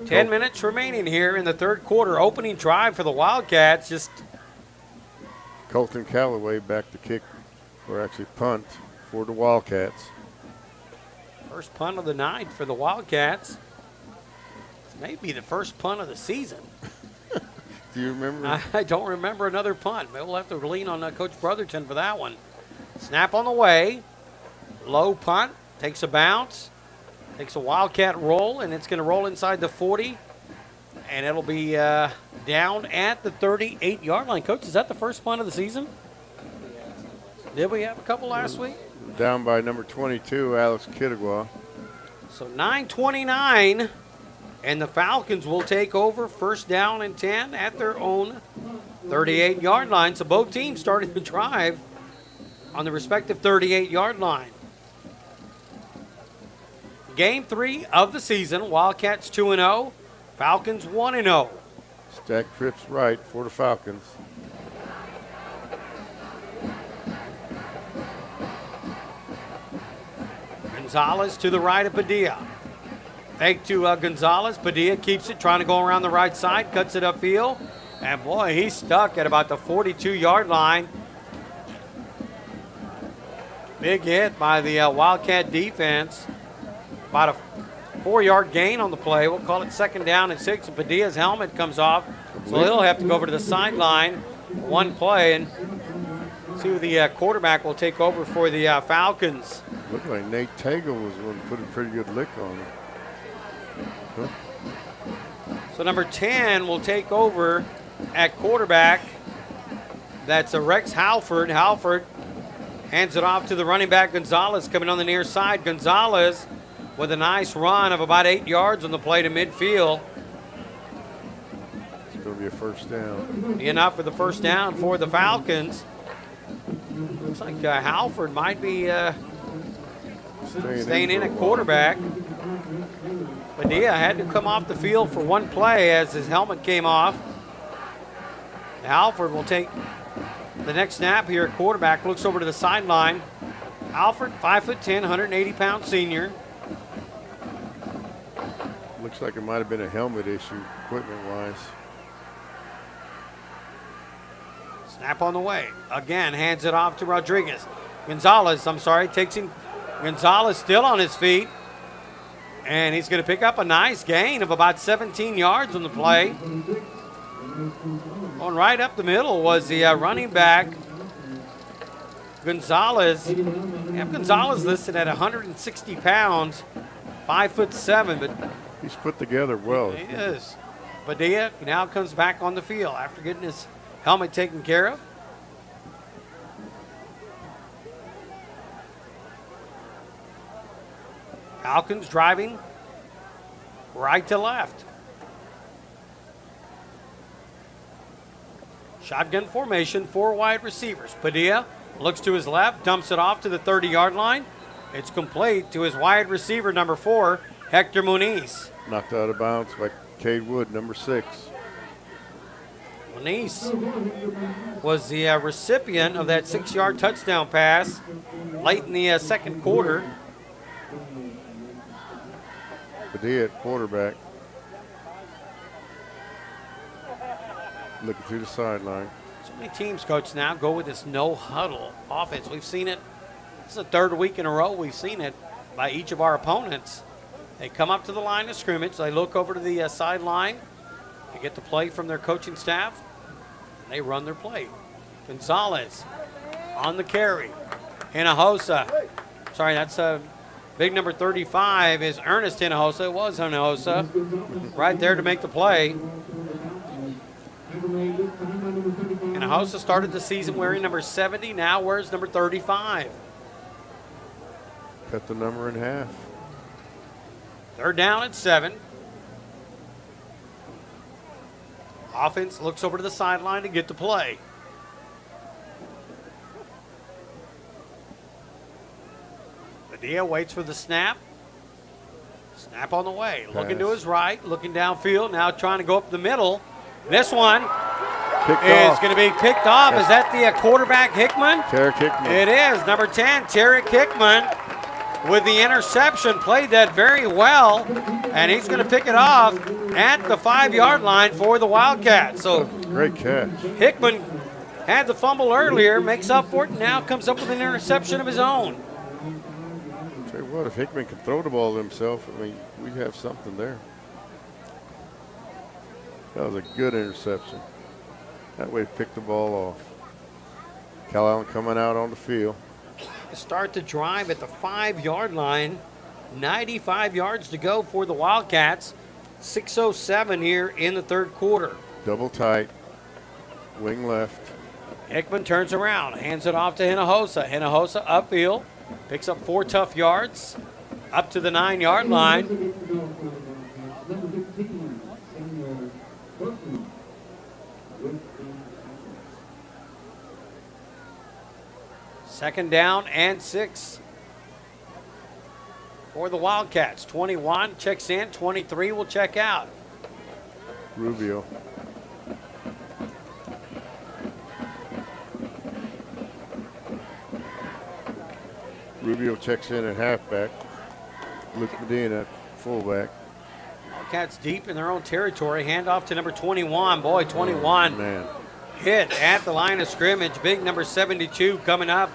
10 minutes remaining here in the third quarter. Opening drive for the Wildcats. Just Colton Calloway back to kick, or actually punt, for the Wildcats. first punt of the night for the Wildcats. Maybe the first punt of the season. Do you remember? I don't remember another punt. We'll have to lean on Coach Brotherton for that one. Snap on the way. Low punt. Takes a bounce. Takes a Wildcat roll, and it's going to roll inside the 40. And it'll be down at the 38-yard line. Coach, is that the first punt of the season? Did we have a couple last week? Down by number 22, Alex Kittigwa. So 9:29. And the Falcons will take over 1st down and 10 at their own 38-yard line. So both teams starting to drive on the respective 38-yard line. Game 3 of the season. Wildcats 2-0. Falcons 1-0. Stack trips right for the Falcons. Gonzalez to the right of Padilla. Fake to Gonzalez. Padilla keeps it, trying to go around the right side, cuts it upfield. And boy, he's stuck at about the 42-yard line. Big hit by the Wildcat defense. About a 4-yard gain on the play. We'll call it 2nd down and 6. And Padilla's helmet comes off, so he'll have to go over to the sideline. One play, and see who the quarterback will take over for the Falcons. Looked like Nate Tagle was the one who put a pretty good lick on him. Huh? So number 10 will take over at quarterback. That's Rex Halford. Halford hands it off to the running back, Gonzalez, coming on the near side. Gonzalez with a nice run of about 8 yards on the play to midfield. It's going to be a 1st down. Be enough for the 1st down for the Falcons. Looks like Halford might be staying in at quarterback. Padilla had to come off the field for one play as his helmet came off. Halford will take the next snap here at quarterback. Looks over to the sideline. Alfred, 5'10", 180-pound senior. Looks like it might have been a helmet issue, equipment-wise. Snap on the way. Again, hands it off to Rodriguez. Gonzalez, takes him. Gonzalez still on his feet. And he's going to pick up a nice gain of about 17 yards on the play. Going right up the middle was the running back, Gonzalez. We have Gonzalez listed at 160 pounds, 5'7", but he's put together well. he is. Padilla now comes back on the field after getting his helmet taken care of. Falcons driving right to left. Shotgun formation, 4 wide receivers. Padilla looks to his left, dumps it off to the 30-yard line. It's complete to his wide receiver, number 4, Hector Muniz. Knocked out of bounds by Cade Wood, number 6. Muniz was the recipient of that 6-yard touchdown pass late in the second quarter. Padilla at quarterback. Looking through the sideline. So many teams, Coach, now go with this no-huddle offense. We've seen it. This is the third week in a row we've seen it by each of our opponents. They come up to the line of scrimmage. They look over to the sideline. They get the play from their coaching staff. And they run their play. Gonzalez on the carry. Hinojosa. Sorry, that's big number 35 is Ernest Hinojosa. It was Hinojosa right there to make the play. Hinojosa started the season wearing number 70. Now wears number 35. Cut the number in half. Third down at 7. Offense looks over to the sideline to get the play. Padilla waits for the snap. Snap on the way. Looking to his right, looking downfield, now trying to go up the middle. This one is going to be picked off. Is that the quarterback, Hickman? Tarek Hickman. It is. Number 10, Tarek Hickman with the interception. Played that very well, and he's going to pick it off at the 5-yard line for the Wildcats. So great catch. Hickman had the fumble earlier, makes up for it, and now comes up with an interception of his own. Tell you what, if Hickman can throw the ball himself, I mean, we have something there. That was a good interception. That way, pick the ball off. Calallen coming out on the field. Start the drive at the 5-yard line. 95 yards to go for the Wildcats. 6:07 here in the third quarter. Double tight. Wing left. Hickman turns around, hands it off to Hinojosa. Hinojosa upfield, picks up 4 tough yards, up to the 9-yard line. Second down and 6 for the Wildcats. 21 checks in, 23 will check out. Rubio. Rubio checks in at halfback. Luke Medina, fullback. Wildcats deep in their own territory. Hand off to number 21. Boy, 21 hit at the line of scrimmage. Big number 72 coming up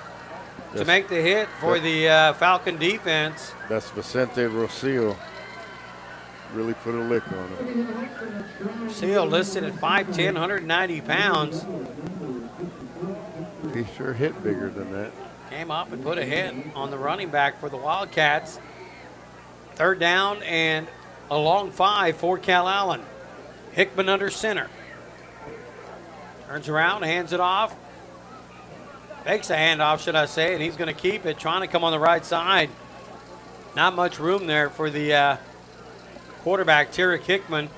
to make the hit for the Falcon defense. That's Vicente Rocio. Really put a lick on him. Rocio listed at 5'10", 190 pounds. He sure hit bigger than that. Came up and put a hit on the running back for the Wildcats. Third down and a long 5 for Calallen. Hickman under center. Turns around, hands it off. Fakes a handoff, should I say, and he's going to keep it, trying to come on the right side. Not much room there for the quarterback, Tarek Hickman.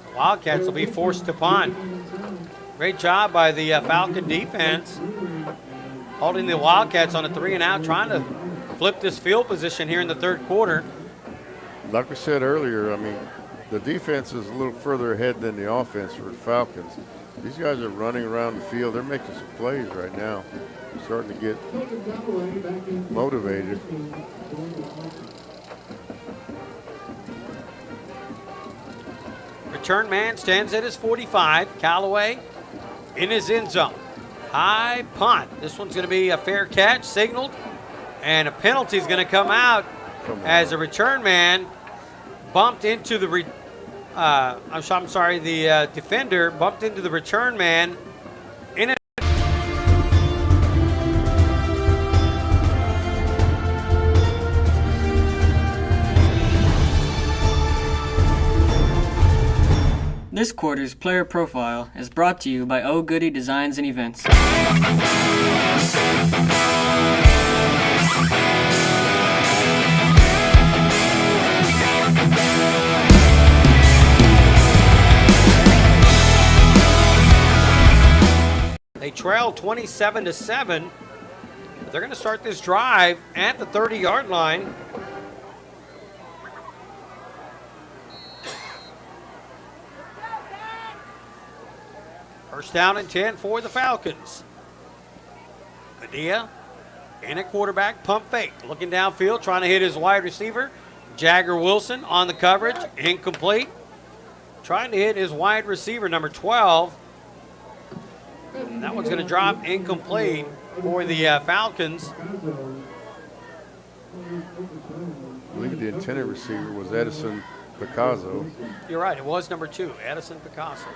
The Wildcats will be forced to punt. Great job by the Falcon defense, holding the Wildcats on a 3-and-out, trying to flip this field position here in the third quarter. Like we said earlier, I mean, the defense is a little further ahead than the offense for the Falcons. These guys are running around the field. They're making some plays right now. Starting to get motivated. Return man stands at his 45. Callaway in his end zone. High punt. This one's going to be a fair catch, signaled, and a penalty is going to come out as a return man bumped into the the defender bumped into the return man in a This quarter's player profile is brought to you by Oh Goody Designs and Events. They trail 27-7. They're going to start this drive at the 30-yard line. First down and 10 for the Falcons. Padilla in a quarterback pump fake. Looking downfield, trying to hit his wide receiver. Jagger Wilson on the coverage. Incomplete. Trying to hit his wide receiver, number 12. And that one's going to drop incomplete for the Falcons. I believe the intended receiver was Edison Picasso. You're right, it was number 2, Edison Picasso.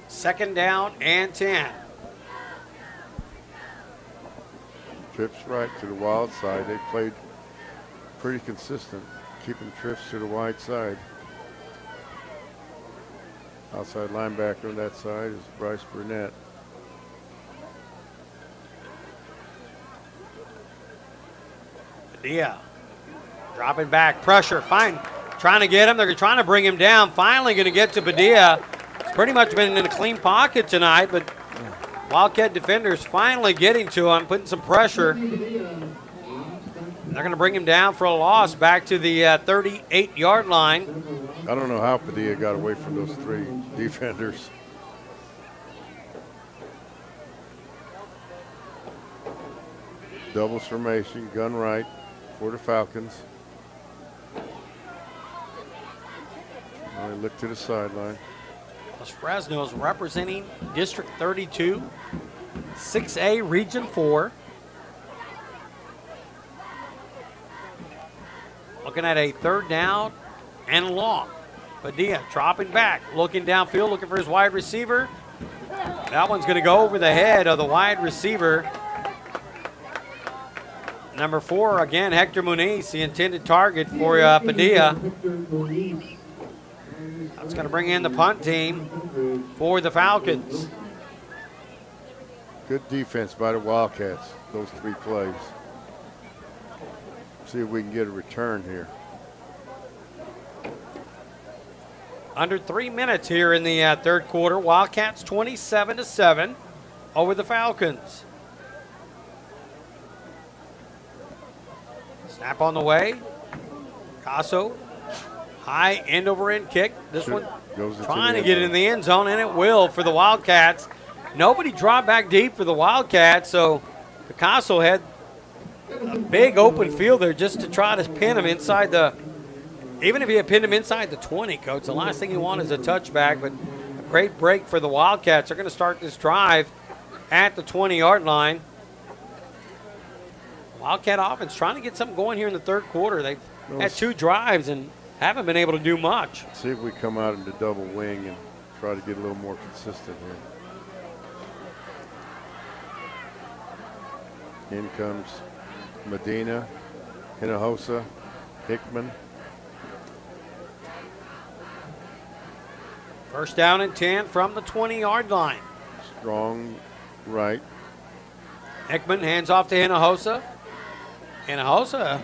Second down and 10. Trips right to the wild side. They played pretty consistent, keeping trips to the wide side. Outside linebacker on that side is Bryce Burnett. Padilla dropping back, pressure, fine. Trying to get him, they're trying to bring him down. Finally going to get to Padilla. It's pretty much been in a clean pocket tonight, but Wildcat defenders finally getting to him, putting some pressure. They're going to bring him down for a loss back to the 38-yard line. I don't know how Padilla got away from those 3 defenders. Double formation, gun right for the Falcons. Now they look to the sideline. Fresnos representing District 32, 6A Region 4. Looking at a third down and long. Padilla dropping back, looking downfield, looking for his wide receiver. That one's going to go over the head of the wide receiver. Number 4, again, Hector Muniz, the intended target for Padilla. That's going to bring in the punt team for the Falcons. Good defense by the Wildcats, those 3 plays. See if we can get a return here. Under 3 minutes here in the third quarter. Wildcats 27-7 over the Falcons. Snap on the way. Picasso, high end over end kick. This one trying to get it in the end zone, and it will for the Wildcats. Nobody dropped back deep for the Wildcats, so Picasso had a big open field there just to try to pin him inside the, even if he had pinned him inside the 20, Coach, the last thing you want is a touchback, but a great break for the Wildcats. They're going to start this drive at the 20-yard line. Wildcat offense trying to get something going here in the third quarter. They've had 2 drives and haven't been able to do much. See if we come out into double wing and try to get a little more consistent here. In comes Medina, Hinojosa, Hickman. First down and 10 from the 20-yard line. Strong right. Hickman hands off to Hinojosa. Hinojosa,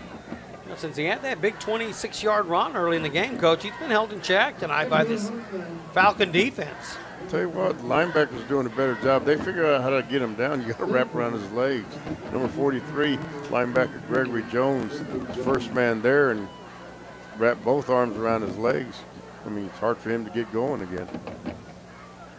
since he had that big 26-yard run early in the game, Coach, he's been held in check tonight by this Falcon defense. I'll tell you what, linebackers doing a better job. They figure out how to get him down. You got to wrap around his legs. Number 43, linebacker Gregory Jones, first man there, and wrap both arms around his legs. I mean, it's hard for him to get going again.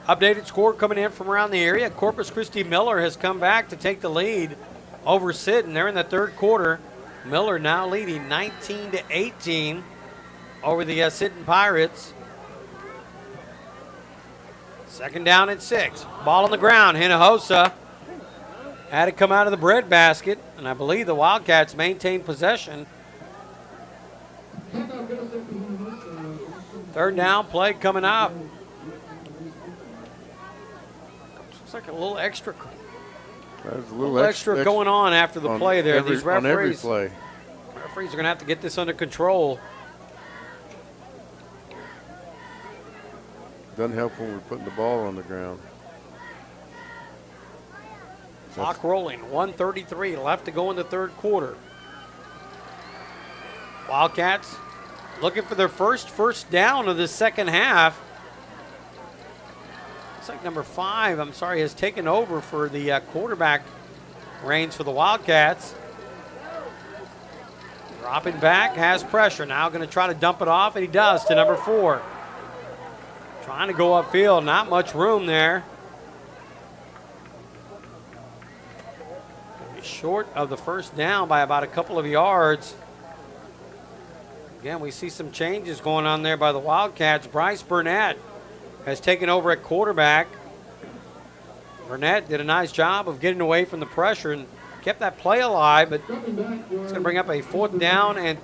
Updated score coming in from around the area. Corpus Christi Miller has come back to take the lead over Sidon. They're in the third quarter. Miller now leading 19-18 over the Sidon Pirates. Second down and 6. Ball on the ground. Hinojosa had it come out of the breadbasket, and I believe the Wildcats maintain possession. Third down play coming up. Looks like a little extra. There's a little extra going on after the play there. These referees, on every play. Referees are going to have to get this under control. Doesn't help when we're putting the ball on the ground. Clock rolling, 1:33 left to go in the third quarter. Wildcats looking for their first down of the second half. Looks like number 5, has taken over for the quarterback reins for the Wildcats. Dropping back, has pressure. Now going to try to dump it off, and he does to number 4. Trying to go upfield, not much room there. Short of the first down by about a couple of yards. Again, we see some changes going on there by the Wildcats. Bryce Burnett has taken over at quarterback. Burnett did a nice job of getting away from the pressure and kept that play alive, but it's going to bring up a 4th down, and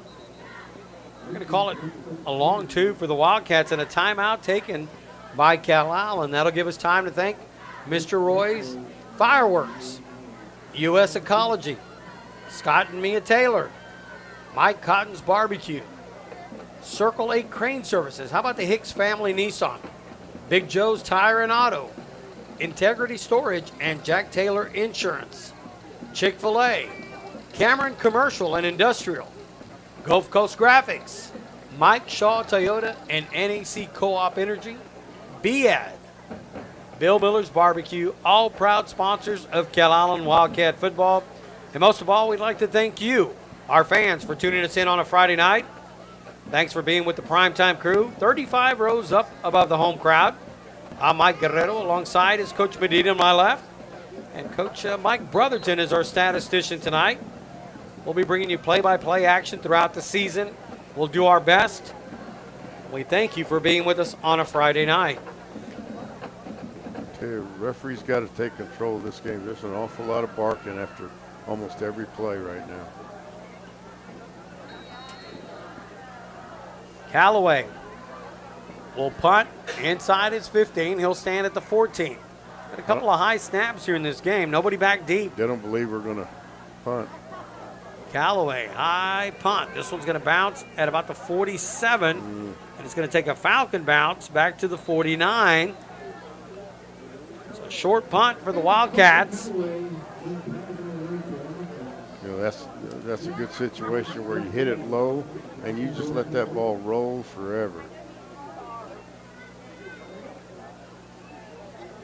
we're going to call it a long 2 for the Wildcats and a timeout taken by Calallen. That'll give us time to thank Mr. Roy's Fireworks, U.S. Ecology, Scott and Mia Taylor, Mike Cotton's Barbecue, Circle 8 Crane Services. How about the Hicks Family Nissan, Big Joe's Tire and Auto, Integrity Storage, and Jack Taylor Insurance, Chick-fil-A, Cameron Commercial and Industrial, Gulf Coast Graphics, Mike Shaw Toyota and NEC Co-op Energy, BAD, Bill Miller's Barbecue, all proud sponsors of Calallen Wildcat football. And most of all, we'd like to thank you, our fans, for tuning us in on a Friday night. Thanks for being with the primetime crew. 35 rows up above the home crowd. I'm Mike Guerrero, alongside is Coach Medina on my left. And Coach Mike Brotherton is our statistician tonight. We'll be bringing you play-by-play action throughout the season. We'll do our best. We thank you for being with us on a Friday night. Referees got to take control of this game. There's an awful lot of barking after almost every play right now. Callaway will punt inside his 15. He'll stand at the 14. Got a couple of high snaps here in this game. Nobody back deep. They don't believe we're going to punt. Callaway, high punt. This one's going to bounce at about the 47. And it's going to take a Falcon bounce back to the 49. It's a short punt for the Wildcats. You know, that's a good situation where you hit it low and you just let that ball roll forever.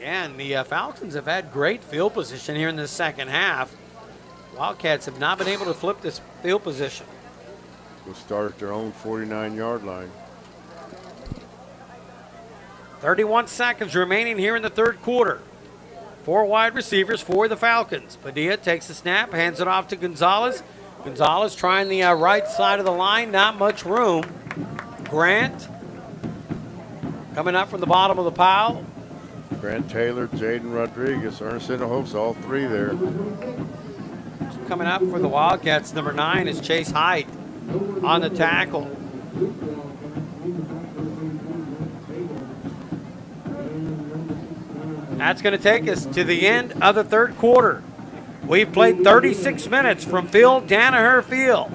And the Falcons have had great field position here in the second half. Wildcats have not been able to flip this field position. We'll start at their own 49-yard line. 31 seconds remaining here in the third quarter. 4 wide receivers for the Falcons. Padilla takes the snap, hands it off to Gonzalez. Gonzalez trying the right side of the line, not much room. Grant coming up from the bottom of the pile. Grant Taylor, Jaden Rodriguez, Ernest Hinojosa, all 3 there. Coming up for the Wildcats, number 9 is Chase Height on the tackle. That's going to take us to the end of the third quarter. We've played 36 minutes from Phil Danaher Field.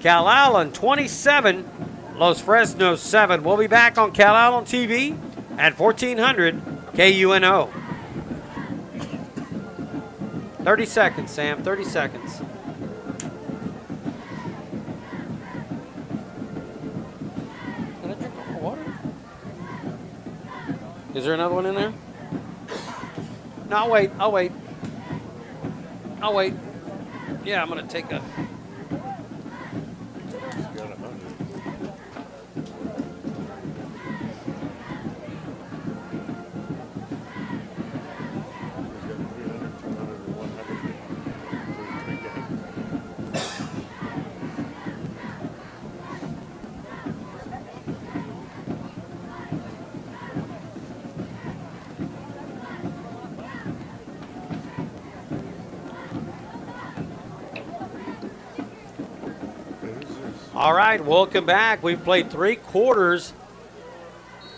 Calallen 27, Los Fresnos 7. We'll be back on Calallen TV at 1400 KUNO. 30 seconds, Sam, 30 seconds. Can I drink more water? Is there another one in there? No, I'll wait. I'll wait. Yeah, I'm going to take a... All right, welcome back. We've played 3 quarters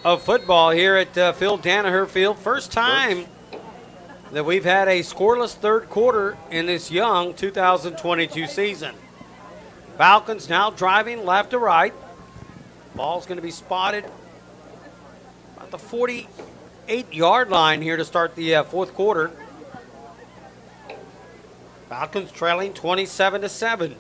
of football here at Phil Danaher Field. First time that we've had a scoreless third quarter in this young 2022 season. Falcons now driving left to right. Ball's going to be spotted at the 48-yard line here to start the fourth quarter. Falcons trailing 27-7.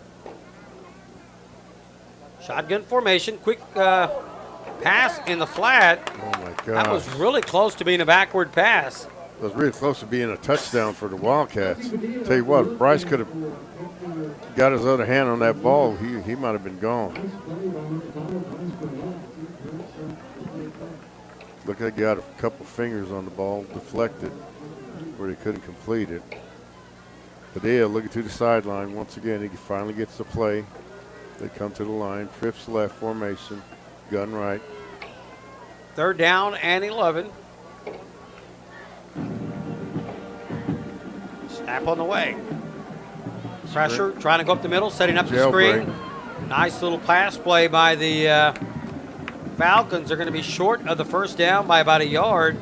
Shotgun formation, quick pass in the flat. Oh my God. That was really close to being a backward pass. It was really close to being a touchdown for the Wildcats. Tell you what, Bryce could have got his other hand on that ball. He might have been gone. Look, they got a couple fingers on the ball, deflected, where he couldn't complete it. Padilla looking to the sideline once again. He finally gets the play. They come to the line, trips left formation, gun right. Third down and 11. Snap on the way. Pressure, trying to go up the middle, setting up the screen. Nice little pass play by the Falcons. They're going to be short of the first down by about a yard.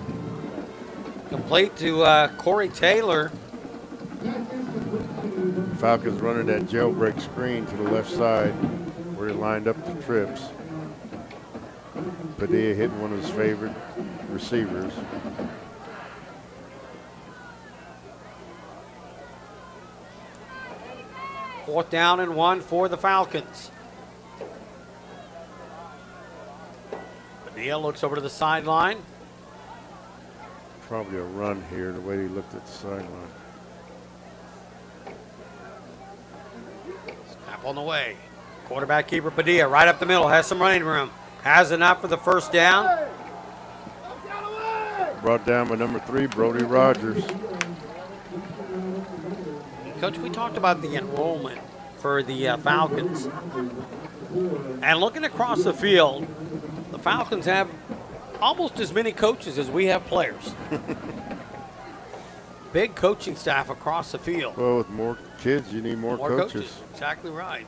Complete to Corey Taylor. Falcons running that jailbreak screen to the left side where he lined up the trips. Padilla hitting one of his favorite receivers. Fourth down and 1 for the Falcons. Padilla looks over to the sideline. Probably a run here, the way he looked at the sideline. Snap on the way. Quarterback keeper Padilla right up the middle, has some running room. Has enough for the first down. Brought down by number 3, Brody Rogers. Coach, we talked about the enrollment for the Falcons. And looking across the field, the Falcons have almost as many coaches as we have players. Big coaching staff across the field. Well, with more kids, you need more coaches. Exactly right.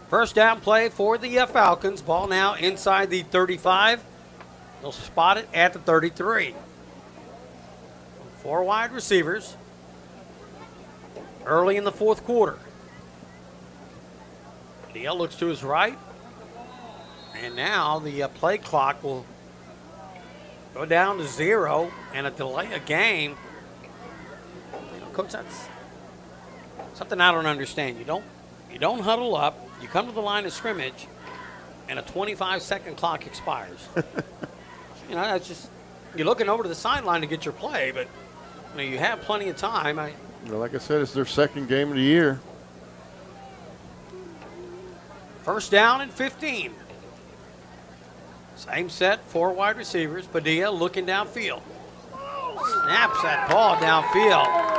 First down play for the Falcons. Ball now inside the 35. They'll spot it at the 33. 4 wide receivers. Early in the fourth quarter. Neal looks to his right. And now the play clock will go down to 0 and a delay a game. You know, Coach, that's something I don't understand. You don't huddle up. You come to the line of scrimmage, and a 25-second clock expires. You know, that's just, you're looking over to the sideline to get your play, but you know, you have plenty of time. Well, like I said, it's their second game of the year. First down and 15. Same set, 4 wide receivers. Padilla looking downfield. Snaps that ball downfield.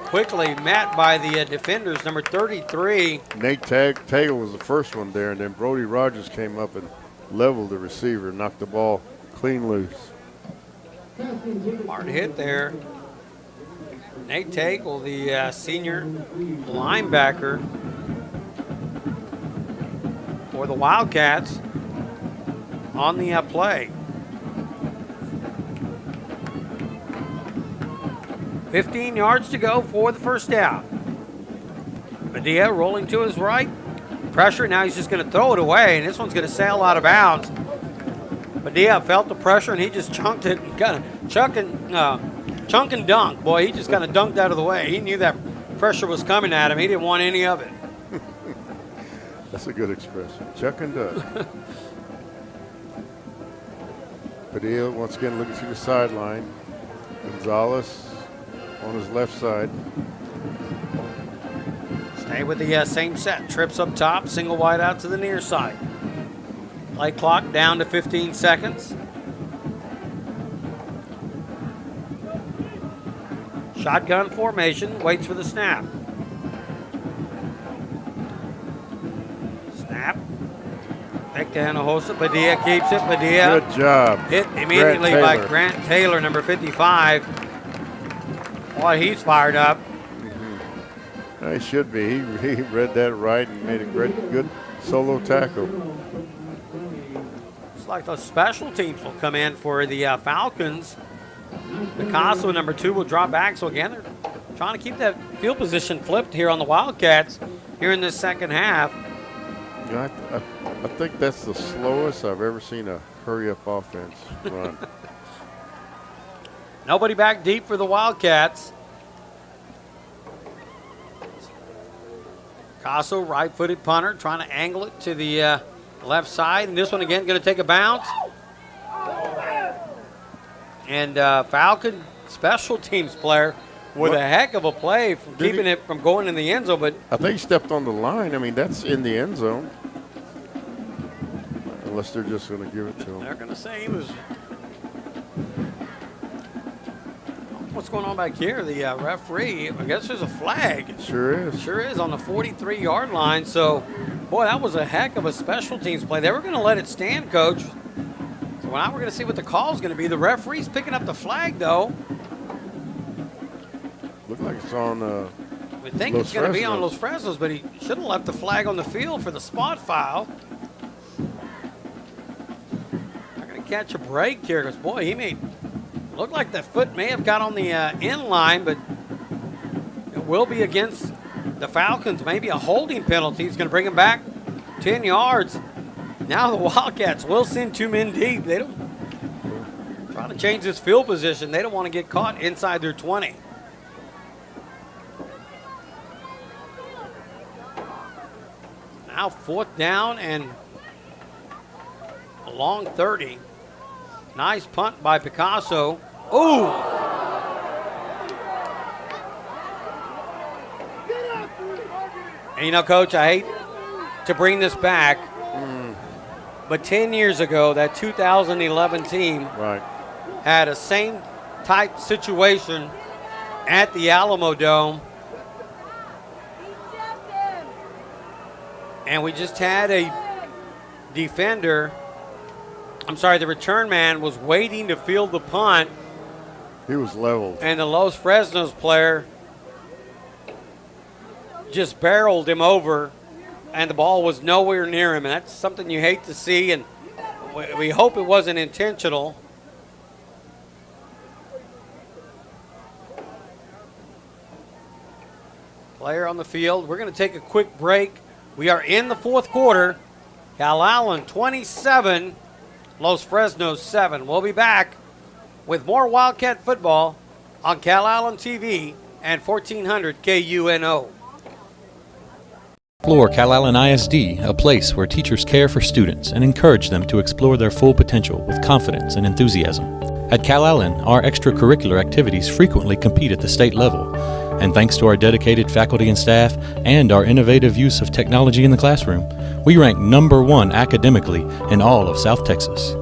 Quickly met by the defenders, number 33. Nate Tagle was the first one there, and then Brody Rogers came up and leveled the receiver, knocked the ball clean loose. Hard hit there. Nate Tagle, the senior linebacker for the Wildcats, on the play. 15 yards to go for the first down. Padilla rolling to his right. Pressure, now he's just going to throw it away, and this one's going to sail out of bounds. Padilla felt the pressure, and he just chunked it. Kind of chunk and dunk. Boy, he just kind of dunked out of the way. He knew that pressure was coming at him. He didn't want any of it. That's a good expression. Chuck and dunk. Padilla once again looking through the sideline. Gonzalez on his left side. Stay with the same set. Trips up top, single wide out to the near side. Play clock down to 15 seconds. Shotgun formation, waits for the snap. Snap. Back to Hinojosa. Padilla keeps it. Padilla. Good job. Hit immediately by Grant Taylor, number 55. Boy, he's fired up. He should be. He read that right and made a good solo tackle. Looks like the special teams will come in for the Falcons. Picasso, number 2, will drop back. So again, they're trying to keep that field position flipped here on the Wildcats here in this second half. Yeah, I think that's the slowest I've ever seen a hurry-up offense run. Nobody back deep for the Wildcats. Picasso, right-footed punter, trying to angle it to the left side. And this one again going to take a bounce. And Falcon special teams player with a heck of a play from keeping it from going in the end zone. But I think he stepped on the line. I mean, that's in the end zone. Unless they're just going to give it to him. They're going to say he was. What's going on back here? The referee, I guess there's a flag. Sure is. Sure is on the 43-yard line. So, boy, that was a heck of a special teams play. They were going to let it stand, Coach. So now we're going to see what the call is going to be. The referee's picking up the flag, though. Looked like it's on We think it's going to be on Los Fresnos, but he should have left the flag on the field for the spot foul. Not going to catch a break here because, boy, he made look like the foot may have got on the end line, but it will be against the Falcons. Maybe a holding penalty. He's going to bring him back 10 yards. Now the Wildcats will send 2 men deep. They don't try to change this field position. They don't want to get caught inside their 20. Now 4th down and a long 30. Nice punt by Picasso. Ooh! And you know, Coach, I hate to bring this back, but 10 years ago, that 2011 team had a same type situation at the Alamo Dome. And we just had a defender, the return man was waiting to field the punt. He was leveled. And the Los Fresnos player just barreled him over, and the ball was nowhere near him. And that's something you hate to see, and we hope it wasn't intentional. Player on the field. We're going to take a quick break. We are in the 4th quarter. Calallen 27, Los Fresnos 7. We'll be back with more Wildcat football on Calallen TV and 1400 KUNO. Explore Calallen ISD, a place where teachers care for students and encourage them to explore their full potential with confidence and enthusiasm. At Calallen, our extracurricular activities frequently compete at the state level, and thanks to our dedicated faculty and staff and our innovative use of technology in the classroom, we rank #1 academically in all of South Texas.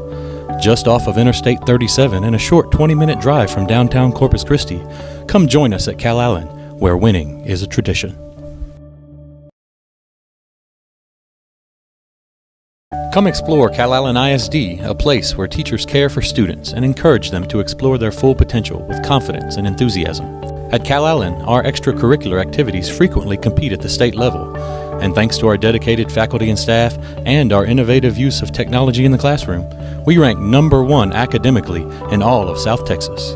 Just off of Interstate 37 and a short 20-minute drive from downtown Corpus Christi, come join us at Calallen, where winning is a tradition. Come explore Calallen ISD, a place where teachers care for students and encourage them to explore their full potential with confidence and enthusiasm. At Calallen, our extracurricular activities frequently compete at the state level, and thanks to our dedicated faculty and staff and our innovative use of technology in the classroom, we rank #1 academically in all of South Texas.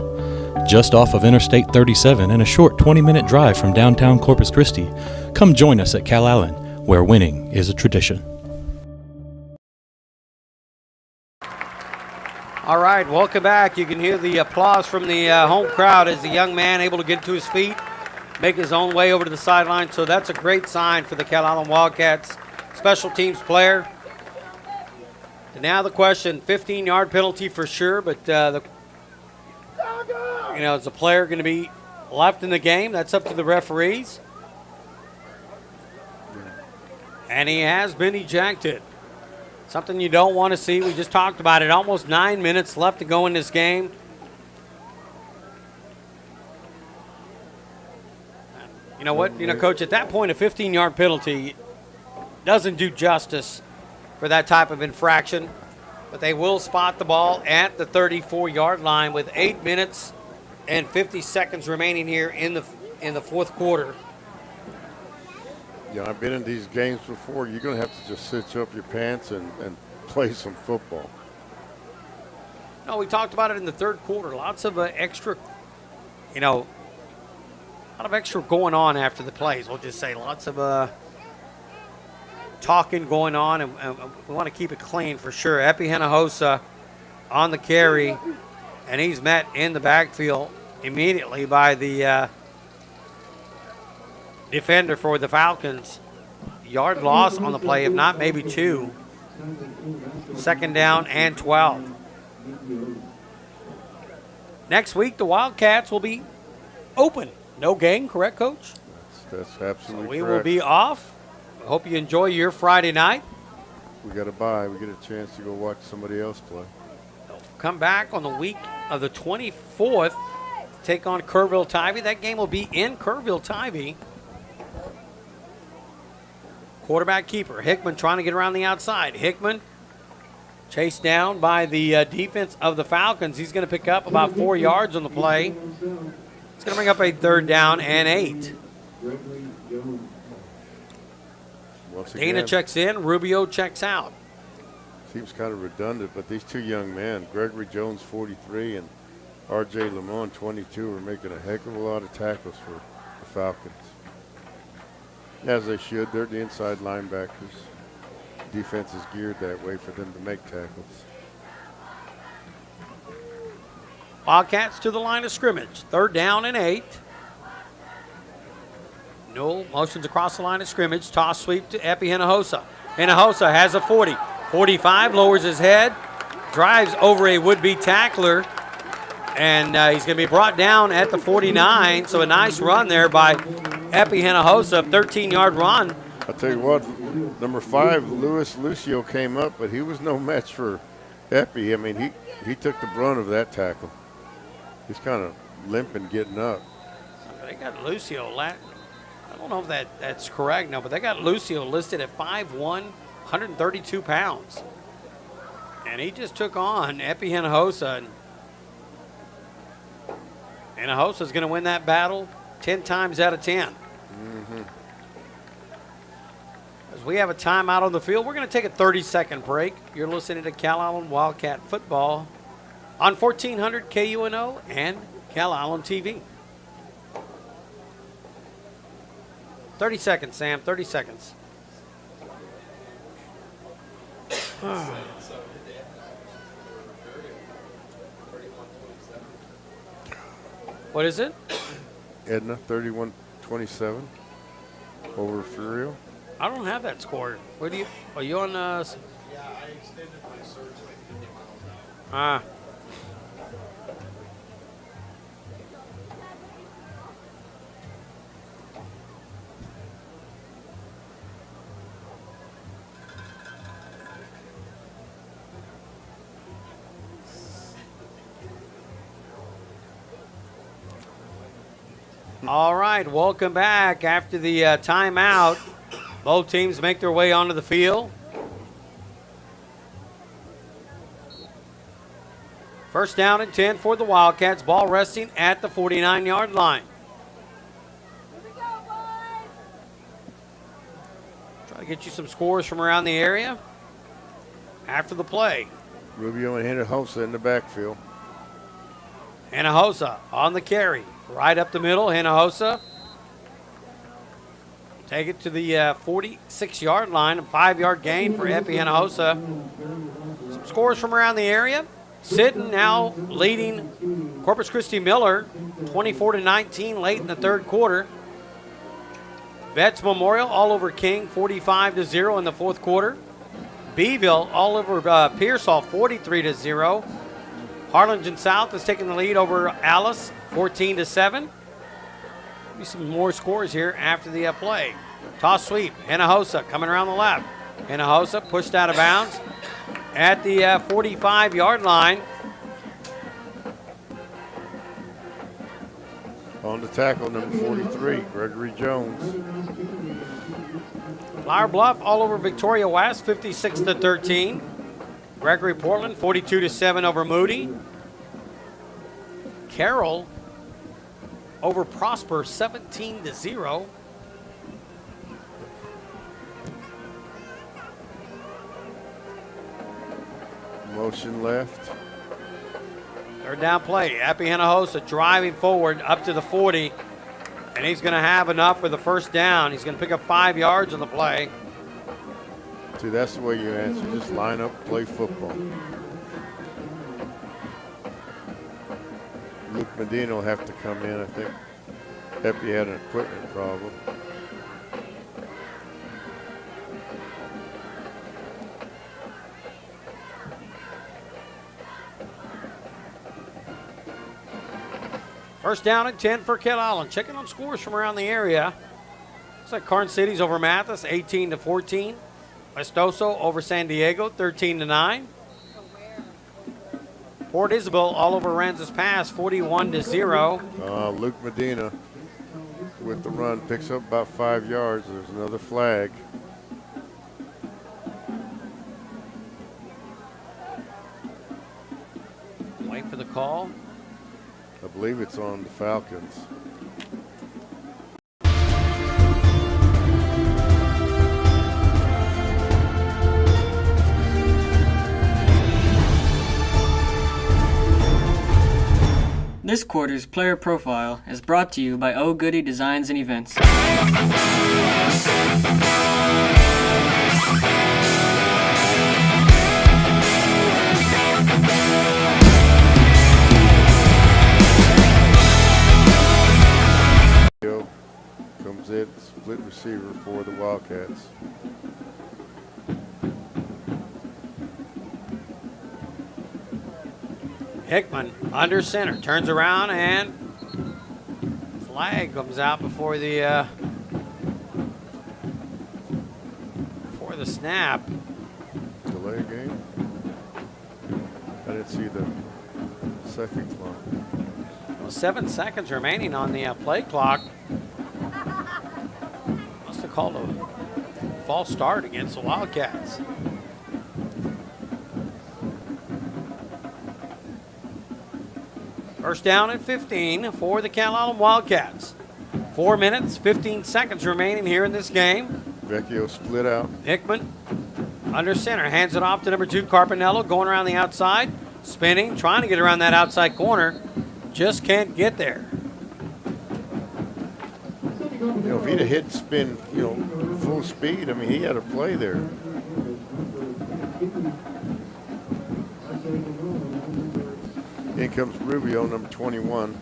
Just off of Interstate 37 and a short 20-minute drive from downtown Corpus Christi, come join us at Calallen, where winning is a tradition. All right, welcome back. You can hear the applause from the home crowd as the young man able to get to his feet, make his own way over to the sideline. So that's a great sign for the Calallen Wildcats special teams player. And now the question, 15-yard penalty for sure, but is the player going to be left in the game? That's up to the referees. And he has been ejected. Something you don't want to see. We just talked about it. Almost 9 minutes left to go in this game. You know what? Coach, at that point, a 15-yard penalty doesn't do justice for that type of infraction. But they will spot the ball at the 34-yard line with 8 minutes and 50 seconds remaining here in the 4th quarter. I've been in these games before. You're going to have to just cinch up your pants and play some football. No, we talked about it in the third quarter. Lots of extra, a lot of extra going on after the plays. We'll just say lots of talking going on, and we want to keep it clean for sure. Epi Hinojosa on the carry, and he's met in the backfield immediately by the defender for the Falcons. Yard loss on the play, if not maybe 2. 2nd down and 12. Next week, the Wildcats will be open. No game, correct, Coach? That's absolutely So we correct. will be off. I hope you enjoy your Friday night. We got a bye. We get a chance to go watch somebody else play. Come back on the week of the 24th to take on Kerrville-Tivy. That game will be in Kerrville-Tivy. Quarterback keeper. Hickman trying to get around the outside. Hickman chased down by the defense of the Falcons. He's going to pick up about 4 yards on the play. It's going to bring up a 3rd down and 8. Dana checks in. Rubio checks out. Seems kind of redundant, but these two young men, Gregory Jones, 43, and R.J. Lamont, 22, are making a heck of a lot of tackles for the Falcons. As they should. They're the inside linebackers. Defense is geared that way for them to make tackles. Wildcats to the line of scrimmage. 3rd down and 8. No motions across the line of scrimmage. Toss sweep to Epi Hinojosa. Hinojosa has a 40. 45, lowers his head, drives over a would-be tackler, and he's going to be brought down at the 49. So a nice run there by Epi Hinojosa, a 13-yard run. I'll tell you what, number 5, Luis Lucio, came up, but he was no match for Epi. I mean, he took the brunt of that tackle. He's kind of limping getting up. They got Lucio. I don't know if that's correct now, but they got Lucio listed at 5'1", 132 pounds. And he just took on Epi Hinojosa. And Hinojosa's going to win that battle 10 times out of 10. Mm-hmm. As we have a timeout on the field, we're going to take a 30-second break. You're listening to Calallen Wildcat Football on 1400 KUNO and Calallen TV. 30 seconds, Sam. 30 seconds. What is it? Edna, 31-27 over Furio. I don't have that score. Where do you? Are you on? Yeah, I extended my search like 50 miles out. All right, welcome back after the timeout. Both teams make their way onto the field. First down and 10 for the Wildcats. Ball resting at the 49-yard line. Try to get you some scores from around the area after the play. Rubio and Hinojosa in the backfield. Hinojosa on the carry. Right up the middle, Hinojosa. Take it to the 46-yard line. A 5-yard gain for Epi Hinojosa. Some scores from around the area. Sitten now leading Corpus Christi Miller 24-19 late in the third quarter. Vets Memorial all over King 45-0 in the fourth quarter. Beeville all over Pearsall 43-0. Harlingen South is taking the lead over Alice 14-7. Maybe some more scores here after the play. Toss sweep. Hinojosa coming around the left. Hinojosa pushed out of bounds at the 45-yard line. On the tackle, number 43, Gregory Jones. Flower Bluff all over Victoria West 56-13. Gregory Portland 42-7 over Moody. Carroll over Prosper 17-0. Motion left. Third down play. Appy Hinojosa driving forward up to the 40. And he's going to have enough for the first down. He's going to pick up 5 yards on the play. See, that's the way you answer. Just line up, play football. Luke Medina will have to come in. I think Epi had an equipment problem. First down and 10 for Calallen. Checking on scores from around the area. Looks like Karn City's over Mathis, 18-14. Westoso over San Diego, 13-9. Port Isabel all over Aransas Pass, 41-0. Luke Medina with the run picks up about 5 yards. There's another flag. Wait for the call. I believe it's on the Falcons. This quarter's player profile is brought to you by Oh Goody Designs and Events. Comes in, split receiver for the Wildcats. Hickman under center, turns around, and flag comes out before the snap. Delay game. I didn't see the second clock. Well, 7 seconds remaining on the play clock. Must have called a false start against the Wildcats. First down and 15 for the Calallen Wildcats. 4 minutes, 15 seconds remaining here in this game. Vecchio split out. Hickman under center, hands it off to number 2, Carpinello, going around the outside, spinning, trying to get around that outside corner. Just can't get there. You know, if he'd have hit spin, full speed, I mean, he had a play there. In comes Rubio, number 21.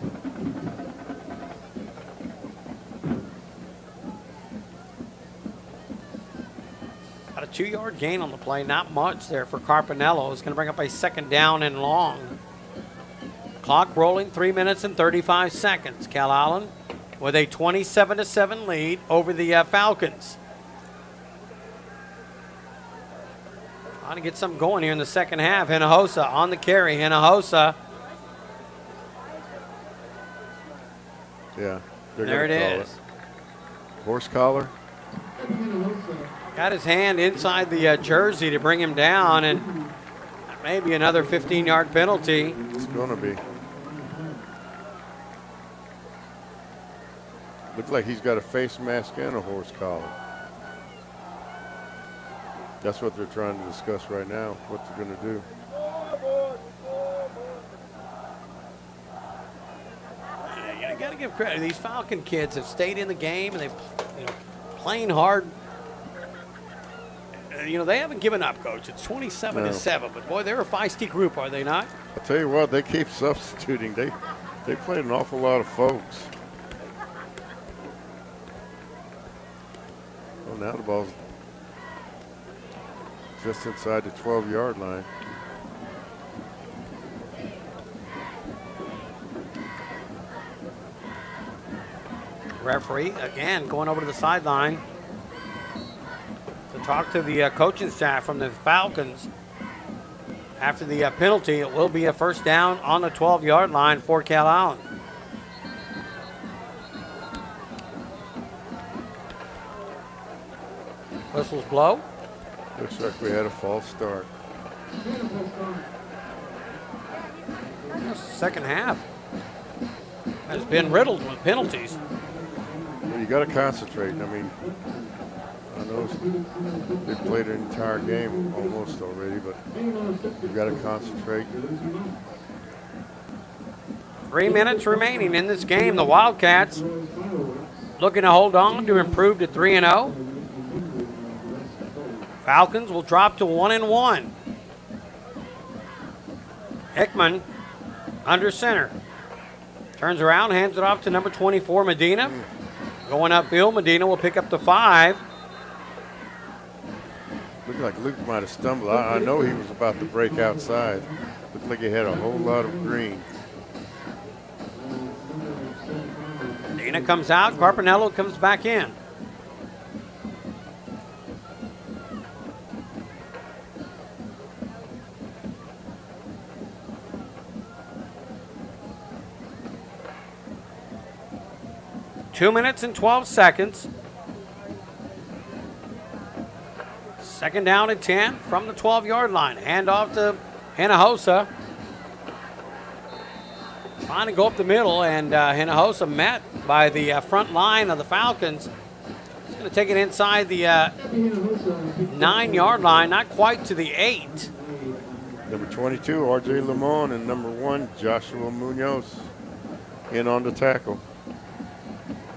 Got a 2-yard gain on the play, not much there for Carpinello. It's going to bring up a second down and long. Clock rolling, 3 minutes and 35 seconds. Calallen with a 27-7 lead over the Falcons. Trying to get something going here in the second half. Hinojosa on the carry. Hinojosa. Yeah. There it is. Horse collar. Got his hand inside the jersey to bring him down, and maybe another 15-yard penalty. It's going to be. Looks like he's got a face mask and a horse collar. That's what they're trying to discuss right now, what they're going to do. You got to give credit. These Falcon kids have stayed in the game, and they've playing hard. They haven't given up, Coach. It's 27-7, but boy, they're a feisty group, are they not? I'll tell you what, they keep substituting. They played an awful lot of folks. Well, now the ball's just inside the 12-yard line. Referee, again, going over to the sideline to talk to the coaching staff from the Falcons. After the penalty, it will be a first down on the 12-yard line for Calallen. Whistles blow. Looks like we had a false start. Second half has been riddled with penalties. Well, you got to concentrate. I mean, I know they've played an entire game almost already, but we've got to concentrate. 3 minutes remaining in this game. The Wildcats looking to hold on to improve to 3-0. Falcons will drop to 1-1. Hickman under center. Turns around, hands it off to number 24, Medina. Going upfield, Medina will pick up the 5. Looked like Luke might have stumbled. I know he was about to break outside. Looked like he had a whole lot of green. Medina comes out, Carpinello comes back in. Two minutes and 12 seconds. Second down and 10 from the 12-yard line. Hand off to Hinojosa. Trying to go up the middle, and Hinojosa met by the front line of the Falcons. He's going to take it inside the 9-yard line, not quite to the 8. Number 22, R.J. Lamont, and number 1, Joshua Munoz, in on the tackle.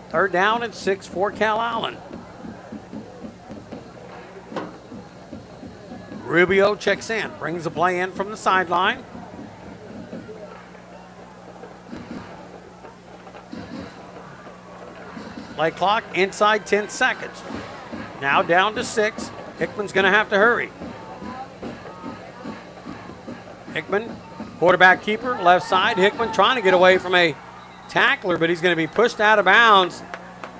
Third down and 6 for Calallen. Rubio checks in, brings the play in from the sideline. Play clock inside 10 seconds. Now down to 6. Hickman's going to have to hurry. Hickman, quarterback keeper, left side. Hickman trying to get away from a tackler, but he's going to be pushed out of bounds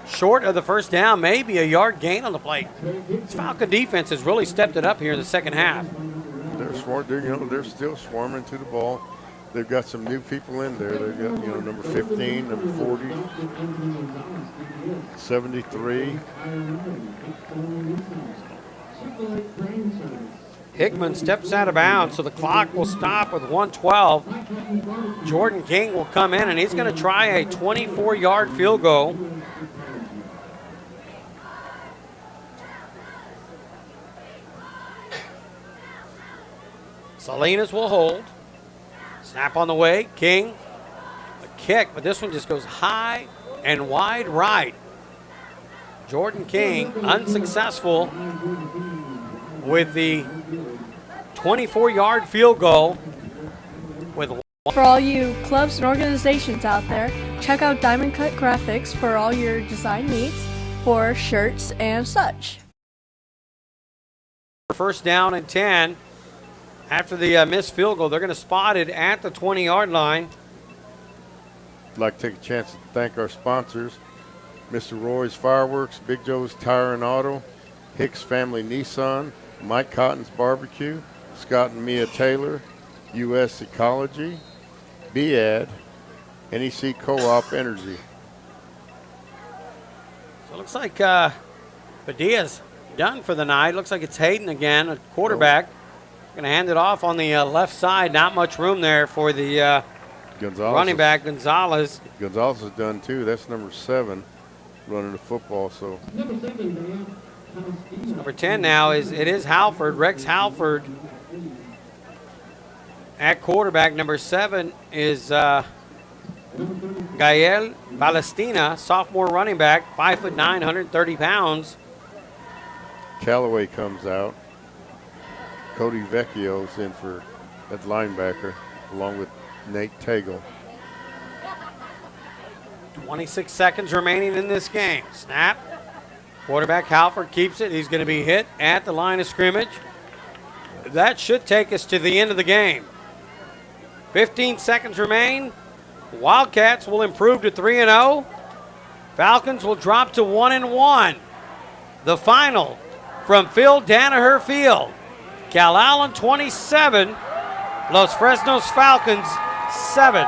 short of the first down, maybe a yard gain on the play. This Falcon defense has really stepped it up here in the second half. They're still swarming to the ball. They've got some new people in there. They've got, number 15, number 40, 73. Hickman steps out of bounds, so the clock will stop with 1:12. Jordan King will come in, and he's going to try a 24-yard field goal. Salinas will hold. Snap on the way. King, a kick, but this one just goes high and wide right. Jordan King unsuccessful with the 24-yard field goal. For all you clubs and organizations out there, check out Diamond Cut Graphics for all your design needs for shirts and such. First down and 10. After the missed field goal, they're going to spot it at the 20-yard line. I'd like to take a chance to thank our sponsors, Mr. Roy's Fireworks, Big Joe's Tire and Auto, Hicks Family Nissan, Mike Cotton's Barbecue, Scott and Mia Taylor, U.S. Ecology, BAD, NEC Co-op Energy. So it looks like Padilla's done for the night. Looks like it's Hayden again, a quarterback. Going to hand it off on the left side. Not much room there for the running back, Gonzalez. Gonzalez is done too. That's number 7 running the football. So number 10 now is Halford, Rex Halford at quarterback. Number 7 is Gael Balestina, sophomore running back, 5'9", 130 pounds. Callaway comes out. Cody Vecchio's in for at linebacker, along with Nate Tagle. 26 seconds remaining in this game. Snap. Quarterback Halford keeps it. He's going to be hit at the line of scrimmage. That should take us to the end of the game. 15 seconds remain. Wildcats will improve to 3-0. Falcons will drop to 1-1. The final from Phil Danaher Field. Calallen 27, Los Fresnos Falcons 7.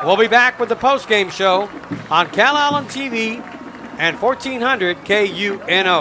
We'll be back with the postgame show on Calallen TV and 1400 KUNO.